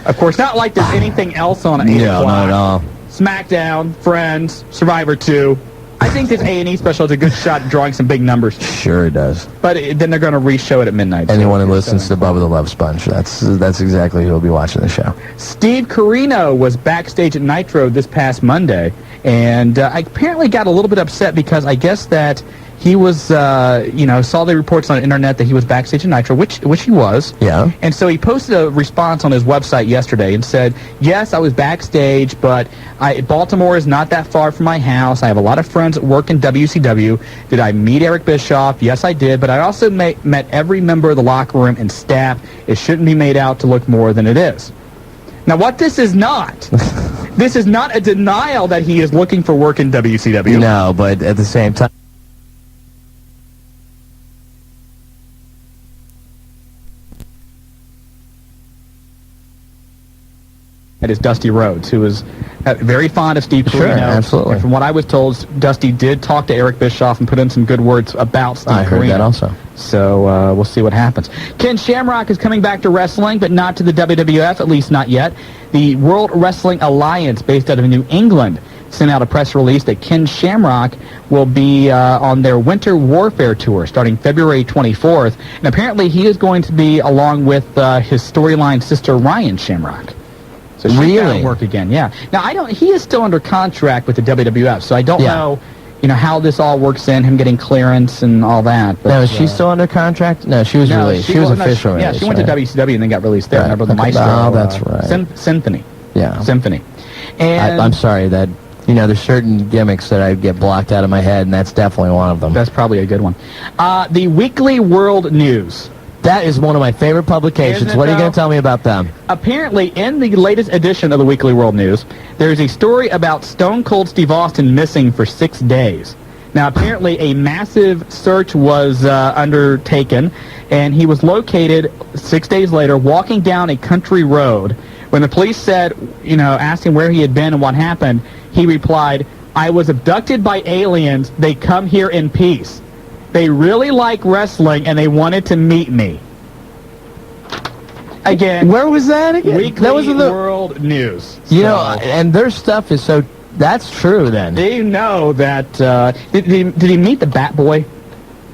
[SPEAKER 1] Of course, not like there's anything else on 8 o'clock.
[SPEAKER 19] No, not at all.
[SPEAKER 1] SmackDown, Friends, Survivor 2. I think this A&E special is a good shot at drawing some big numbers.
[SPEAKER 19] Sure it does.
[SPEAKER 1] But then they're going to re-show it at midnight.
[SPEAKER 19] Anyone who listens to Bubba the Love Sponge, that's exactly who will be watching the show.
[SPEAKER 1] Steve Corino was backstage at Nitro this past Monday, and I apparently got a little bit upset because I guess that he was, saw the reports on the internet that he was backstage at Nitro, which he was.
[SPEAKER 19] Yeah.
[SPEAKER 1] And so he posted a response on his website yesterday and said, yes, I was backstage, but Baltimore is not that far from my house. I have a lot of friends that work in WCW. Did I meet Eric Bischoff? Yes, I did. But I also met every member of the locker room and staff. It shouldn't be made out to look more than it is. Now, what this is not, this is not a denial that he is looking for work in WCW.
[SPEAKER 19] No, but at the same time,
[SPEAKER 1] that is Dusty Rhodes, who is very fond of Steve Corino.
[SPEAKER 19] Sure, absolutely.
[SPEAKER 1] And from what I was told, Dusty did talk to Eric Bischoff and put in some good words about Steve Corino.
[SPEAKER 19] I heard that also.
[SPEAKER 1] So we'll see what happens. Ken Shamrock is coming back to wrestling, but not to the WWF, at least not yet. The World Wrestling Alliance, based out of New England, sent out a press release that Ken Shamrock will be on their Winter Warfare Tour starting February 24th. And apparently he is going to be along with his storyline sister, Ryan Shamrock. So she's
[SPEAKER 19] really?
[SPEAKER 1] got to work again, yeah. Now, he is still under contract with the WWF, so I don't know, how this all works in, him getting clearance and all that. But,
[SPEAKER 19] now, is she still under contract? No, she was released. She was officially released.
[SPEAKER 1] Yeah, she went to WCW and then got released there.
[SPEAKER 19] Right.
[SPEAKER 1] Remember the Maestro?
[SPEAKER 19] Oh, that's right.
[SPEAKER 1] Symphony.
[SPEAKER 19] Yeah.
[SPEAKER 1] Symphony. And
[SPEAKER 19] I'm sorry that... there's certain gimmicks that I get blocked out of my head, and that's definitely one of them.
[SPEAKER 1] That's probably a good one. The Weekly World News.
[SPEAKER 19] That is one of my favorite publications. What are you going to tell me about them?
[SPEAKER 1] Apparently, in the latest edition of the Weekly World News, there's a story about Stone Cold Steve Austin missing for 6 days. Now, apparently, a massive search was undertaken, and he was located 6 days later walking down a country road When the police said, asked him where he had been and what happened, he replied, "I was abducted by aliens. They come here in peace. They really like wrestling, and they wanted to meet me." Again,
[SPEAKER 19] where was that again?
[SPEAKER 1] Weekly
[SPEAKER 19] That was in the
[SPEAKER 1] World News.
[SPEAKER 19] and their stuff is so. That's true. Then
[SPEAKER 1] they know that. Did he meet the Bat Boy,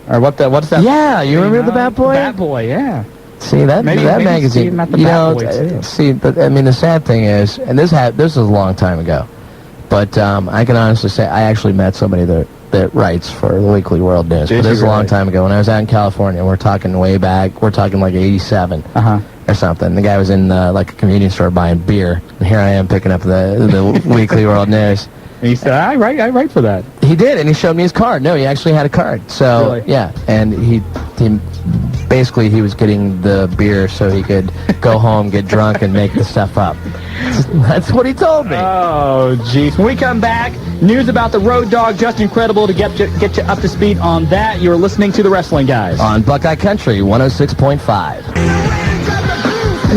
[SPEAKER 1] or what's that?
[SPEAKER 19] Yeah, you remember the Bat Boy?
[SPEAKER 1] Bat Boy, yeah.
[SPEAKER 19] See that
[SPEAKER 1] Maybe
[SPEAKER 19] magazine?
[SPEAKER 1] see him at the Bat Boy, too.
[SPEAKER 19] See, but I mean, the sad thing is, and this was a long time ago, but I can honestly say I actually met somebody that writes for the Weekly World News. But this is a long time ago when I was out in California. We're talking way back. We're talking like '87 or something. The guy was in like a convenience store buying beer, and here I am picking up the Weekly World News.
[SPEAKER 1] And he said, I write for that.
[SPEAKER 19] He did, and he showed me his card. No, he actually had a card. So,
[SPEAKER 1] really?
[SPEAKER 19] Yeah, and he basically he was getting the beer so he could go home, get drunk, and make the stuff up. That's what he told me.
[SPEAKER 1] Oh, jeez. When we come back, news about the Road Dogg, just incredible to get you up to speed on that. You're listening to The Wrestling Guys.
[SPEAKER 19] On Buckeye Country 106.5.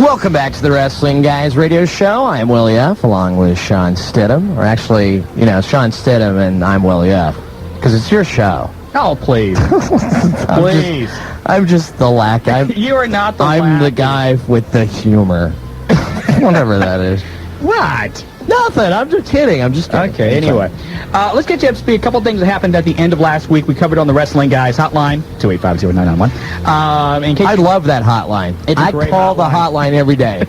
[SPEAKER 19] Welcome back to the Wrestling Guys radio show. I'm Willie F. along with Shawn Stidham. Or actually, Shawn Stidham and I'm Willie F. Because it's your show.
[SPEAKER 1] Oh, please. Please.
[SPEAKER 19] I'm just the lack.
[SPEAKER 1] You are not the
[SPEAKER 19] I'm the guy with the humor. Whatever that is.
[SPEAKER 1] What?
[SPEAKER 19] Nothing. I'm just kidding.
[SPEAKER 1] Okay, anyway. Let's get you up to speed. A couple things that happened at the end of last week. We covered on the Wrestling Guys hotline, 285-0991.
[SPEAKER 19] I love that hotline. I call the hotline every day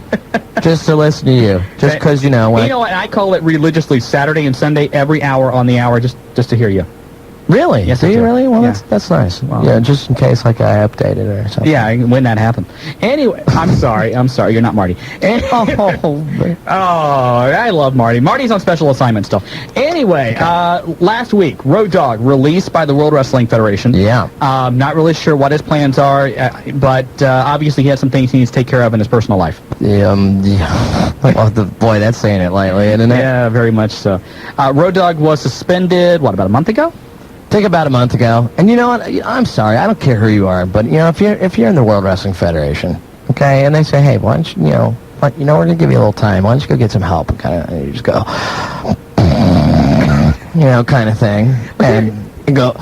[SPEAKER 19] just to listen to you. Just because,
[SPEAKER 1] you know what? I call it religiously Saturday and Sunday, every hour on the hour, just to hear you.
[SPEAKER 19] Really?
[SPEAKER 1] Yes,
[SPEAKER 19] do you really? Well,
[SPEAKER 1] yeah.
[SPEAKER 19] that's nice.
[SPEAKER 1] Well,
[SPEAKER 19] yeah, just in case like I updated it or something.
[SPEAKER 1] Yeah, when that happened. Anyway, I'm sorry. You're not Marty. I love Marty. Marty's on special assignment still. Anyway, last week, Road Dogg released by the World Wrestling Federation.
[SPEAKER 19] Yeah.
[SPEAKER 1] Not really sure what his plans are, but obviously he has some things he needs to take care of in his personal life.
[SPEAKER 19] Yeah. Well, boy, that's saying it lightly, isn't it?
[SPEAKER 1] Yeah, very much so. Road Dogg was suspended, about a month ago?
[SPEAKER 19] I think about a month ago. And you know what? I'm sorry. I don't care who you are, but if you're in the World Wrestling Federation, okay, and they say, hey, why don't you, we're going to give you a little time. Why don't you go get some help? And you just go, kind of thing. And you go,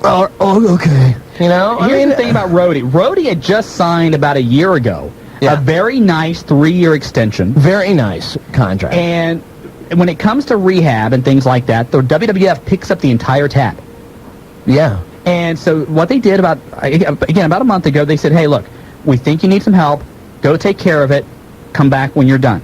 [SPEAKER 19] oh, okay.
[SPEAKER 1] Here's the thing about Rhodey. Rhodey had just signed about a year ago a very nice 3-year extension.
[SPEAKER 19] Very nice contract.
[SPEAKER 1] And when it comes to rehab and things like that, the WWF picks up the entire tab.
[SPEAKER 19] Yeah.
[SPEAKER 1] And so what they did about a month ago, they said, hey, look, we think you need some help. Go take care of it. Come back when you're done.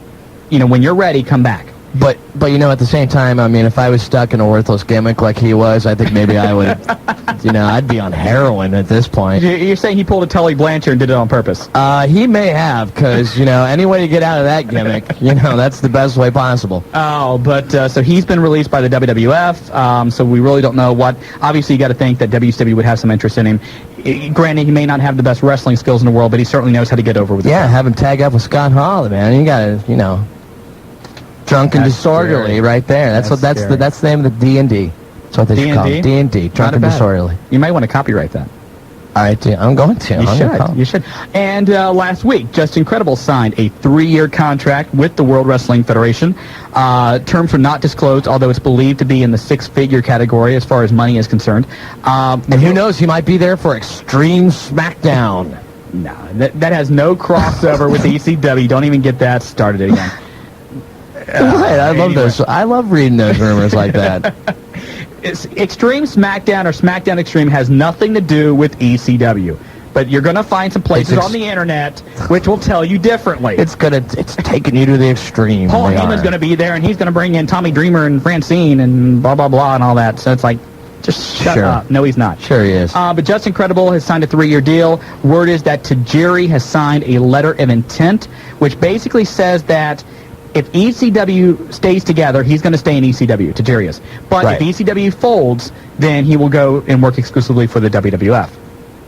[SPEAKER 1] When you're ready, come back.
[SPEAKER 19] But at the same time, I mean, if I was stuck in a worthless gimmick like he was, I think maybe I would, I'd be on heroin at this point.
[SPEAKER 1] You're saying he pulled a Tully Blanchard and did it on purpose?
[SPEAKER 19] He may have, because, any way to get out of that gimmick, that's the best way possible.
[SPEAKER 1] Oh, but, so he's been released by the WWF, so we really don't know what. Obviously, you got to think that WCW would have some interest in him. Granted, he may not have the best wrestling skills in the world, but he certainly knows how to get over with it.
[SPEAKER 19] Yeah, have him tag up with Scott Hall, man. You got to, drunk and disorderly, scary. Right there. That's the name of the D&D. That's what they should call it. D&D, drunk and disorderly.
[SPEAKER 1] You might want to copyright that.
[SPEAKER 19] All right, I'm going to.
[SPEAKER 1] You should. And last week, Just Incredible signed a 3-year contract with the World Wrestling Federation. Terms were not disclosed, although it's believed to be in the 6-figure category as far as money is concerned.
[SPEAKER 19] And who knows, he might be there for Extreme SmackDown.
[SPEAKER 1] No, that has no crossover with the ECW. Don't even get that started again.
[SPEAKER 19] Right, I love those. I love reading those rumors like that.
[SPEAKER 1] Extreme SmackDown or SmackDown Extreme has nothing to do with ECW, but you're going to find some places on the internet which will tell you differently.
[SPEAKER 19] It's taking you to the extreme.
[SPEAKER 1] Paul Heyman's going to be there, and he's going to bring in Tommy Dreamer and Francine and blah blah blah and all that. So it's like, just shut up. No, he's not.
[SPEAKER 19] Sure he is.
[SPEAKER 1] But Just Incredible has signed a 3-year deal. Word is that Tajiri has signed a letter of intent, which basically says that if ECW stays together, he's going to stay in ECW, Tajiri is. But if ECW folds, then he will go and work exclusively for the WWF.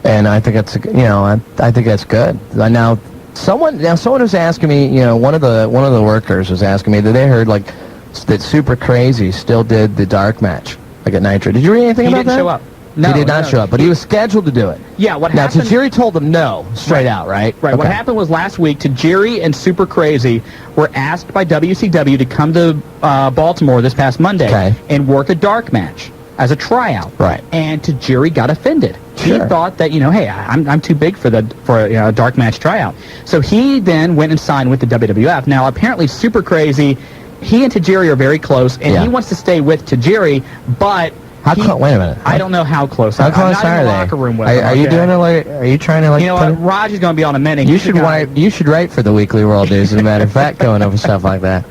[SPEAKER 19] And I think that's, I think that's good. Now someone was asking me, one of the workers was asking me that they heard that Super Crazy still did the dark match, like at Nitro. Did you read anything about that?
[SPEAKER 1] He didn't show up.
[SPEAKER 19] he did not show up, but he was scheduled to do it.
[SPEAKER 1] Yeah, what
[SPEAKER 19] now,
[SPEAKER 1] happened...
[SPEAKER 19] Tajiri told him no, straight out, right?
[SPEAKER 1] Right.
[SPEAKER 19] Okay.
[SPEAKER 1] What happened was last week, Tajiri and Super Crazy were asked by WCW to come to Baltimore this past Monday and work a dark match as a tryout.
[SPEAKER 19] Right.
[SPEAKER 1] And Tajiri got offended.
[SPEAKER 19] Sure.
[SPEAKER 1] He thought that, hey, I'm too big for a dark match tryout. So he then went and signed with the WWF. Now, apparently, Super Crazy, he and Tajiri are very close, and he wants to stay with Tajiri, but...
[SPEAKER 19] Wait a minute.
[SPEAKER 1] I don't know how close.
[SPEAKER 19] How close
[SPEAKER 1] I'm not
[SPEAKER 19] are
[SPEAKER 1] in the
[SPEAKER 19] they?
[SPEAKER 1] locker room with
[SPEAKER 19] Are you doing it like? Are you trying to like?
[SPEAKER 1] You know what? Raj is going to be on a minute.
[SPEAKER 19] You should write. You should write for the Weekly World News. As a matter of fact, going over stuff like that.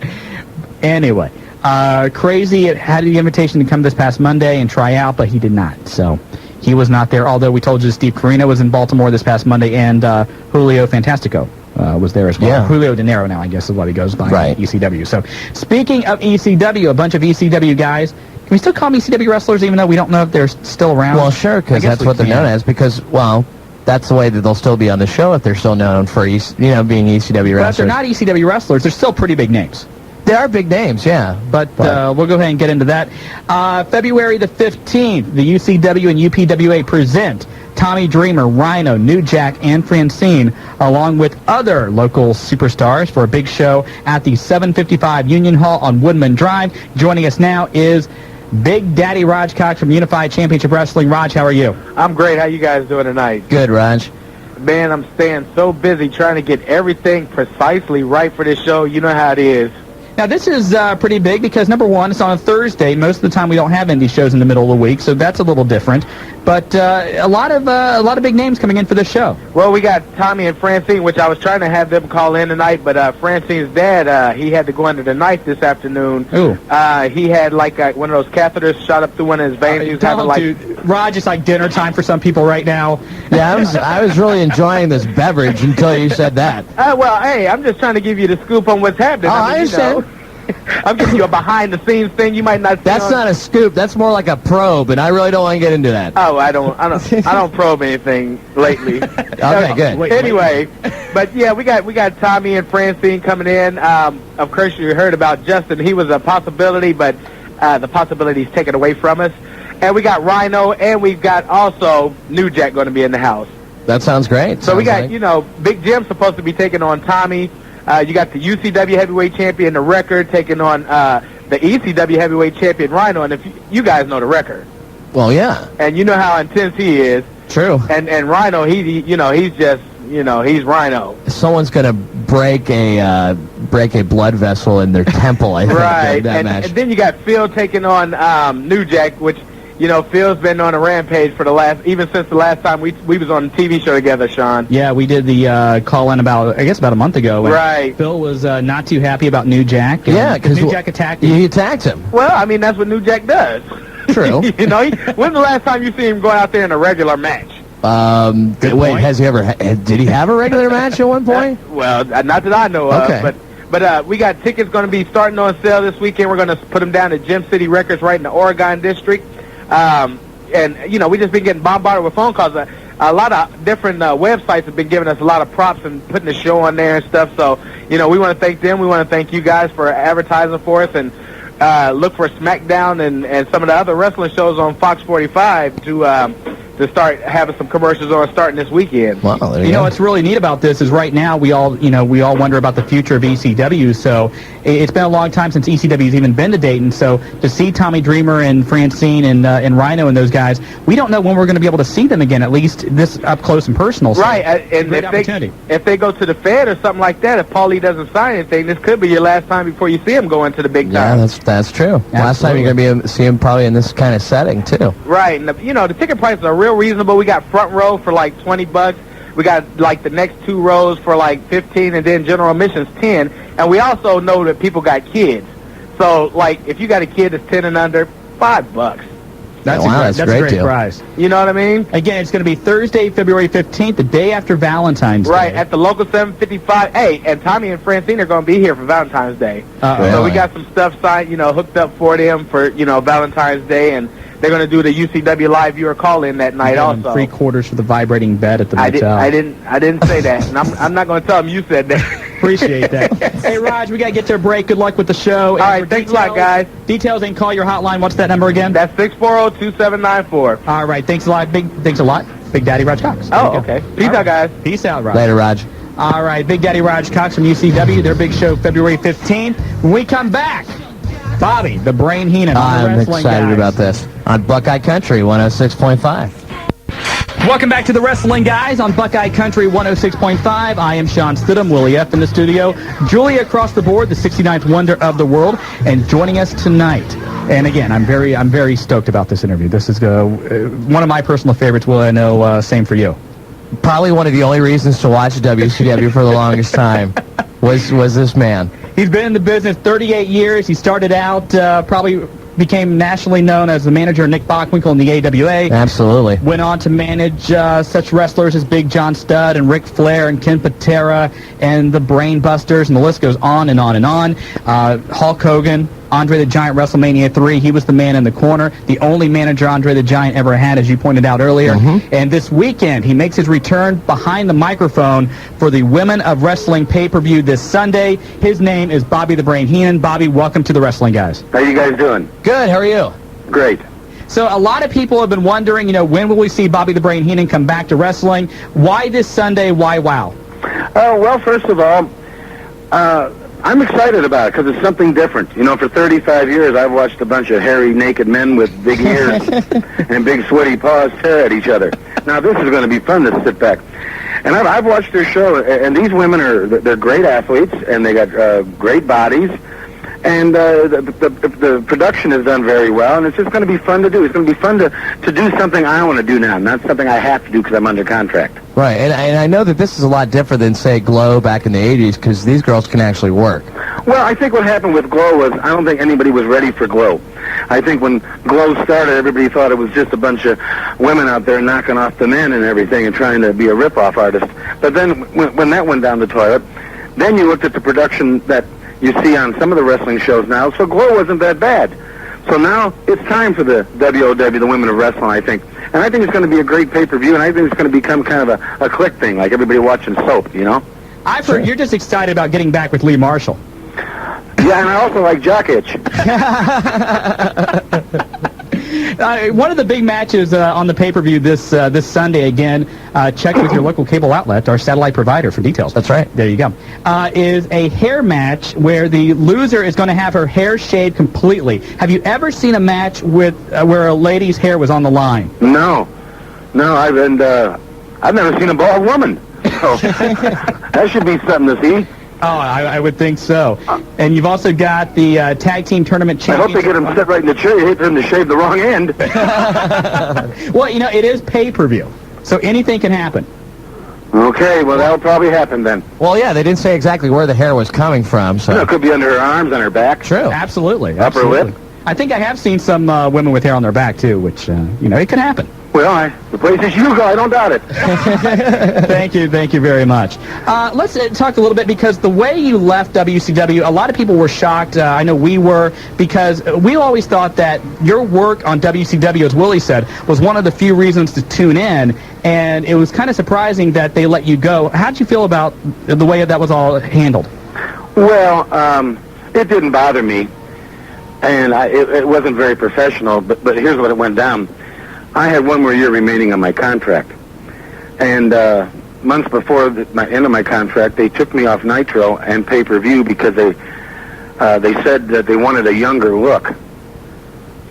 [SPEAKER 1] Anyway, Crazy had the invitation to come this past Monday and try out, but he did not. So he was not there. Although we told you Steve Carino was in Baltimore this past Monday, and Julio Fantastico was there as well.
[SPEAKER 19] Yeah.
[SPEAKER 1] Julio De Niro now, I guess, is what he goes by.
[SPEAKER 19] Right.
[SPEAKER 1] ECW. So speaking of ECW, a bunch of ECW guys. Can we still call them ECW wrestlers even though we don't know if they're still around?
[SPEAKER 19] Well, sure, because that's what they're known as. Because, well, that's the way that they'll still be on the show if they're still known for, being ECW wrestlers.
[SPEAKER 1] But if they're not ECW wrestlers, they're still pretty big names.
[SPEAKER 19] They are big names, yeah.
[SPEAKER 1] But we'll go ahead and get into that. February the 15th, the UCW and UPWA present Tommy Dreamer, Rhino, New Jack, and Francine, along with other local superstars for a big show at the 755 Union Hall on Woodman Drive. Joining us now is Big Daddy Raj Cox from Unified Championship Wrestling. Raj, how are you?
[SPEAKER 20] I'm great. How you guys doing tonight?
[SPEAKER 19] Good, Raj.
[SPEAKER 20] Man, I'm staying so busy trying to get everything precisely right for this show. You know how it is.
[SPEAKER 1] Now, this is pretty big because, number one, it's on a Thursday. Most of the time we don't have indie shows in the middle of the week, so that's a little different. But a lot of big names coming in for this show.
[SPEAKER 20] Well, we got Tommy and Francine, which I was trying to have them call in tonight, but Francine's dad, he had to go under the knife this afternoon.
[SPEAKER 1] Ooh.
[SPEAKER 20] He had, like, one of those catheters shot up through one of his veins. He was having, like...
[SPEAKER 1] Raj, it's like dinner time for some people right now.
[SPEAKER 19] Yeah, I was really enjoying this beverage until you said that.
[SPEAKER 20] Well, hey, I'm just trying to give you the scoop on what's happening.
[SPEAKER 19] I understand.
[SPEAKER 20] I'm giving you a behind-the-scenes thing you might not see.
[SPEAKER 19] That's not a scoop. That's more like a probe, and I really don't want to get into that.
[SPEAKER 20] Oh, I don't probe anything lately.
[SPEAKER 19] Okay, good.
[SPEAKER 20] Anyway, but yeah, we got Tommy and Francine coming in. Of course, you heard about Justin. He was a possibility, but the possibility's taken away from us. And we got Rhino, and we've got also New Jack going to be in the house.
[SPEAKER 19] That sounds great.
[SPEAKER 20] So we got, Big Jim's supposed to be taking on Tommy. You got the UCW Heavyweight Champion, The Record, taking on the ECW Heavyweight Champion, Rhino. And if you guys know The Record.
[SPEAKER 19] Well, yeah.
[SPEAKER 20] And you know how intense he is.
[SPEAKER 19] True.
[SPEAKER 20] And Rhino, he's just, he's Rhino.
[SPEAKER 19] Someone's going to break a blood vessel in their temple, I think.
[SPEAKER 20] Right.
[SPEAKER 19] That
[SPEAKER 20] And
[SPEAKER 19] match.
[SPEAKER 20] then you got Phil taking on New Jack, which... Phil's been on a rampage for even since the last time we was on a TV show together, Shawn.
[SPEAKER 1] Yeah, we did the call-in about a month ago.
[SPEAKER 20] Right.
[SPEAKER 1] Phil was not too happy about New Jack.
[SPEAKER 19] Yeah, because
[SPEAKER 1] New Jack attacked him.
[SPEAKER 19] He attacked him.
[SPEAKER 20] Well, I mean, that's what New Jack does.
[SPEAKER 19] True.
[SPEAKER 20] When's the last time you see him going out there in a regular match?
[SPEAKER 19] Wait, has he ever? Did he have a regular match at one point?
[SPEAKER 20] Well, not that I know of.
[SPEAKER 19] Okay.
[SPEAKER 20] But we got tickets going to be starting on sale this weekend. We're going to put them down at Gem City Records right in the Oregon district. And we just been getting bombarded with phone calls. A lot of different websites have been giving us a lot of props and putting the show on there and stuff. So, we want to thank them. We want to thank you guys for advertising for us. And look for SmackDown and some of the other wrestling shows on Fox 45 to start having some commercials on starting this weekend.
[SPEAKER 19] Wow, there you go.
[SPEAKER 1] What's really neat about this is right now we all wonder about the future of ECW. So it's been a long time since ECW's even been to Dayton. So to see Tommy Dreamer and Francine and Rhino and those guys, we don't know when we're going to be able to see them again. At least this up close and personal. So
[SPEAKER 20] right, and if they go to the Fed or something like that, if Paulie doesn't sign anything, this could be your last time before you see him go into the big time.
[SPEAKER 19] Yeah, that's true. Absolutely. Last time you're going to be able to see him probably in this kind of setting too.
[SPEAKER 20] Right, and the ticket prices are real reasonable. We got front row for like $20. We got like the next two rows for like 15, and then general admission's 10. And we also know that people got kids. So like if you got a kid that's 10 and under, $5.
[SPEAKER 1] That's a great prize.
[SPEAKER 20] You know what I mean?
[SPEAKER 1] Again, it's going to be Thursday, February 15th, the day after Valentine's Day.
[SPEAKER 20] Right, at the local 755. Hey, and Tommy and Francine are going to be here for Valentine's Day. So we got some stuff signed, hooked up for them for, Valentine's Day, and they're going to do the UCW Live viewer call-in that night also.
[SPEAKER 1] 3/4 for the vibrating bed at the motel.
[SPEAKER 20] I didn't say that, and I'm not going to tell them you said that.
[SPEAKER 1] appreciate that. Hey, Raj, we got to get to a break. Good luck with the show.
[SPEAKER 20] All right, thanks a lot, guys.
[SPEAKER 1] Details and call your hotline. What's that number again?
[SPEAKER 20] That's 640-2794.
[SPEAKER 1] All right, thanks a lot. Big Daddy Raj Cox.
[SPEAKER 20] Oh, okay. Peace out, guys.
[SPEAKER 1] Peace out, Raj.
[SPEAKER 19] Later, Raj.
[SPEAKER 1] All right, Big Daddy Raj Cox from UCW. Their big show February 15th. When we come back, Bobby, the Brain Heenan on the
[SPEAKER 19] I'm
[SPEAKER 1] Wrestling
[SPEAKER 19] excited
[SPEAKER 1] Guys.
[SPEAKER 19] about this. On Buckeye Country 106.5.
[SPEAKER 1] Welcome back to the Wrestling Guys on Buckeye Country 106.5. I am Shawn Stidham, Willie F. in the studio. Julia across the board, the 69th wonder of the world, and joining us tonight. And again, I'm very stoked about this interview. This is one of my personal favorites. Will I know? Same for you.
[SPEAKER 19] Probably one of the only reasons to watch WCW for the longest time was this man.
[SPEAKER 1] He's been in the business 38 years. He started out probably became nationally known as the manager of Nick Bockwinkel in the AWA.
[SPEAKER 19] Absolutely.
[SPEAKER 1] Went on to manage such wrestlers as Big John Studd and Ric Flair and Ken Patera and the Brain Busters, and the list goes on and on and on. Hulk Hogan, Andre the Giant, WrestleMania 3, he was the man in the corner, the only manager Andre the Giant ever had, as you pointed out earlier. And this weekend, he makes his return behind the microphone for the Women of Wrestling pay-per-view this Sunday. His name is Bobby the Brain Heenan. Bobby, welcome to the Wrestling Guys.
[SPEAKER 21] How you guys doing?
[SPEAKER 1] Good. How are you?
[SPEAKER 21] Great.
[SPEAKER 1] So a lot of people have been wondering, when will we see Bobby the Brain Heenan come back to wrestling? Why this Sunday? Why WOW?
[SPEAKER 21] Well, first of all, I'm excited about it because it's something different. For 35 years, I've watched a bunch of hairy, naked men with big ears and big sweaty paws tear at each other. Now, this is going to be fun to sit back. And I've watched their show, and these women they're great athletes, and they got great bodies. And the production is done very well, and it's just going to be fun to do. It's going to be fun to do something I want to do now, not something I have to do because I'm under contract.
[SPEAKER 19] Right, and I know that this is a lot different than, say, Glow back in the 80s, because these girls can actually work.
[SPEAKER 21] Well, I think what happened with Glow was I don't think anybody was ready for Glow. I think when Glow started, everybody thought it was just a bunch of women out there knocking off the men and everything and trying to be a rip-off artist. But then when that went down the toilet, then you looked at the production that you see on some of the wrestling shows now, so Glow wasn't that bad. So now it's time for the WOW, the Women of Wrestling, I think. And I think it's going to be a great pay-per-view, and I think it's going to become kind of a click thing, like everybody watching soap,
[SPEAKER 1] I've heard you're just excited about getting back with Lee Marshall.
[SPEAKER 21] Yeah, and I also like Jock Itch.
[SPEAKER 1] One of the big matches on the pay-per-view this Sunday, again, check with your local cable outlet, our satellite provider, for details.
[SPEAKER 19] That's right.
[SPEAKER 1] There you go. Is a hair match where the loser is going to have her hair shaved completely. Have you ever seen a match with where a lady's hair was on the line?
[SPEAKER 21] No, I've never seen a bald woman. So that should be something to see.
[SPEAKER 1] Oh, I would think so. And you've also got the tag team tournament championship.
[SPEAKER 21] I hope they get him set right in the chair. You hate for him to shave the wrong end.
[SPEAKER 1] Well, it is pay-per-view, so anything can happen.
[SPEAKER 21] Okay, well, that'll probably happen then.
[SPEAKER 19] Well, yeah, they didn't say exactly where the hair was coming from, so...
[SPEAKER 21] It could be under her arms, on her back.
[SPEAKER 19] True.
[SPEAKER 1] Absolutely.
[SPEAKER 21] Upper lip.
[SPEAKER 1] I think I have seen some women with hair on their back, too, which, it can happen.
[SPEAKER 21] Well, the places you go, I don't doubt it.
[SPEAKER 1] Thank you very much. Let's talk a little bit, because the way you left WCW, a lot of people were shocked. I know we were, because we always thought that your work on WCW, as Willie said, was one of the few reasons to tune in, and it was kind of surprising that they let you go. How did you feel about the way that was all handled?
[SPEAKER 21] Well, it didn't bother me, and it wasn't very professional, but here's what it went down. I had one more year remaining on my contract, and months before the end of my contract, they took me off Nitro and pay-per-view because they said that they wanted a younger look.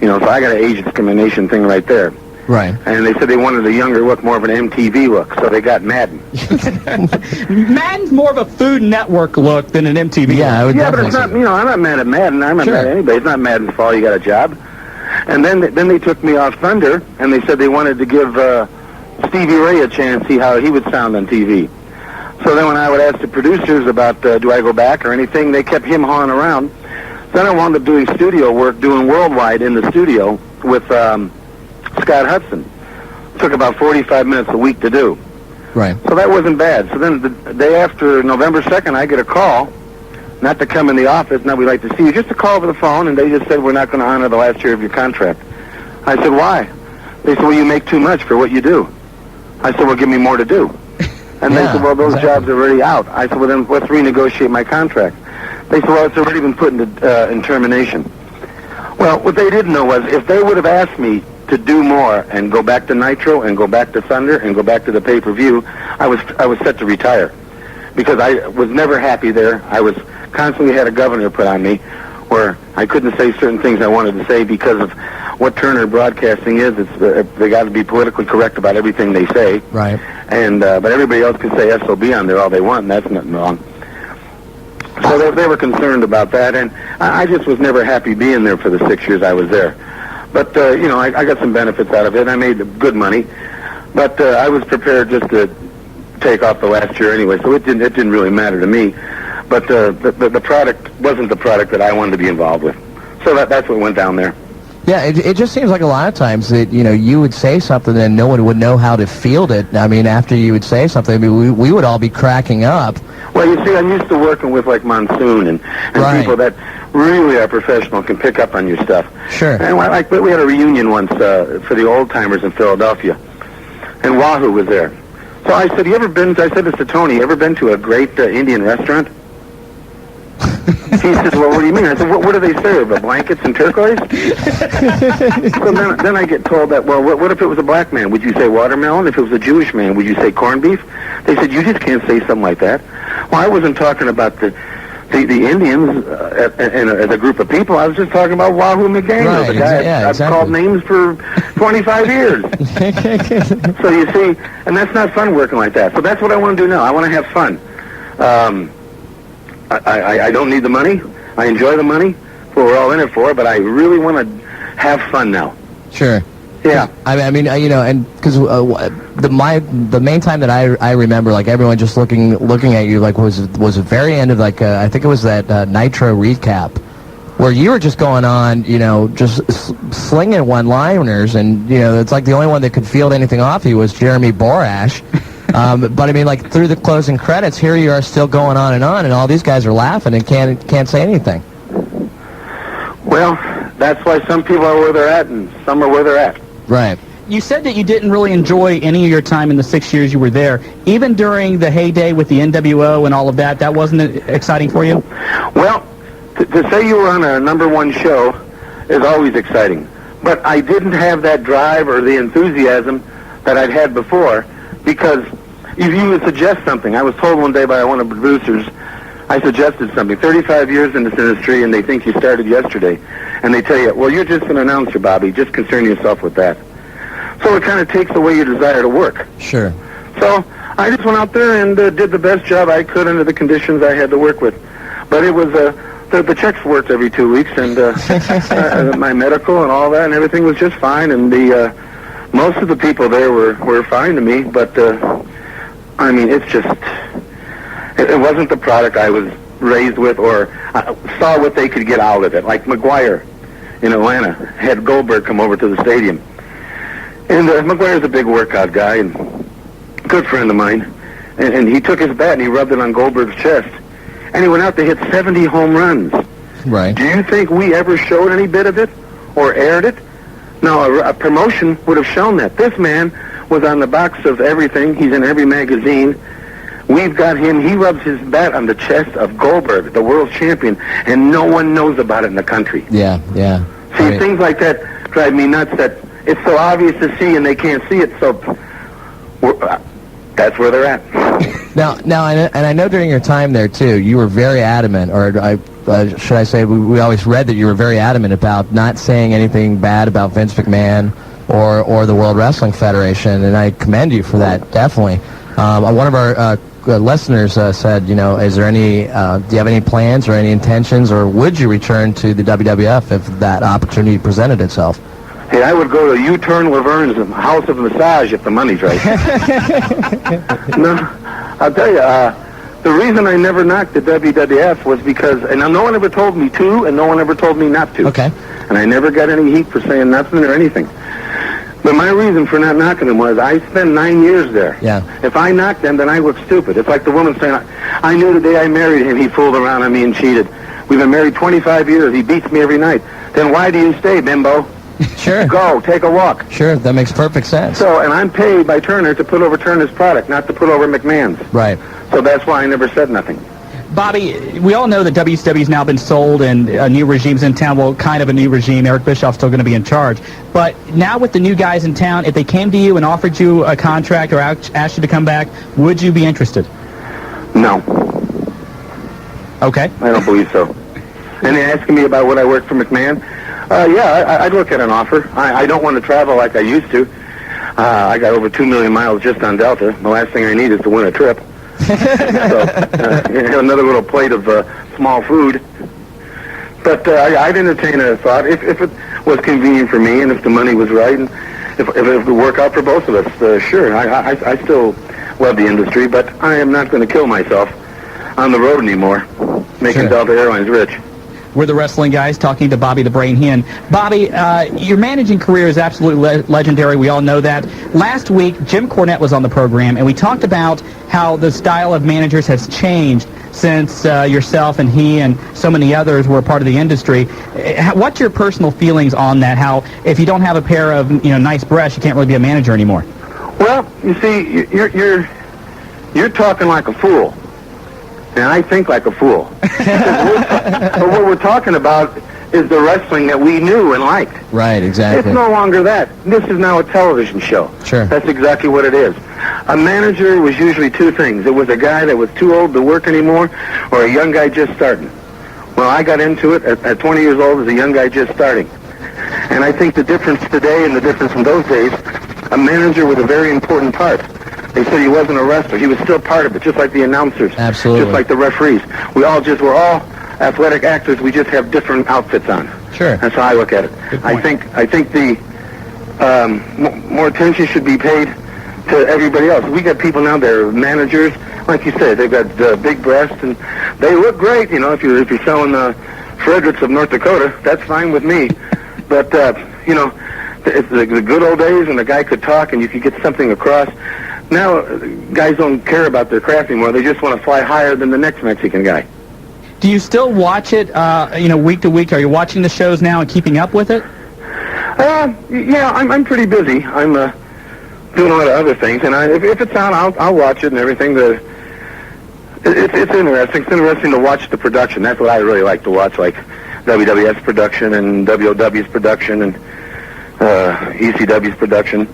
[SPEAKER 21] So I got an age discrimination thing right there.
[SPEAKER 19] Right.
[SPEAKER 21] And they said they wanted a younger look, more of an MTV look, so they got Madden.
[SPEAKER 1] Madden's more of a Food Network look than an MTV
[SPEAKER 19] look.
[SPEAKER 21] But it's not, I'm not mad at Madden. I'm not mad at anybody. It's not Madden's fault you got a job. And then they took me off Thunder, and they said they wanted to give Stevie Ray a chance, see how he would sound on TV. So then when I would ask the producers about do I go back or anything, they kept him hawing around. Then I wound up doing studio work, doing Worldwide in the studio with Scott Hudson. Took about 45 minutes a week to do.
[SPEAKER 19] Right.
[SPEAKER 21] So that wasn't bad. So then the day after November 2nd, I get a call, not to come in the office, now we'd like to see you, just a call over the phone, and they just said, we're not going to honor the last year of your contract. I said, why? They said, well, you make too much for what you do. I said, well, give me more to do. And they said, well, those jobs are already out. I said, well, then let's renegotiate my contract. They said, well, it's already been put in termination. Well, what they didn't know was if they would have asked me to do more and go back to Nitro and go back to Thunder and go back to the pay-per-view, I was set to retire. Because I was never happy there. I was constantly had a governor put on me where I couldn't say certain things I wanted to say because of what Turner Broadcasting is. They got to be politically correct about everything they say.
[SPEAKER 19] Right.
[SPEAKER 21] And but everybody else can say SOB on there all they want, and that's nothing wrong. So they were concerned about that, and I just was never happy being there for the 6 years I was there. But you know, I got some benefits out of it. I made good money, but I was prepared just to take off the last year anyway, so it didn't really matter to me. But the product wasn't the product that I wanted to be involved with. So that's what went down there.
[SPEAKER 19] Yeah, it just seems like a lot of times that, you know, you would say something and no one would know how to field it. I mean, after you would say something, I mean, we would all be cracking up.
[SPEAKER 21] Well, you see, I'm used to working with, like, Monsoon and people that really are professional, can pick up on your stuff.
[SPEAKER 19] Sure.
[SPEAKER 21] And we had a reunion once for the old-timers in Philadelphia, and Wahoo was there. So I said, I said this to Tony, you ever been to a great Indian restaurant? He says, well, what do you mean? I said, what do they serve, blankets and turquoise? So then I get told that, well, what if it was a black man? Would you say watermelon? If it was a Jewish man, would you say corned beef? They said, you just can't say something like that. Well, I wasn't talking about the Indians as a group of people. I was just talking about Wahoo McDaniel, the guy I've called names for 25 years. So you see, and that's not fun working like that. So that's what I want to do now. I want to have fun. I don't need the money. I enjoy the money. What we're all in it for, but I really want to have fun now.
[SPEAKER 19] Sure.
[SPEAKER 21] Yeah.
[SPEAKER 19] I mean, you know, and because the main time that I remember, like, everyone just looking at you, like, was the very end of, like, I think it was that Nitro recap, where you were just going on, you know, just slinging one-liners, and, you know, it's like the only one that could field anything off you was Jeremy Borash. But I mean, like, through the closing credits, here you are still going on, and all these guys are laughing and can't say anything.
[SPEAKER 21] Well, that's why some people are where they're at, and some are where they're at.
[SPEAKER 19] Right.
[SPEAKER 3] You said that you didn't really enjoy any of your time in the 6 years you were there. Even during the heyday with the NWO and all of that, that wasn't exciting for you?
[SPEAKER 21] Well, to say you were on a #1 show is always exciting. But I didn't have that drive or the enthusiasm that I'd had before, because if you would suggest something, I was told one day by one of the producers, I suggested something, 35 years in this industry, and they think you started yesterday. And they tell you, well, you're just an announcer, Bobby. Just concern yourself with that. So it kind of takes away your desire to work.
[SPEAKER 19] Sure.
[SPEAKER 21] So I just went out there and did the best job I could under the conditions I had to work with. But it was, the checks worked every 2 weeks, and my medical and all that, and everything was just fine. And most of the people there were fine to me, but I mean, it's just, it wasn't the product I was raised with or saw what they could get out of it. Like McGuire in Atlanta had Goldberg come over to the stadium. And McGuire's a big workout guy and good friend of mine. And he took his bat and he rubbed it on Goldberg's chest. And he went out to hit 70 home runs.
[SPEAKER 19] Right.
[SPEAKER 21] Do you think we ever showed any bit of it or aired it? No, a promotion would have shown that. This man was on the box of everything. He's in every magazine. We've got him. He rubs his bat on the chest of Goldberg, the world champion, and no one knows about it in the country.
[SPEAKER 19] Yeah.
[SPEAKER 21] See, things like that drive me nuts, that it's so obvious to see and they can't see it, so that's where they're at.
[SPEAKER 19] Now, and I know during your time there, too, you were very adamant, or should I say, we always read that you were very adamant about not saying anything bad about Vince McMahon or the World Wrestling Federation, and I commend you for that, definitely. One of our listeners said, you know, is there any, do you have any plans or any intentions, or would you return to the WWF if that opportunity presented itself?
[SPEAKER 21] Hey, I would go to U-Turn Laverne's House of Massage if the money's right. No, I'll tell you, the reason I never knocked the WWF was because, and no one ever told me to, and no one ever told me not to.
[SPEAKER 19] Okay.
[SPEAKER 21] And I never got any heat for saying nothing or anything. But my reason for not knocking him was I spent 9 years there.
[SPEAKER 19] Yeah.
[SPEAKER 21] If I knocked him, then I look stupid. It's like the woman saying, I knew the day I married him he fooled around on me and cheated. We've been married 25 years. He beats me every night. Then why do you stay, bimbo?
[SPEAKER 19] Sure.
[SPEAKER 21] Go, take a walk.
[SPEAKER 19] Sure, that makes perfect sense.
[SPEAKER 21] So, and I'm paid by Turner to put over Turner's product, not to put over McMahon's.
[SPEAKER 19] Right.
[SPEAKER 21] So that's why I never said nothing.
[SPEAKER 3] Bobby, we all know that WCW's now been sold and a new regime's in town. Well, kind of a new regime. Eric Bischoff's still going to be in charge. But now with the new guys in town, if they came to you and offered you a contract or asked you to come back, would you be interested?
[SPEAKER 21] No.
[SPEAKER 3] Okay.
[SPEAKER 21] I don't believe so. And they're asking me about would I work for McMahon? Yeah, I'd look at an offer. I don't want to travel like I used to. I got over 2 million miles just on Delta. The last thing I need is to win a trip. So, another little plate of small food. But I'd entertain a thought if it was convenient for me and if the money was right and if it would work out for both of us. Sure, I still love the industry, but I am not going to kill myself on the road anymore, making Delta Airlines rich.
[SPEAKER 3] We're the wrestling guys talking to Bobby the Brain Heenan. Bobby, your managing career is absolutely legendary. We all know that. Last week, Jim Cornette was on the program, and we talked about how the style of managers has changed since yourself and he and so many others were part of the industry. What's your personal feelings on that? How if you don't have a pair of nice breasts, you can't really be a manager anymore?
[SPEAKER 21] Well, you see, you're talking like a fool. And I think like a fool. But what we're talking about is the wrestling that we knew and liked.
[SPEAKER 19] Right, exactly.
[SPEAKER 21] It's no longer that. This is now a television show.
[SPEAKER 19] Sure.
[SPEAKER 21] That's exactly what it is. A manager was usually two things. It was a guy that was too old to work anymore or a young guy just starting. Well, I got into it at 20 years old as a young guy just starting. And I think the difference today and the difference in those days, a manager was a very important part. They said he wasn't a wrestler. He was still part of it, just like the announcers.
[SPEAKER 19] Absolutely.
[SPEAKER 21] Just like the referees. We're all athletic actors. We just have different outfits on.
[SPEAKER 19] Sure.
[SPEAKER 21] That's how I look at it. I think the more attention should be paid to everybody else. We got people now that are managers. Like you said, they've got big breasts, and they look great. If you're selling Fredericks of North Dakota, that's fine with me. But, it's the good old days when the guy could talk and you could get something across. Now, guys don't care about their craft anymore. They just want to fly higher than the next Mexican guy.
[SPEAKER 3] Do you still watch it, week to week? Are you watching the shows now and keeping up with it?
[SPEAKER 21] Yeah, I'm pretty busy. I'm doing a lot of other things, and if it's on, I'll watch it and everything. It's interesting. It's interesting to watch the production. That's what I really like to watch, like WWS production and WOW's production and ECW's production.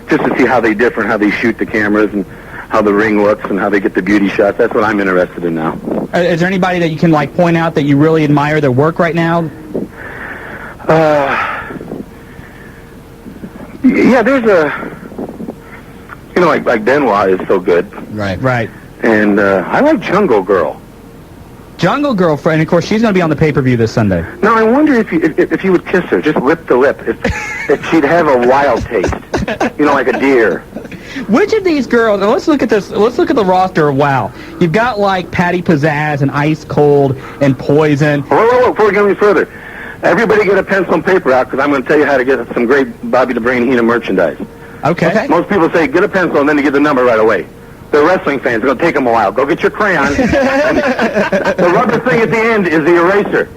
[SPEAKER 21] Just to see how they differ and how they shoot the cameras and how the ring looks and how they get the beauty shots. That's what I'm interested in now.
[SPEAKER 3] Is there anybody that you can point out that you really admire their work right now?
[SPEAKER 21] Yeah, there's like Benoit is so good.
[SPEAKER 19] Right.
[SPEAKER 3] Right.
[SPEAKER 21] And I like Jungle Girl.
[SPEAKER 3] Jungle Girl, and of course she's going to be on the pay-per-view this Sunday.
[SPEAKER 21] Now I wonder if you would kiss her, just lip to lip, if she'd have a wild taste, like a deer.
[SPEAKER 3] Which of these girls? Now let's look at this. Let's look at the roster of WoW. You've got like Patty Pizzazz and Ice Cold and Poison.
[SPEAKER 21] Whoa, before we go any further, everybody get a pencil and paper out because I'm going to tell you how to get some great Bobby the Brain Heenan merchandise.
[SPEAKER 3] Okay.
[SPEAKER 21] Most people say get a pencil and then you get the number right away. They're wrestling fans. It's going to take them a while. Go get your crayon. The rubber thing at the end is the eraser.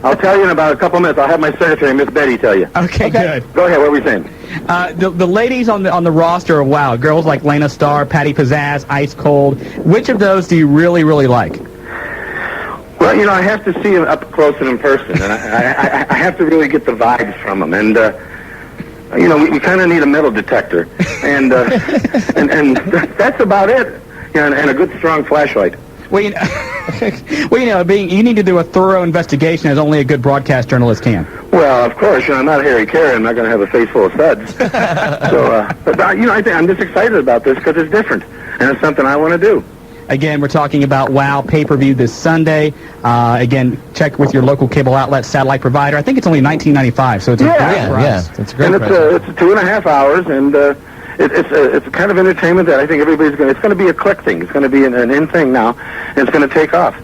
[SPEAKER 21] I'll tell you in about a couple minutes. I'll have my secretary, Miss Betty, tell you.
[SPEAKER 3] Okay, good.
[SPEAKER 21] Go ahead. What were we saying?
[SPEAKER 3] The ladies on the roster of WoW, girls like Lena Starr, Patty Pizzazz, Ice Cold. Which of those do you really, really like?
[SPEAKER 21] Well, I have to see them up close and in person, and I have to really get the vibes from them. And we kind of need a metal detector, and that's about it. And a good strong flashlight.
[SPEAKER 3] Well, you need to do a thorough investigation as only a good broadcast journalist can.
[SPEAKER 21] Well, of course, I'm not Harry Carey. I'm not going to have a face full of suds. But I think I'm just excited about this because it's different, and it's something I want to do.
[SPEAKER 3] Again, we're talking about WoW pay-per-view this Sunday. Again, check with your local cable outlet satellite provider. I think it's only $19.95, so it's a great price.
[SPEAKER 19] Yeah, it's a great
[SPEAKER 21] and
[SPEAKER 19] price.
[SPEAKER 21] It's 2.5 hours, and it's a kind of entertainment that I think everybody's going to... It's going to be a click thing. It's going to be an in thing now, and it's going to take off.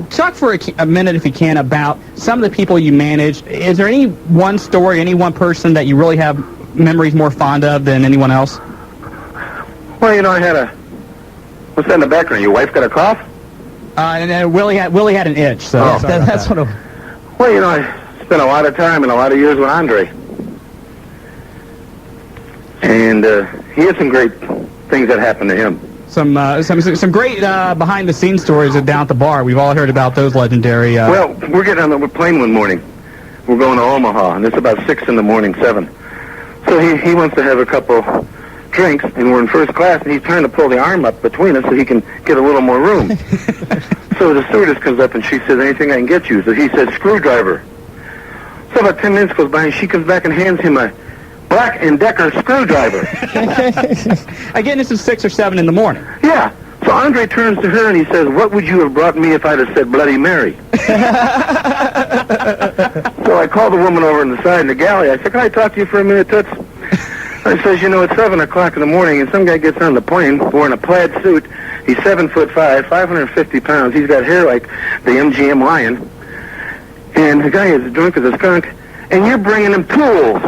[SPEAKER 3] Talk for a minute, if you can, about some of the people you managed. Is there any one story, any one person that you really have memories more fond of than anyone else?
[SPEAKER 21] Well, I had a... What's that in the background? Your wife got a cough?
[SPEAKER 3] And Willie had an itch. So
[SPEAKER 21] that's
[SPEAKER 3] what.
[SPEAKER 21] Well, I spent a lot of time and a lot of years with Andre. And he had some great things that happened to him.
[SPEAKER 3] Some great behind-the-scenes stories down at the bar. We've all heard about those legendary...
[SPEAKER 21] Well, we're getting on the plane one morning. We're going to Omaha, and it's about 6 in the morning, 7. So he wants to have a couple drinks, and we're in first class, and he's trying to pull the arm up between us so he can get a little more room. So the stewardess comes up, and she says, anything I can get you? So he says, screwdriver. So about 10 minutes goes by, and she comes back and hands him a Black & Decker screwdriver.
[SPEAKER 3] Again, this is 6 or 7 in the morning.
[SPEAKER 21] Yeah. So Andre turns to her and he says, what would you have brought me if I'd have said Bloody Mary? So I called the woman over on the side in the galley. I said, can I talk to you for a minute, Toots? I says, you know, it's 7 o'clock in the morning and some guy gets on the plane wearing a plaid suit. He's 7'5", 550 pounds. He's got hair like the MGM lion. And the guy is drunk as a skunk. And you're bringing him tools.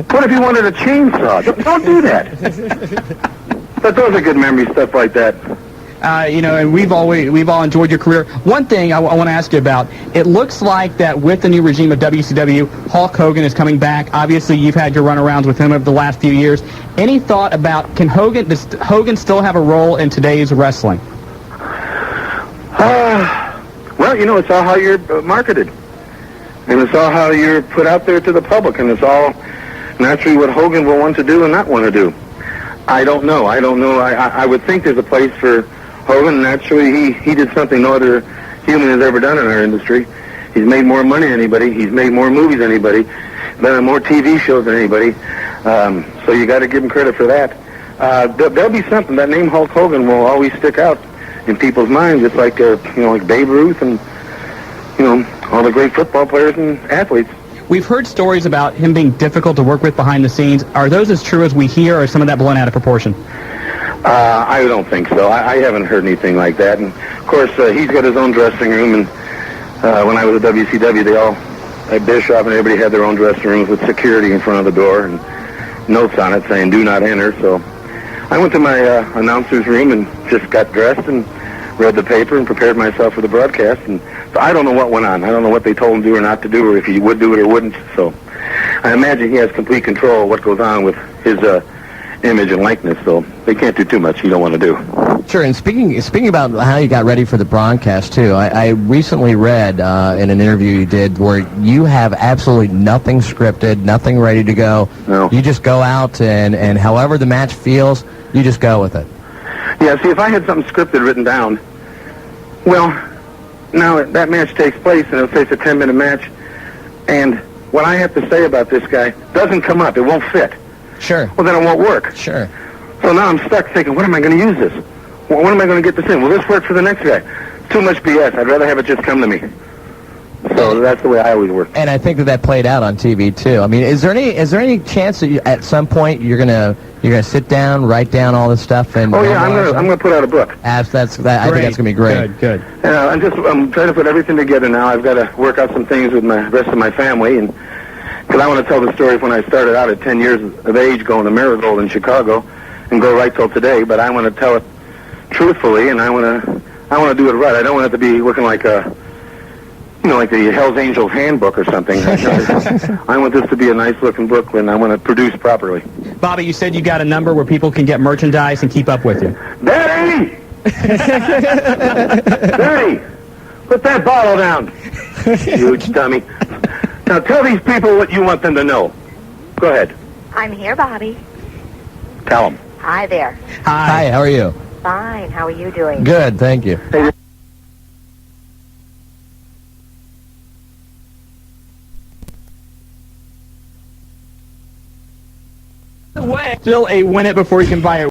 [SPEAKER 21] What if you wanted a chainsaw? Don't do that. But those are good memories, stuff like that.
[SPEAKER 3] You know, and we've all enjoyed your career. One thing I want to ask you about, it looks like that with the new regime of WCW, Hulk Hogan is coming back. Obviously, you've had your runarounds with him over the last few years. Any thought about, does Hogan still have a role in today's wrestling?
[SPEAKER 21] Well, you know, it's all how you're marketed. And it's all how you're put out there to the public. And it's all naturally what Hogan will want to do and not want to do. I don't know. I would think there's a place for Hogan. Naturally, he did something no other human has ever done in our industry. He's made more money than anybody. He's made more movies than anybody. Been on more TV shows than anybody. So you got to give him credit for that. There'll be something. That name Hulk Hogan will always stick out in people's minds. It's like like Babe Ruth and all the great football players and athletes.
[SPEAKER 3] We've heard stories about him being difficult to work with behind the scenes. Are those as true as we hear, or is some of that blown out of proportion?
[SPEAKER 21] I don't think so. I haven't heard anything like that. And, of course, he's got his own dressing room. And when I was at WCW, at Bischoff and everybody had their own dressing rooms with security in front of the door and notes on it saying, do not enter. So I went to my announcer's room and just got dressed and read the paper and prepared myself for the broadcast. And so I don't know what went on. I don't know what they told him to do or not to do, or if he would do it or wouldn't. So I imagine he has complete control of what goes on with his image and likeness. So they can't do too much you don't want to do.
[SPEAKER 19] Sure, and speaking about how you got ready for the broadcast, too, I recently read in an interview you did where you have absolutely nothing scripted, nothing ready to go.
[SPEAKER 21] No.
[SPEAKER 19] You just go out and however the match feels, you just go with it.
[SPEAKER 21] Yeah, see, if I had something scripted written down, well, now that match takes place, and it'll say it's a 10-minute match, and what I have to say about this guy doesn't come up. It won't fit.
[SPEAKER 19] Sure.
[SPEAKER 21] Well, then it won't work.
[SPEAKER 19] Sure.
[SPEAKER 21] So now I'm stuck thinking, when am I going to use this? When am I going to get this in? Will this work for the next guy? Too much BS. I'd rather have it just come to me. So that's the way I always work.
[SPEAKER 19] And I think that played out on TV too. I mean, is there any chance that at some point you're gonna sit down, write down all this stuff and?
[SPEAKER 21] Oh yeah, I'm gonna put out a book.
[SPEAKER 19] I think that's gonna be great.
[SPEAKER 3] Good.
[SPEAKER 21] I'm trying to put everything together now. I've got to work out some things with the rest of my family, and because I want to tell the story of when I started out at 10 years of age going to Marigold in Chicago, and go right till today. But I want to tell it truthfully, and I want to do it right. I don't want it to be looking like like the Hell's Angels handbook or something. I want this to be a nice-looking book, and I want to produce properly.
[SPEAKER 3] Bobby, you said you got a number where people can get merchandise and keep up with you.
[SPEAKER 21] Daddy! Daddy! Put that bottle down, huge dummy. Now tell these people what you want them to know. Go ahead.
[SPEAKER 5] I'm here, Bobby.
[SPEAKER 21] Tell them.
[SPEAKER 5] Hi there.
[SPEAKER 19] Hi, how are you?
[SPEAKER 5] Fine. How are you doing?
[SPEAKER 19] Good, thank you.
[SPEAKER 3] Still a win it before you can buy it.